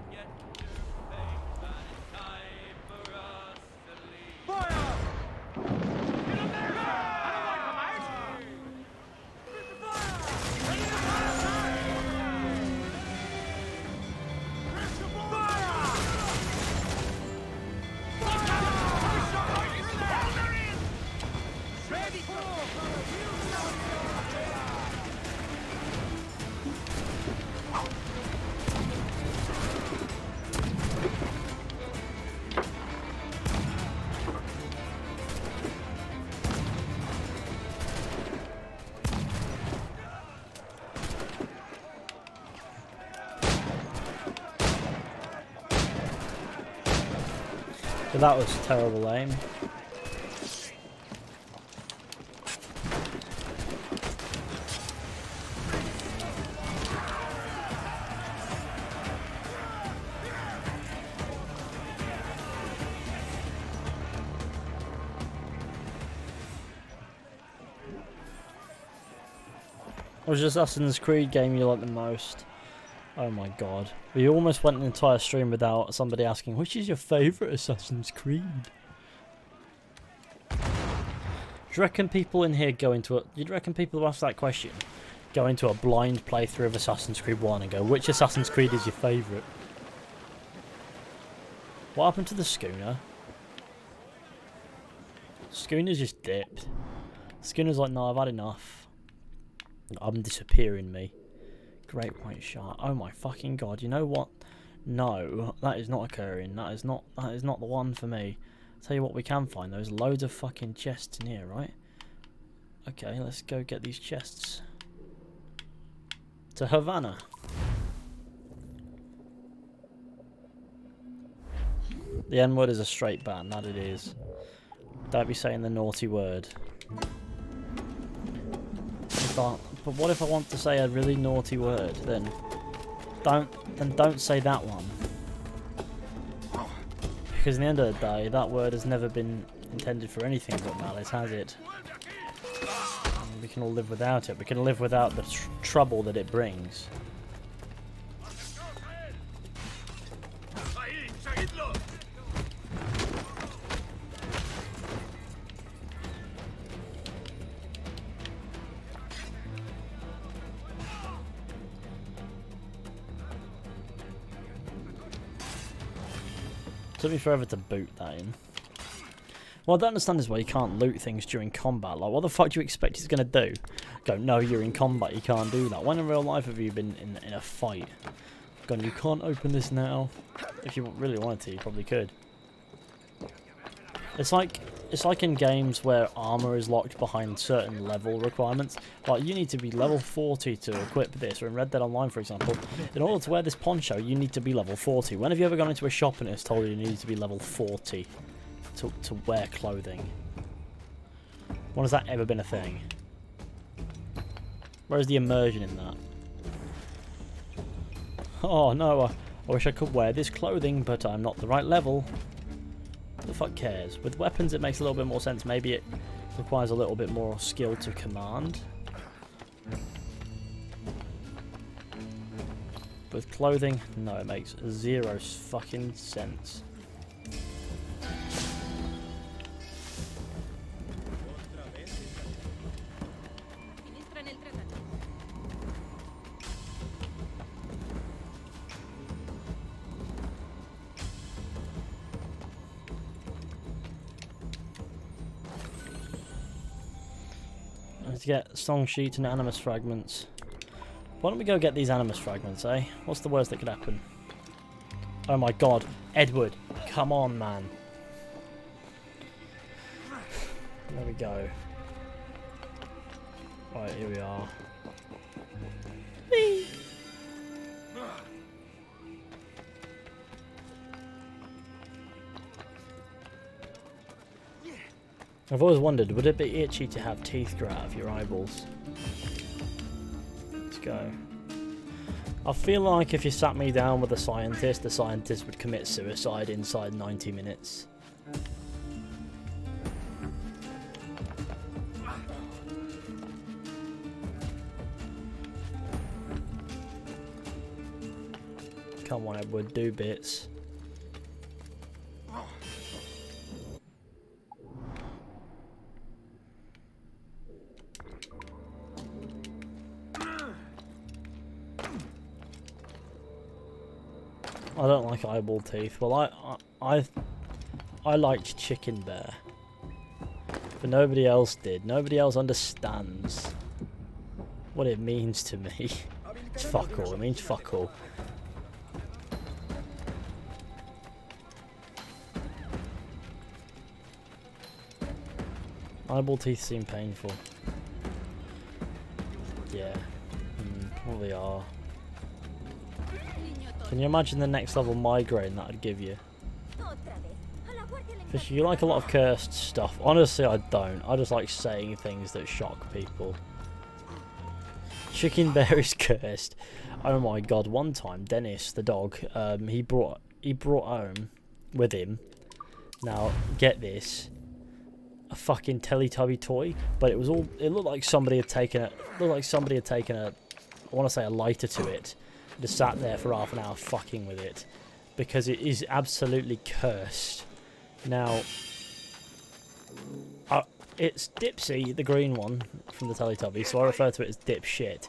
So that was terrible aim. What was the Assassin's Creed game you like the most? Oh my god. We almost went an entire stream without somebody asking, which is your favourite Assassin's Creed? Do you reckon people in here go into you'd reckon people who ask that question go into a blind playthrough of Assassin's Creed 1 and go, which Assassin's Creed is your favourite? What happened to the schooner? Schooner's just dipped. Schooner's like, no, I've had enough. I'm disappearing, me. Great white shark. Oh my fucking god, you know what? No, that is not occurring. That is not the one for me. I'll tell you what we can find. There's loads of fucking chests in here, right? Okay, let's go get these chests. To Havana. The N-word is a straight ban, that it is. Don't be saying the naughty word. But what if I want to say a really naughty word? Then don't say that one. Because in the end of the day, that word has never been intended for anything but malice, has it? And we can all live without it. We can live without the trouble that it brings. Took me forever to boot that in. What I don't understand is why you can't loot things during combat. Like, what the fuck do you expect he's going to do? Go, no, you're in combat, you can't do that. When in real life have you been in a fight? Gone, you can't open this now. If you really wanted to, you probably could. It's like in games where armor is locked behind certain level requirements. Like, you need to be level 40 to equip this, or in Red Dead Online, for example, in order to wear this poncho, you need to be level 40. When have you ever gone into a shop and it's told you need to be level 40 to wear clothing? When has that ever been a thing? Where's the immersion in that? Oh no, I wish I could wear this clothing, but I'm not the right level. Who the fuck cares? With weapons it makes a little bit more sense. Maybe it requires a little bit more skill to command. With clothing, no, it makes zero fucking sense. To get song sheets and animus fragments. Why don't we go get these animus fragments, eh? What's the worst that could happen? Oh my god, Edward, come on, man. There we go. Right, here we are. Whee! I've always wondered, would it be itchy to have teeth grow out of your eyeballs? Let's go. I feel like if you sat me down with a scientist, the scientist would commit suicide inside 90 minutes. Come on, Edward, do bits. I don't like eyeball teeth. Well, I liked chicken bear, but nobody else did. Nobody else understands what it means to me. It's fuck all. It means fuck all. Eyeball teeth seem painful. Yeah, probably are. Can you imagine the next level migraine that would give you? Fish, you like a lot of cursed stuff. Honestly, I don't. I just like saying things that shock people. Chicken bear is cursed. Oh my god! One time, Dennis, the dog, he brought home with him. Now, get this. A fucking Teletubby toy, but it looked like somebody had taken a, I want to say a lighter to it. Just sat there for half an hour fucking with it, because it is absolutely cursed. Now, it's Dipsy, the green one from the Teletubby, so I refer to it as Dipshit,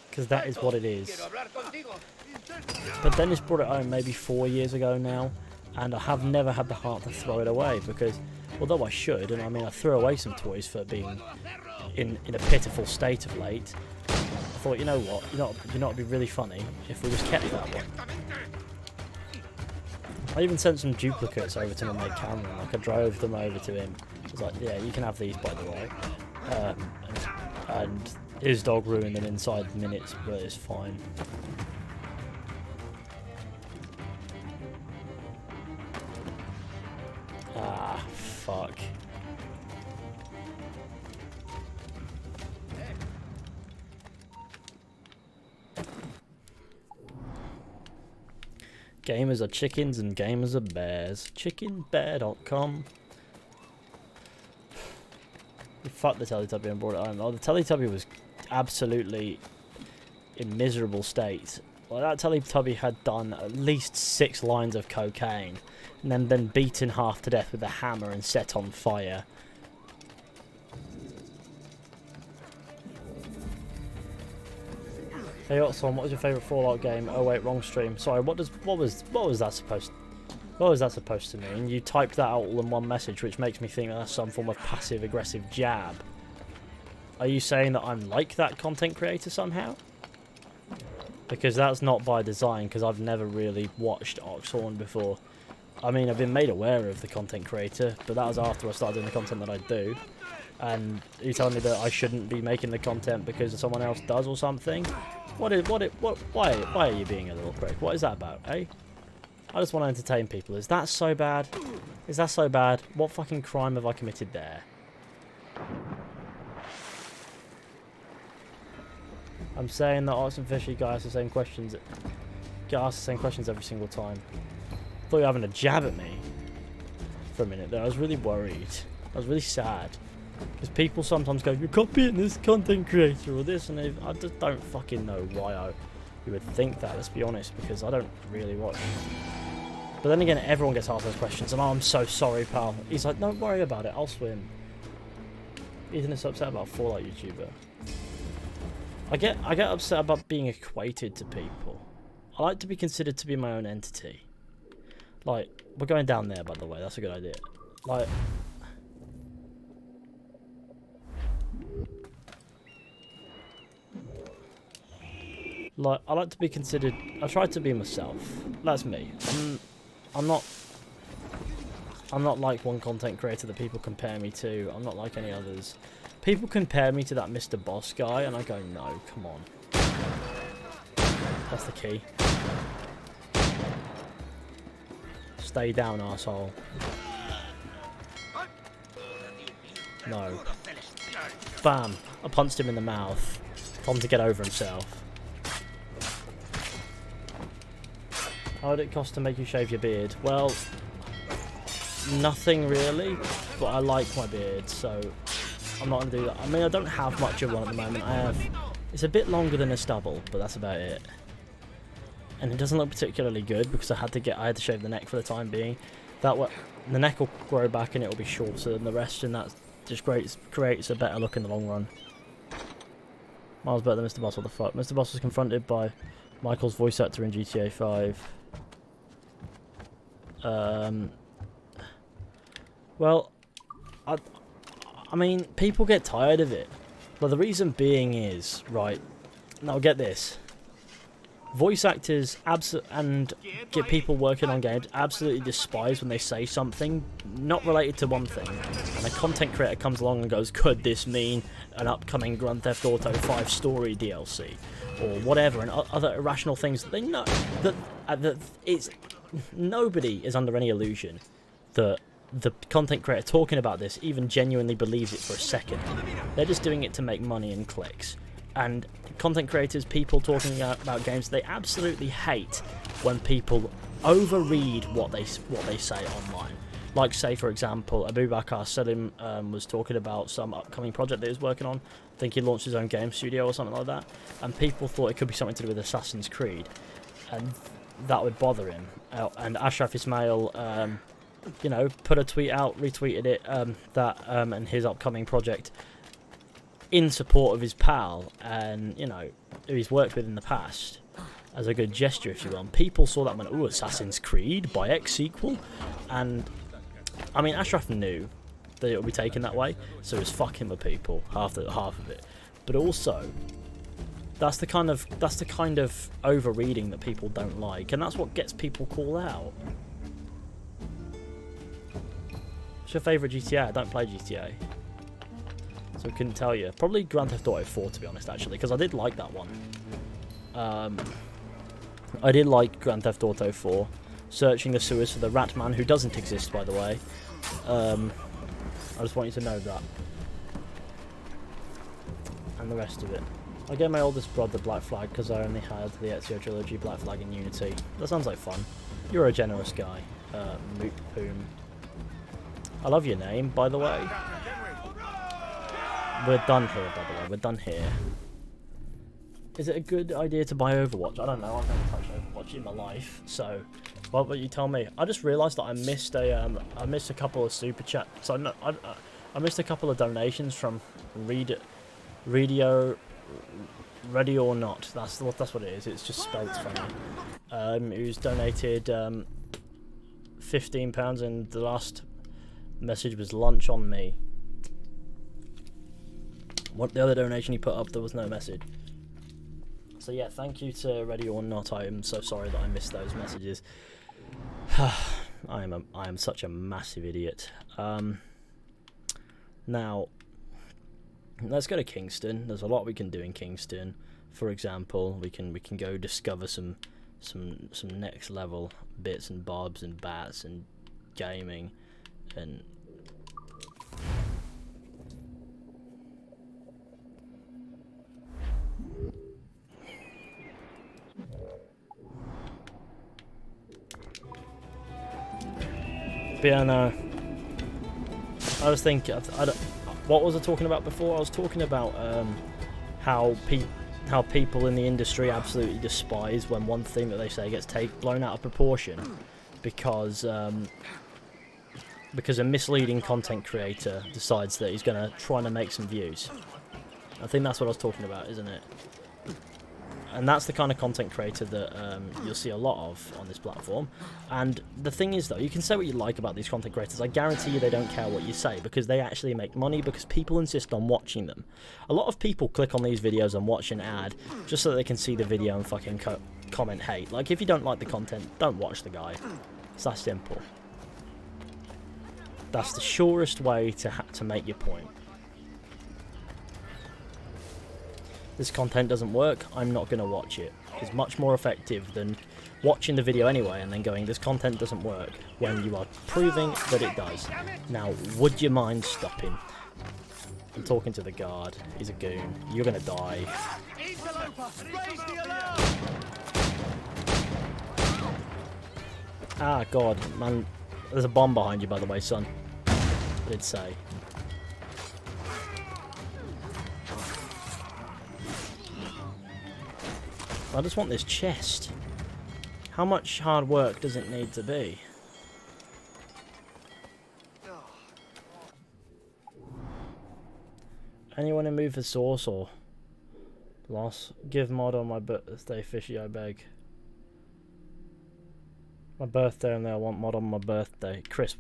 because that is what it is. But Dennis brought it home maybe 4 years ago now, and I have never had the heart to throw it away, because although I should, and I mean I threw away some toys for being in a pitiful state of late, I thought, you know what, you know it'd be really funny if we just kept that one. I even sent some duplicates over to my mate Cameron. Like, I drove them over to him. I was like, yeah, you can have these, by the way. And his dog ruined them inside minutes, but it's fine. Ah, fuck. Gamers are chickens and gamers are bears. Chickenbear.com. Fuck the Teletubby and brought it home. Oh, the Teletubby was absolutely in miserable state. Like, that Teletubby had done at least 6 lines of cocaine and then been beaten half to death with a hammer and set on fire. Hey Otson, what was your favourite Fallout game? Oh wait, wrong stream. Sorry, what was that supposed to mean? You typed that out all in one message, which makes me think that's some form of passive-aggressive jab. Are you saying that I'm like that content creator somehow? Because that's not by design, because I've never really watched Oxhorn before. I mean, I've been made aware of the content creator, but that was after I started doing the content that I do. And you're telling me that I shouldn't be making the content because someone else does or something? Why are you being a little prick? What is that about, eh? I just want to entertain people. Is that so bad? Is that so bad? What fucking crime have I committed there? I'm saying that Ox and Fishy get asked the same questions. Get asked the same questions every single time. I thought you were having a jab at me for a minute there. I was really worried. I was really sad. Because people sometimes go, you're copying this content creator or this, and I just don't fucking know why you would think that, let's be honest, because I don't really watch. But then again, everyone gets asked those questions, and oh, I'm so sorry, pal. He's like, don't worry about it, I'll swim. Ethan is upset about Fallout YouTuber. I get upset about being equated to people. I like to be considered to be my own entity. Like, we're going down there, by the way, that's a good idea. Like, I like to be considered. I try to be myself. That's me. I'm not like one content creator that people compare me to. I'm not like any others. People compare me to that Mr. Boss guy, and I go, no, come on. That's the key. Stay down, arsehole. No. Bam! I punched him in the mouth. Told him to get over himself. How would it cost to make you shave your beard? Well, nothing really, but I like my beard, so I'm not going to do that. I mean, I don't have much of one at the moment. It's a bit longer than a stubble, but that's about it. And it doesn't look particularly good because I had to shave the neck for the time being. That way, the neck will grow back and it will be shorter than the rest, and that just creates a better look in the long run. Miles better than Mr. Boss. What the fuck? Mr. Boss was confronted by Michael's voice actor in GTA 5. Well, I mean, people get tired of it. Well, the reason being is, right, now get this. Voice actors and get people working on games absolutely despise when they say something not related to one thing. And a content creator comes along and goes, could this mean an upcoming Grand Theft Auto 5 story DLC? Or whatever, and other irrational things that they know. That it's... Nobody is under any illusion that the content creator talking about this even genuinely believes it for a second. They're just doing it to make money and clicks. And content creators, people talking about games, they absolutely hate when people overread what they say online. Like, say, for example, Abubakar Selim was talking about some upcoming project that he was working on. I think he launched his own game studio or something like that. And people thought it could be something to do with Assassin's Creed. And that would bother him. And Ashraf Ismail, you know, put a tweet out, retweeted it, and his upcoming project in support of his pal, and, you know, who he's worked with in the past, as a good gesture, if you will. And people saw that and went, ooh, Assassin's Creed by X sequel? And, I mean, Ashraf knew that it would be taken that way, so it was fucking with people, half of it. But also, that's the kind of overreading that people don't like, and that's what gets people called out. What's your favourite GTA? I don't play GTA, so I couldn't tell you. Probably Grand Theft Auto 4, to be honest, actually, because I did like that one. I did like Grand Theft Auto 4. Searching the sewers for the Rat Man, who doesn't exist, by the way. I just want you to know that. And the rest of it. I gave my oldest brother Black Flag because I only had the Ezio trilogy, Black Flag and Unity. That sounds like fun. You're a generous guy, Moop Poom. I love your name, by the way. We're done here, by the way. We're done here. Is it a good idea to buy Overwatch? I don't know. I've never touched Overwatch in my life, so what will you tell me? I just realised that I missed a couple of super chats. So no, I missed a couple of donations from Ready or Not. That's what it is. It's just spelled funny. Who's donated £15, and the last message was lunch on me. What the other donation he put up, there was no message. So yeah, thank you to Ready or Not. I am so sorry that I missed those messages. I am such a massive idiot. Now, let's go to Kingston. There's a lot we can do in Kingston. For example, we can go discover some next level bits and bobs and bats and gaming and. But yeah, no. I was thinking, what was I talking about before? I was talking about how people in the industry absolutely despise when one thing that they say gets blown out of proportion because a misleading content creator decides that he's going to try to make some views. I think that's what I was talking about, isn't it? And that's the kind of content creator that you'll see a lot of on this platform. And the thing is, though, you can say what you like about these content creators. I guarantee you they don't care what you say because they actually make money because people insist on watching them. A lot of people click on these videos and watch an ad just so that they can see the video and fucking comment hate. Like, if you don't like the content, don't watch the guy. It's that simple. That's the surest way to make your point. This content doesn't work, I'm not going to watch it. It's much more effective than watching the video anyway and then going, this content doesn't work, when you are proving that it does. Now, would you mind stopping? I'm talking to the guard. He's a goon. You're going to die. Ah, God, man. There's a bomb behind you, by the way, son. I did say. I just want this chest. How much hard work does it need to be? Anyone in mood for sauce or loss? Give mod on my birthday, fishy, I beg. My birthday, and I want mod on my birthday. Chris,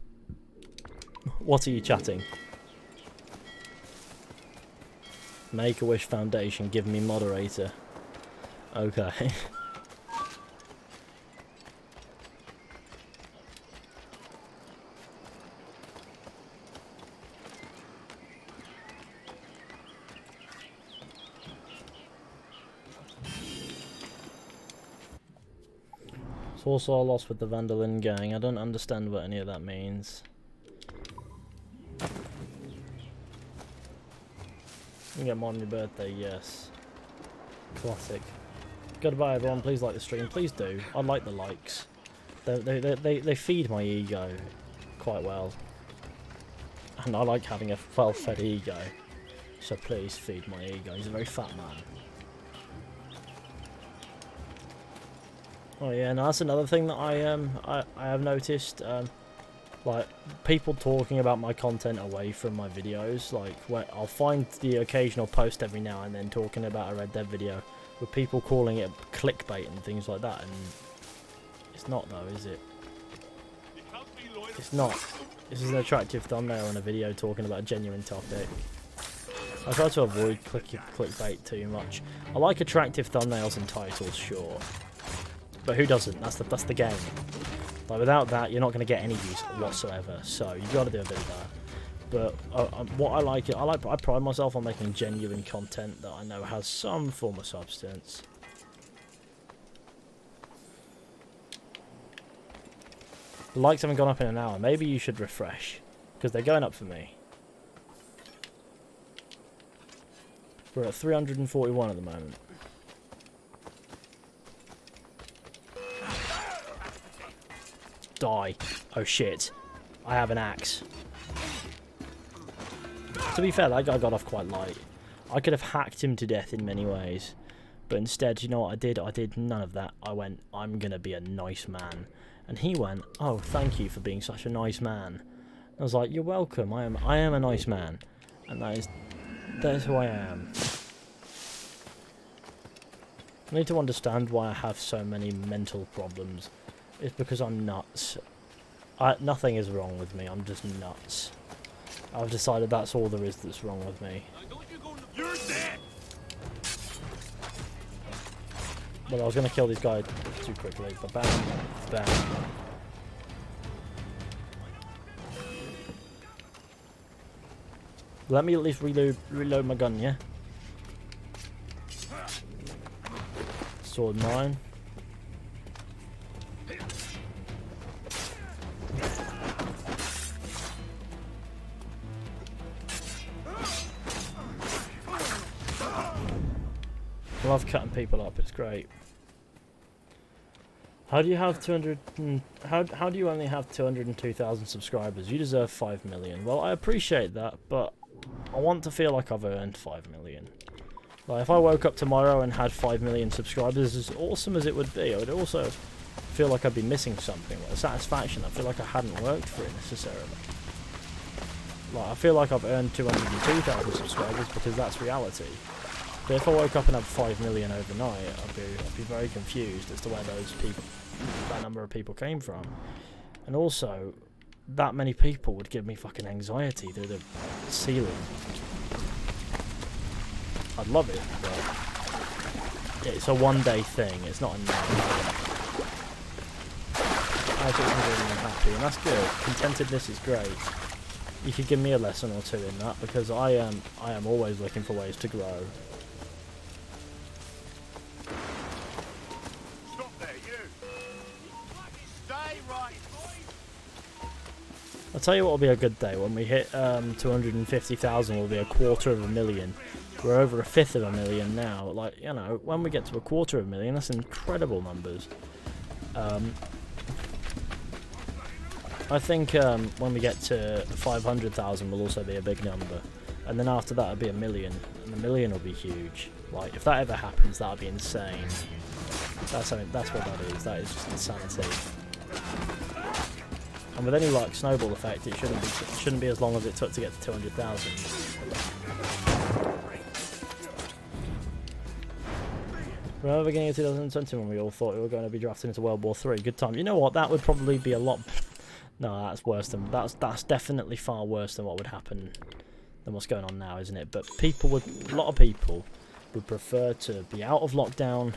what are you chatting? Make-A-Wish Foundation, give me moderator. Okay. It's also a loss with the Vandalin gang. I don't understand what any of that means. You get more on your birthday, yes. Classic. Goodbye everyone, please like the stream, please do. I like the likes. They feed my ego quite well. And I like having a well-fed ego. So please feed my ego. He's a very fat man. Oh yeah, no, that's another thing that I have noticed. Like people talking about my content away from my videos. Like I'll find the occasional post every now and then talking about a Red Dead video, with people calling it clickbait and things like that, and it's not though, is it? It's not. This is an attractive thumbnail in a video talking about a genuine topic. I try to avoid clickbait too much. I like attractive thumbnails and titles, sure, but who doesn't? That's the game. Like without that, you're not going to get any views whatsoever. So you've got to do a bit of that. But what I pride myself on making genuine content that I know has some form of substance. The likes haven't gone up in an hour. Maybe you should refresh, because they're going up for me. We're at 341 at the moment. Die. Oh shit. I have an axe. To be fair, that guy got off quite light. I could have hacked him to death in many ways. But instead, you know what I did? I did none of that. I went, I'm gonna be a nice man. And he went, oh, thank you for being such a nice man. I was like, you're welcome. I am a nice man. And that is who I am. I need to understand why I have so many mental problems. It's because I'm nuts. Nothing is wrong with me, I'm just nuts. I've decided that's all there is that's wrong with me. You're dead. Well, I was going to kill this guy too quickly, but bam, bam. Let me at least reload my gun, yeah? Sword 9. I love cutting people up, it's great. How do you have 200 how do you only have 202,000 subscribers? You deserve 5 million. Well, I appreciate that, but I want to feel like I've earned 5 million. Like, if I woke up tomorrow and had 5 million subscribers, as awesome as it would be, I would also feel like I'd be missing something, like satisfaction. I feel like I hadn't worked for it necessarily. Like, I feel like I've earned 202,000 subscribers because that's reality. But if I woke up and had 5 million overnight, I'd be very confused as to where that number of people came from. And also, that many people would give me fucking anxiety through the ceiling. I'd love it, but it's a one-day thing. It's not a night thing. I just am happy, and that's good. Contentedness is great. You could give me a lesson or two in that, because I am always looking for ways to grow. I'll tell you what will be a good day. When we hit 250,000, we'll be 250,000. We're over 1/5 now. Like, you know, when we get to 250,000, that's incredible numbers. I think when we get to 500,000 will also be a big number. And then after that it'll be 1 million. And 1 million will be huge. Like, if that ever happens, that'll be insane. That's what that is. That is just insanity. And with any like snowball effect, it shouldn't be as long as it took to get to 200,000. Remember the beginning of 2020 when we all thought we were going to be drafted into World War III? Good time. You know what? That would probably be a lot. No, that's worse than that's definitely far worse than what would happen than what's going on now, isn't it? But a lot of people would prefer to be out of lockdown,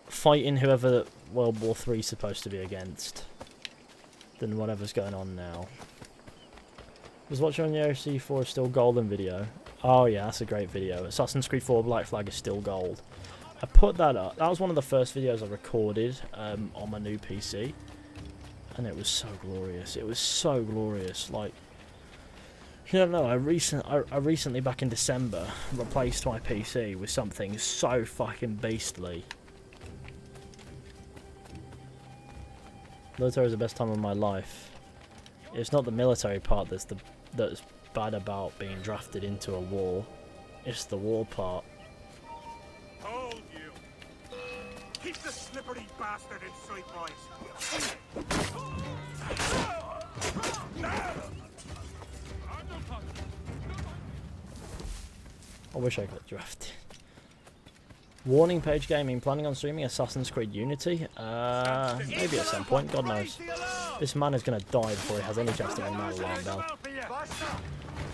fighting whoever World War III is supposed to be against, than whatever's going on now. Was watching on the OC4 Still Golden video. Oh yeah, that's a great video. Assassin's Creed 4 Black Flag is still gold. I put that up. That was one of the first videos I recorded on my new PC. And it was so glorious. It was so glorious. Like, you don't know, I recently, back in December, replaced my PC with something so fucking beastly. Military is the best time of my life. It's not the military part that's bad about being drafted into a war. It's the war part. Hold you! Keep the slippery bastard in sight, boys! I wish I got drafted. Warning Page Gaming, planning on streaming Assassin's Creed Unity? Maybe at some point, God knows. This man is going to die before he has any chance to ring that alarm bell.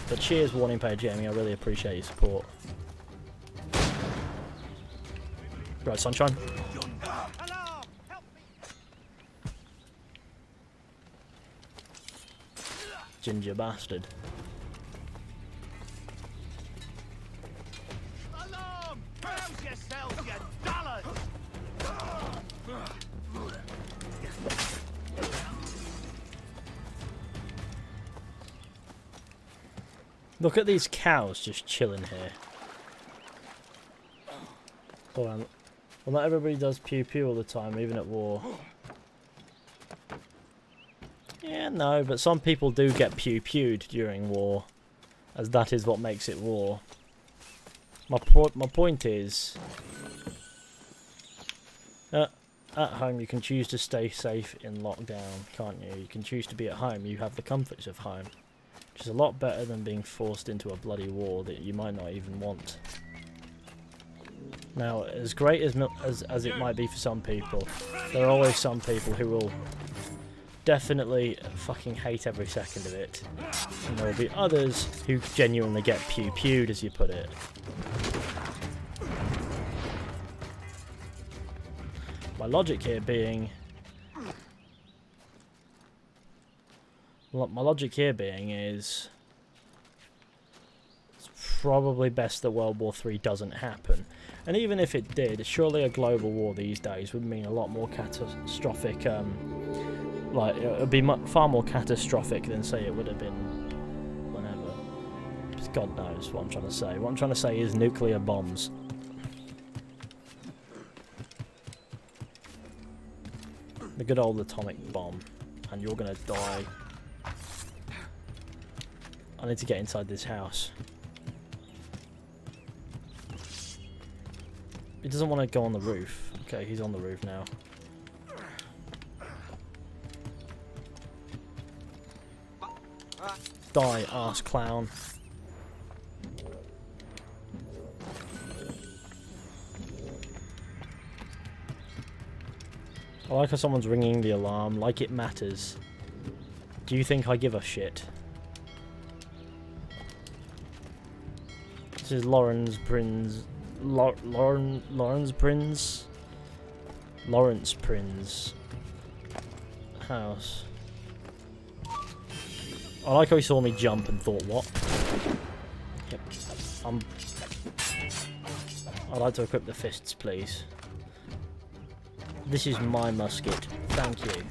But cheers, Warning Page Gaming, I really appreciate your support. Right, Sunshine. Ginger bastard. Look at these cows just chilling here. Hold on. Well, not everybody does pew pew all the time, even at war. Yeah, no, but some people do get pew pewed during war, as that is what makes it war. My point is, at home you can choose to stay safe in lockdown, can't you? You can choose to be at home. You have the comforts of home, which is a lot better than being forced into a bloody war that you might not even want. Now, as great as it might be for some people, there are always some people who will definitely fucking hate every second of it, and there will be others who genuinely get pew pewed, as you put it. My logic here being is it's probably best that World War III doesn't happen. And even if it did, surely a global war these days would mean a lot more catastrophic, like, it would be far more catastrophic than, say, it would have been whenever. God knows what I'm trying to say. What I'm trying to say is nuclear bombs. The good old atomic bomb. And you're gonna die. I need to get inside this house. He doesn't want to go on the roof. Okay, he's on the roof now. Die, arse clown. I like how someone's ringing the alarm, like it matters. Do you think I give a shit? This is Lawrence Prince house. I like how he saw me jump and thought, what? Yep. I'd like to equip the fists, please. This is my musket. Thank you.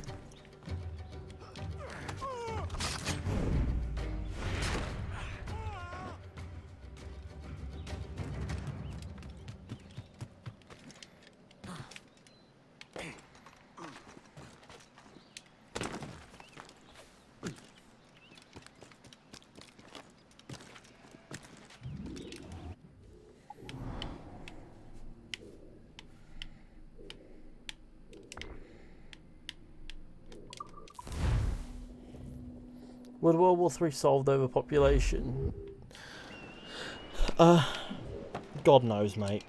Would World War III solve overpopulation? God knows, mate.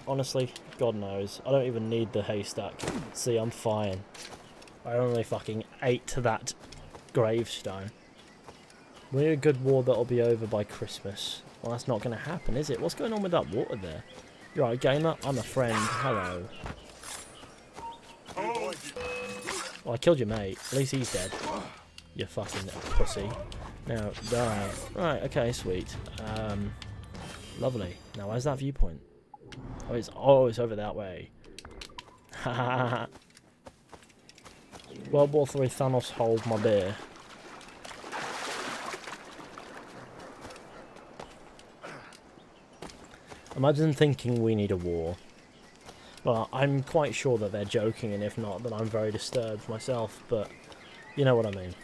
Honestly, God knows. I don't even need the haystack. See, I'm fine. I only fucking ate that gravestone. We need a good war that'll be over by Christmas. Well, that's not going to happen, is it? What's going on with that water there? You right, gamer? I'm a friend. Hello. Well, I killed your mate. At least he's dead. You fucking pussy. Now, die. Right, okay, sweet. Lovely. Now, where's that viewpoint? Oh, it's over that way. Haha. World War III Thanos hold my beer. Imagine thinking we need a war. Well, I'm quite sure that they're joking, and if not, then I'm very disturbed myself, but you know what I mean.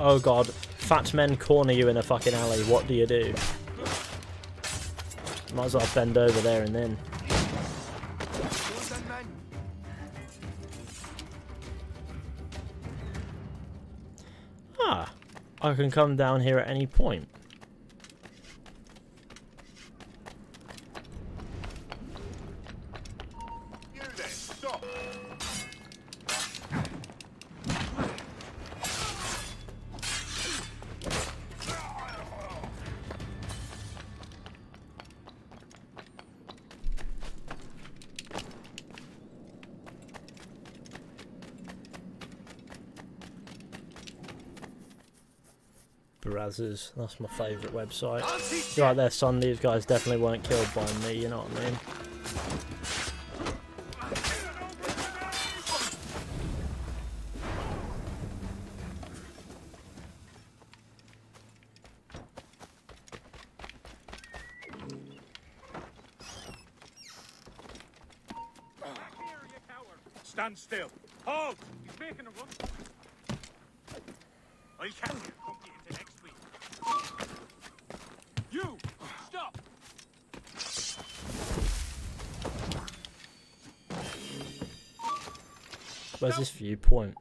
Oh god, fat men corner you in a fucking alley, what do you do? Might as well bend over there and then. Ah, I can come down here at any point. Brazzers, that's my favourite website. Right there, son, these guys definitely weren't killed by me, you know what I mean? Stand still. Halt! He's making a run. I can't come into next week. You! Stop! Where's this viewpoint?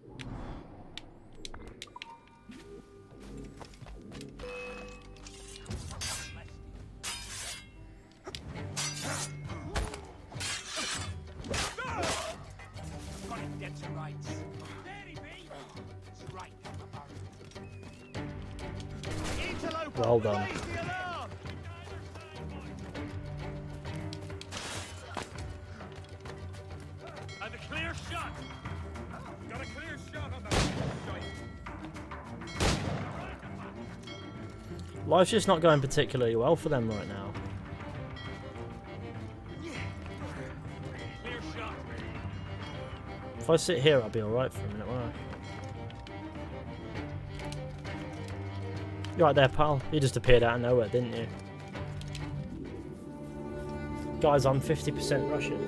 Well done. And a clear shot. Got a clear shot on that shite. Life's just not going particularly well for them right now. Clear shot. If I sit here, I'll be alright for a minute, won't I? You're right there, pal. You just appeared out of nowhere, didn't you? Guys, I'm 50% Russian.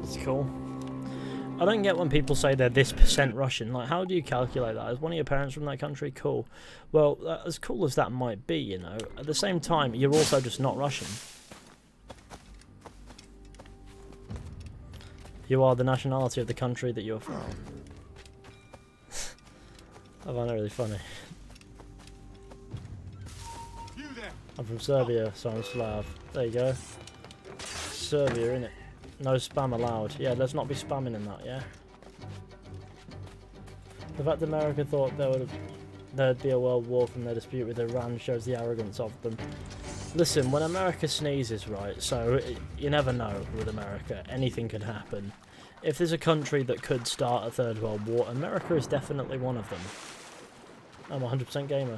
It's cool. I don't get when people say they're this % Russian. Like, how do you calculate that? Is one of your parents from that country? Cool. Well, as cool as that might be, you know, at the same time, you're also just not Russian. You are the nationality of the country that you're from. I find that really funny. I'm from Serbia, so I'm Slav. There you go. Serbia, innit? No spam allowed. Yeah, let's not be spamming in that, yeah? The fact America thought there'd be a world war from their dispute with Iran shows the arrogance of them. Listen, when America sneezes, right, so you never know with America, anything could happen. If there's a country that could start a third world war, America is definitely one of them. I'm 100% gamer.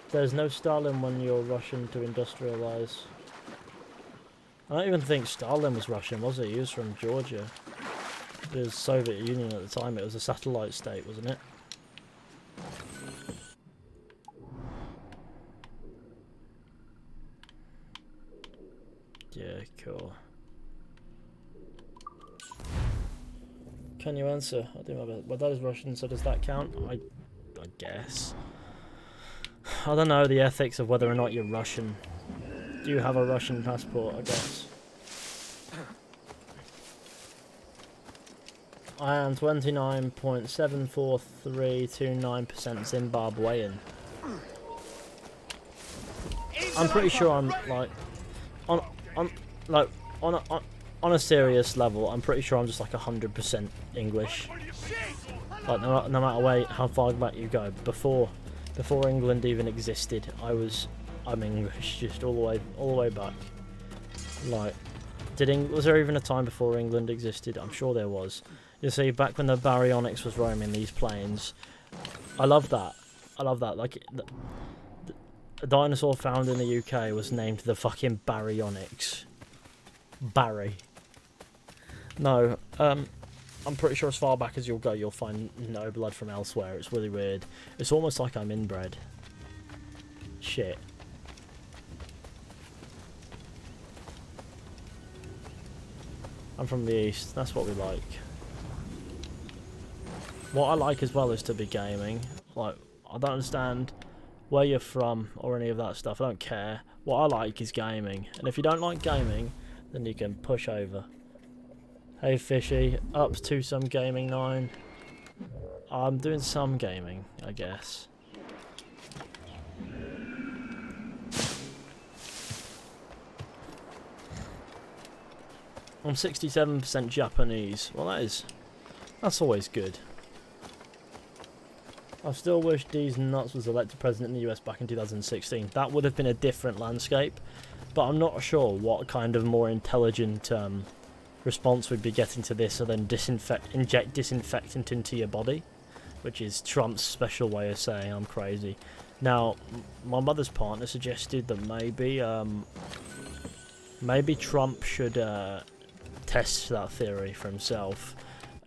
There's no Stalin when you're Russian to industrialise. I don't even think Stalin was Russian, was he? He was from Georgia. It was Soviet Union at the time, it was a satellite state, wasn't it? Yeah, cool. Can you answer? I do my best. Well, that is Russian, so does that count? I guess. I don't know the ethics of whether or not you're Russian. Do you have a Russian passport, I guess? I am 29.74329% Zimbabwean. I'm pretty sure I'm like on a serious level, I'm pretty sure I'm just like 100% English. Like no matter how far back you go, before England even existed, I'm English just all the way back. Like, was there even a time before England existed? I'm sure there was. You see, back when the baryonyx was roaming these plains, I love that. Like, a dinosaur found in the UK was named the fucking baryonyx. Barry. No, I'm pretty sure as far back as you'll go, you'll find no blood from elsewhere. It's really weird. It's almost like I'm inbred. Shit. I'm from the east. That's what we like. What I like as well is to be gaming. Like, I don't understand where you're from or any of that stuff. I don't care. What I like is gaming. And if you don't like gaming, then you can push over. Hey Fishy, up to some gaming 9. I'm doing some gaming, I guess. I'm 67% Japanese. Well, that's always good. I still wish D's nuts was elected president in the US back in 2016. That would have been a different landscape, but I'm not sure what kind of more intelligent response would be getting to this, and then inject disinfectant into your body, which is Trump's special way of saying I'm crazy. Now, my mother's partner suggested that maybe Trump should test that theory for himself,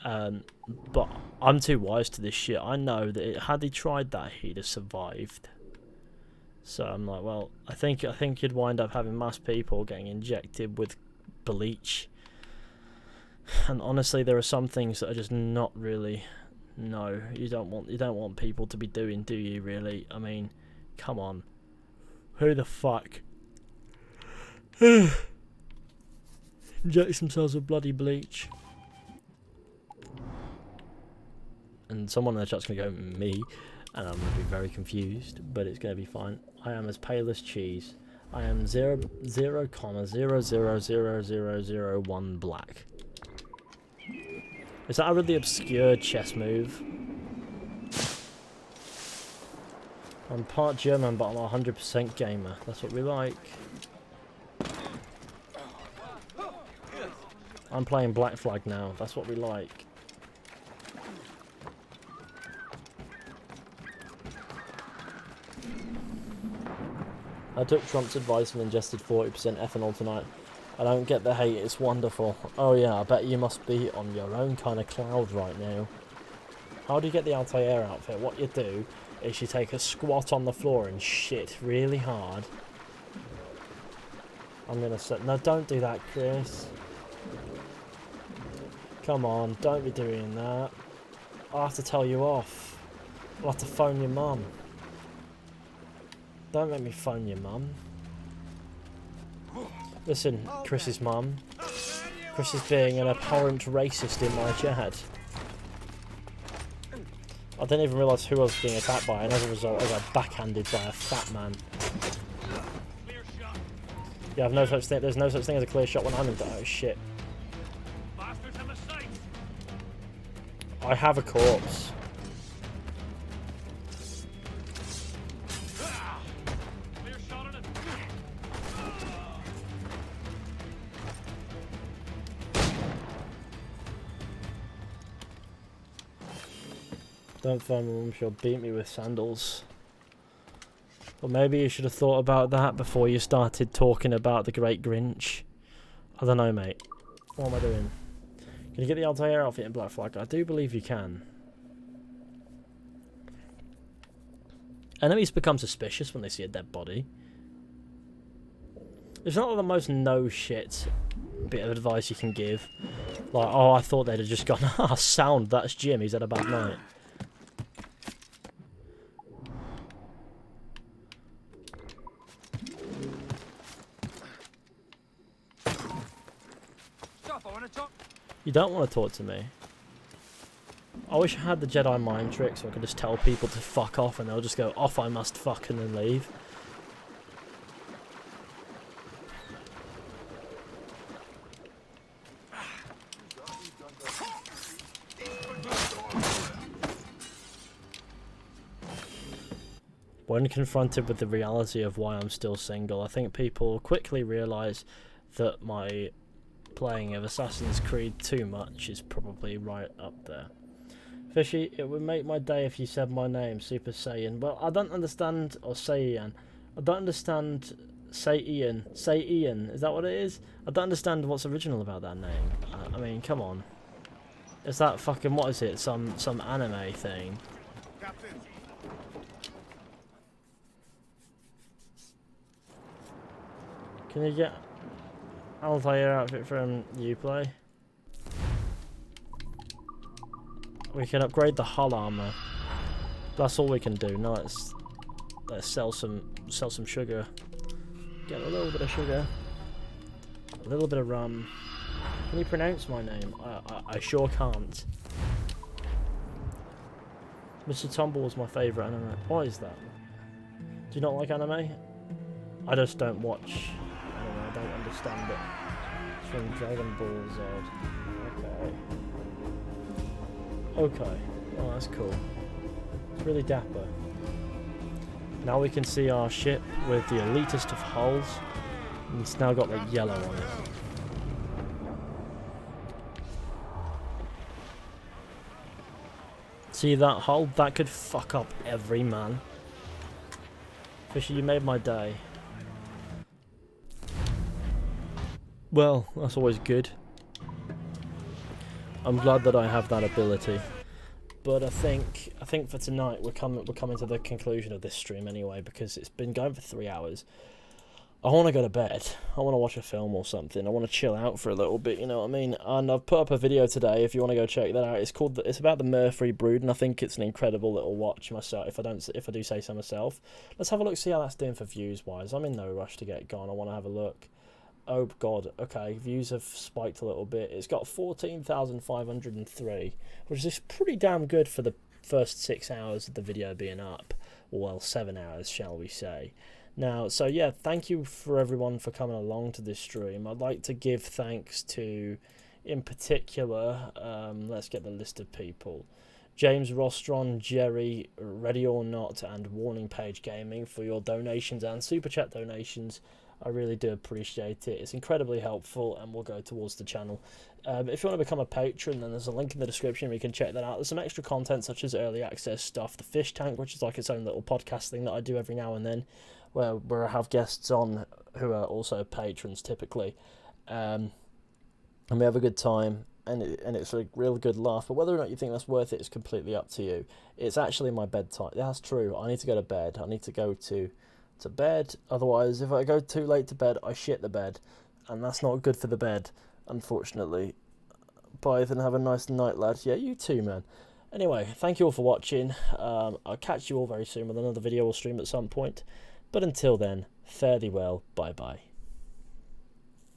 but I'm too wise to this shit. I know that had he tried that, he'd have survived. So I'm like, well, I think you'd wind up having mass people getting injected with bleach. And honestly, there are some things that are just not really. No, you don't want people to be doing, do you? Really? I mean, come on. Who the fuck injects themselves with bloody bleach? And someone in the chat's gonna go, me, and I'm gonna be very confused, but it's gonna be fine. I am as pale as cheese. I am 0,0000001 black. Is that a really obscure chess move? I'm part German, but I'm a 100% gamer. That's what we like. I'm playing Black Flag now. That's what we like. I took Trump's advice and ingested 40% ethanol tonight. I don't get the hate, it's wonderful. Oh yeah, I bet you must be on your own kind of cloud right now. How do you get the Altair outfit? What you do is you take a squat on the floor and shit really hard. I'm gonna say, no, don't do that, Chris. Come on, don't be doing that. I'll have to tell you off. I'll have to phone your mum. Don't make me phone your mum. Listen, Chris's mum. Chris is being an abhorrent racist in my chat. I didn't even realise who I was being attacked by, and as a result I got backhanded by a fat man. Yeah, I've no such thing. There's no such thing as a clear shot when I'm in. Oh shit! I have a corpse. Don't phone my mum, she'll beat me with sandals. Well, maybe you should have thought about that before you started talking about the Great Grinch. I don't know, mate. What am I doing? Can you get the Altair outfit in Black Flag? I do believe you can. Enemies become suspicious when they see a dead body. It's not the most no shit bit of advice you can give. Like, oh, I thought they'd have just gone, ah, sound, that's Jim, he's had a bad night. You don't want to talk to me. I wish I had the Jedi mind trick so I could just tell people to fuck off and they'll just go, off I must fuck, and then leave. When confronted with the reality of why I'm still single, I think people quickly realise that my playing of Assassin's Creed too much is probably right up there. Fishy, it would make my day if you said my name, Super Saiyan. Well, I don't understand, or Saiyan. I don't understand, say Ian. Say Ian, is that what it is? I don't understand what's original about that name. I mean, come on. Is that fucking, what is it, some anime thing? Captain. Can you get Altair outfit from Uplay? We can upgrade the hull armor. That's all we can do. No, let's sell some sugar. Get a little bit of sugar. A little bit of rum. Can you pronounce my name? I sure can't. Mr. Tumble was my favourite anime. What is that? Do you not like anime? I just don't watch anime. I don't understand it. It's from Dragon Ball Z. Okay. Oh, that's cool. It's really dapper. Now we can see our ship with the elitist of hulls. And it's now got like yellow on it. See that hole? That could fuck up every man. Fisher, you made my day. Well, that's always good. I'm glad that I have that ability. But I think for tonight we're coming to the conclusion of this stream anyway, because it's been going for 3 hours. I want to go to bed. I want to watch a film or something. I want to chill out for a little bit, you know what I mean? And I've put up a video today if you want to go check that out. It's about the Murphy Brood, and I think it's an incredible little watch myself. If I do say so myself. Let's have a look, see how that's doing for views wise. I'm in no rush to get gone. I want to have a look. Oh god, okay, views have spiked a little bit. It's got 14,503, which is pretty damn good for the first 6 hours of the video being up. Well, 7 hours, shall we say. Now, so yeah, thank you for everyone for coming along to this stream. I'd like to give thanks to, in particular, let's get the list of people. James Rostron, Jerry, Ready or Not, and Warning Page Gaming for your donations and Super Chat donations. I really do appreciate it. It's incredibly helpful and will go towards the channel. If you want to become a patron, then there's a link in the description where you can check that out. There's some extra content such as early access stuff, the fish tank, which is like its own little podcast thing that I do every now and then, where I have guests on who are also patrons typically, and we have a good time, and it's a real good laugh. But whether or not you think that's worth it is completely up to you. It's actually my bedtime. That's true. I need to go to bed. I need to go to bed. Otherwise, if I go too late to bed, I shit the bed, and that's not good for the bed, unfortunately. Bye, then have a nice night, lads. Yeah, you too, man. Anyway, thank you all for watching. I'll catch you all very soon with another video or stream at some point. But until then, fare thee well. Bye bye.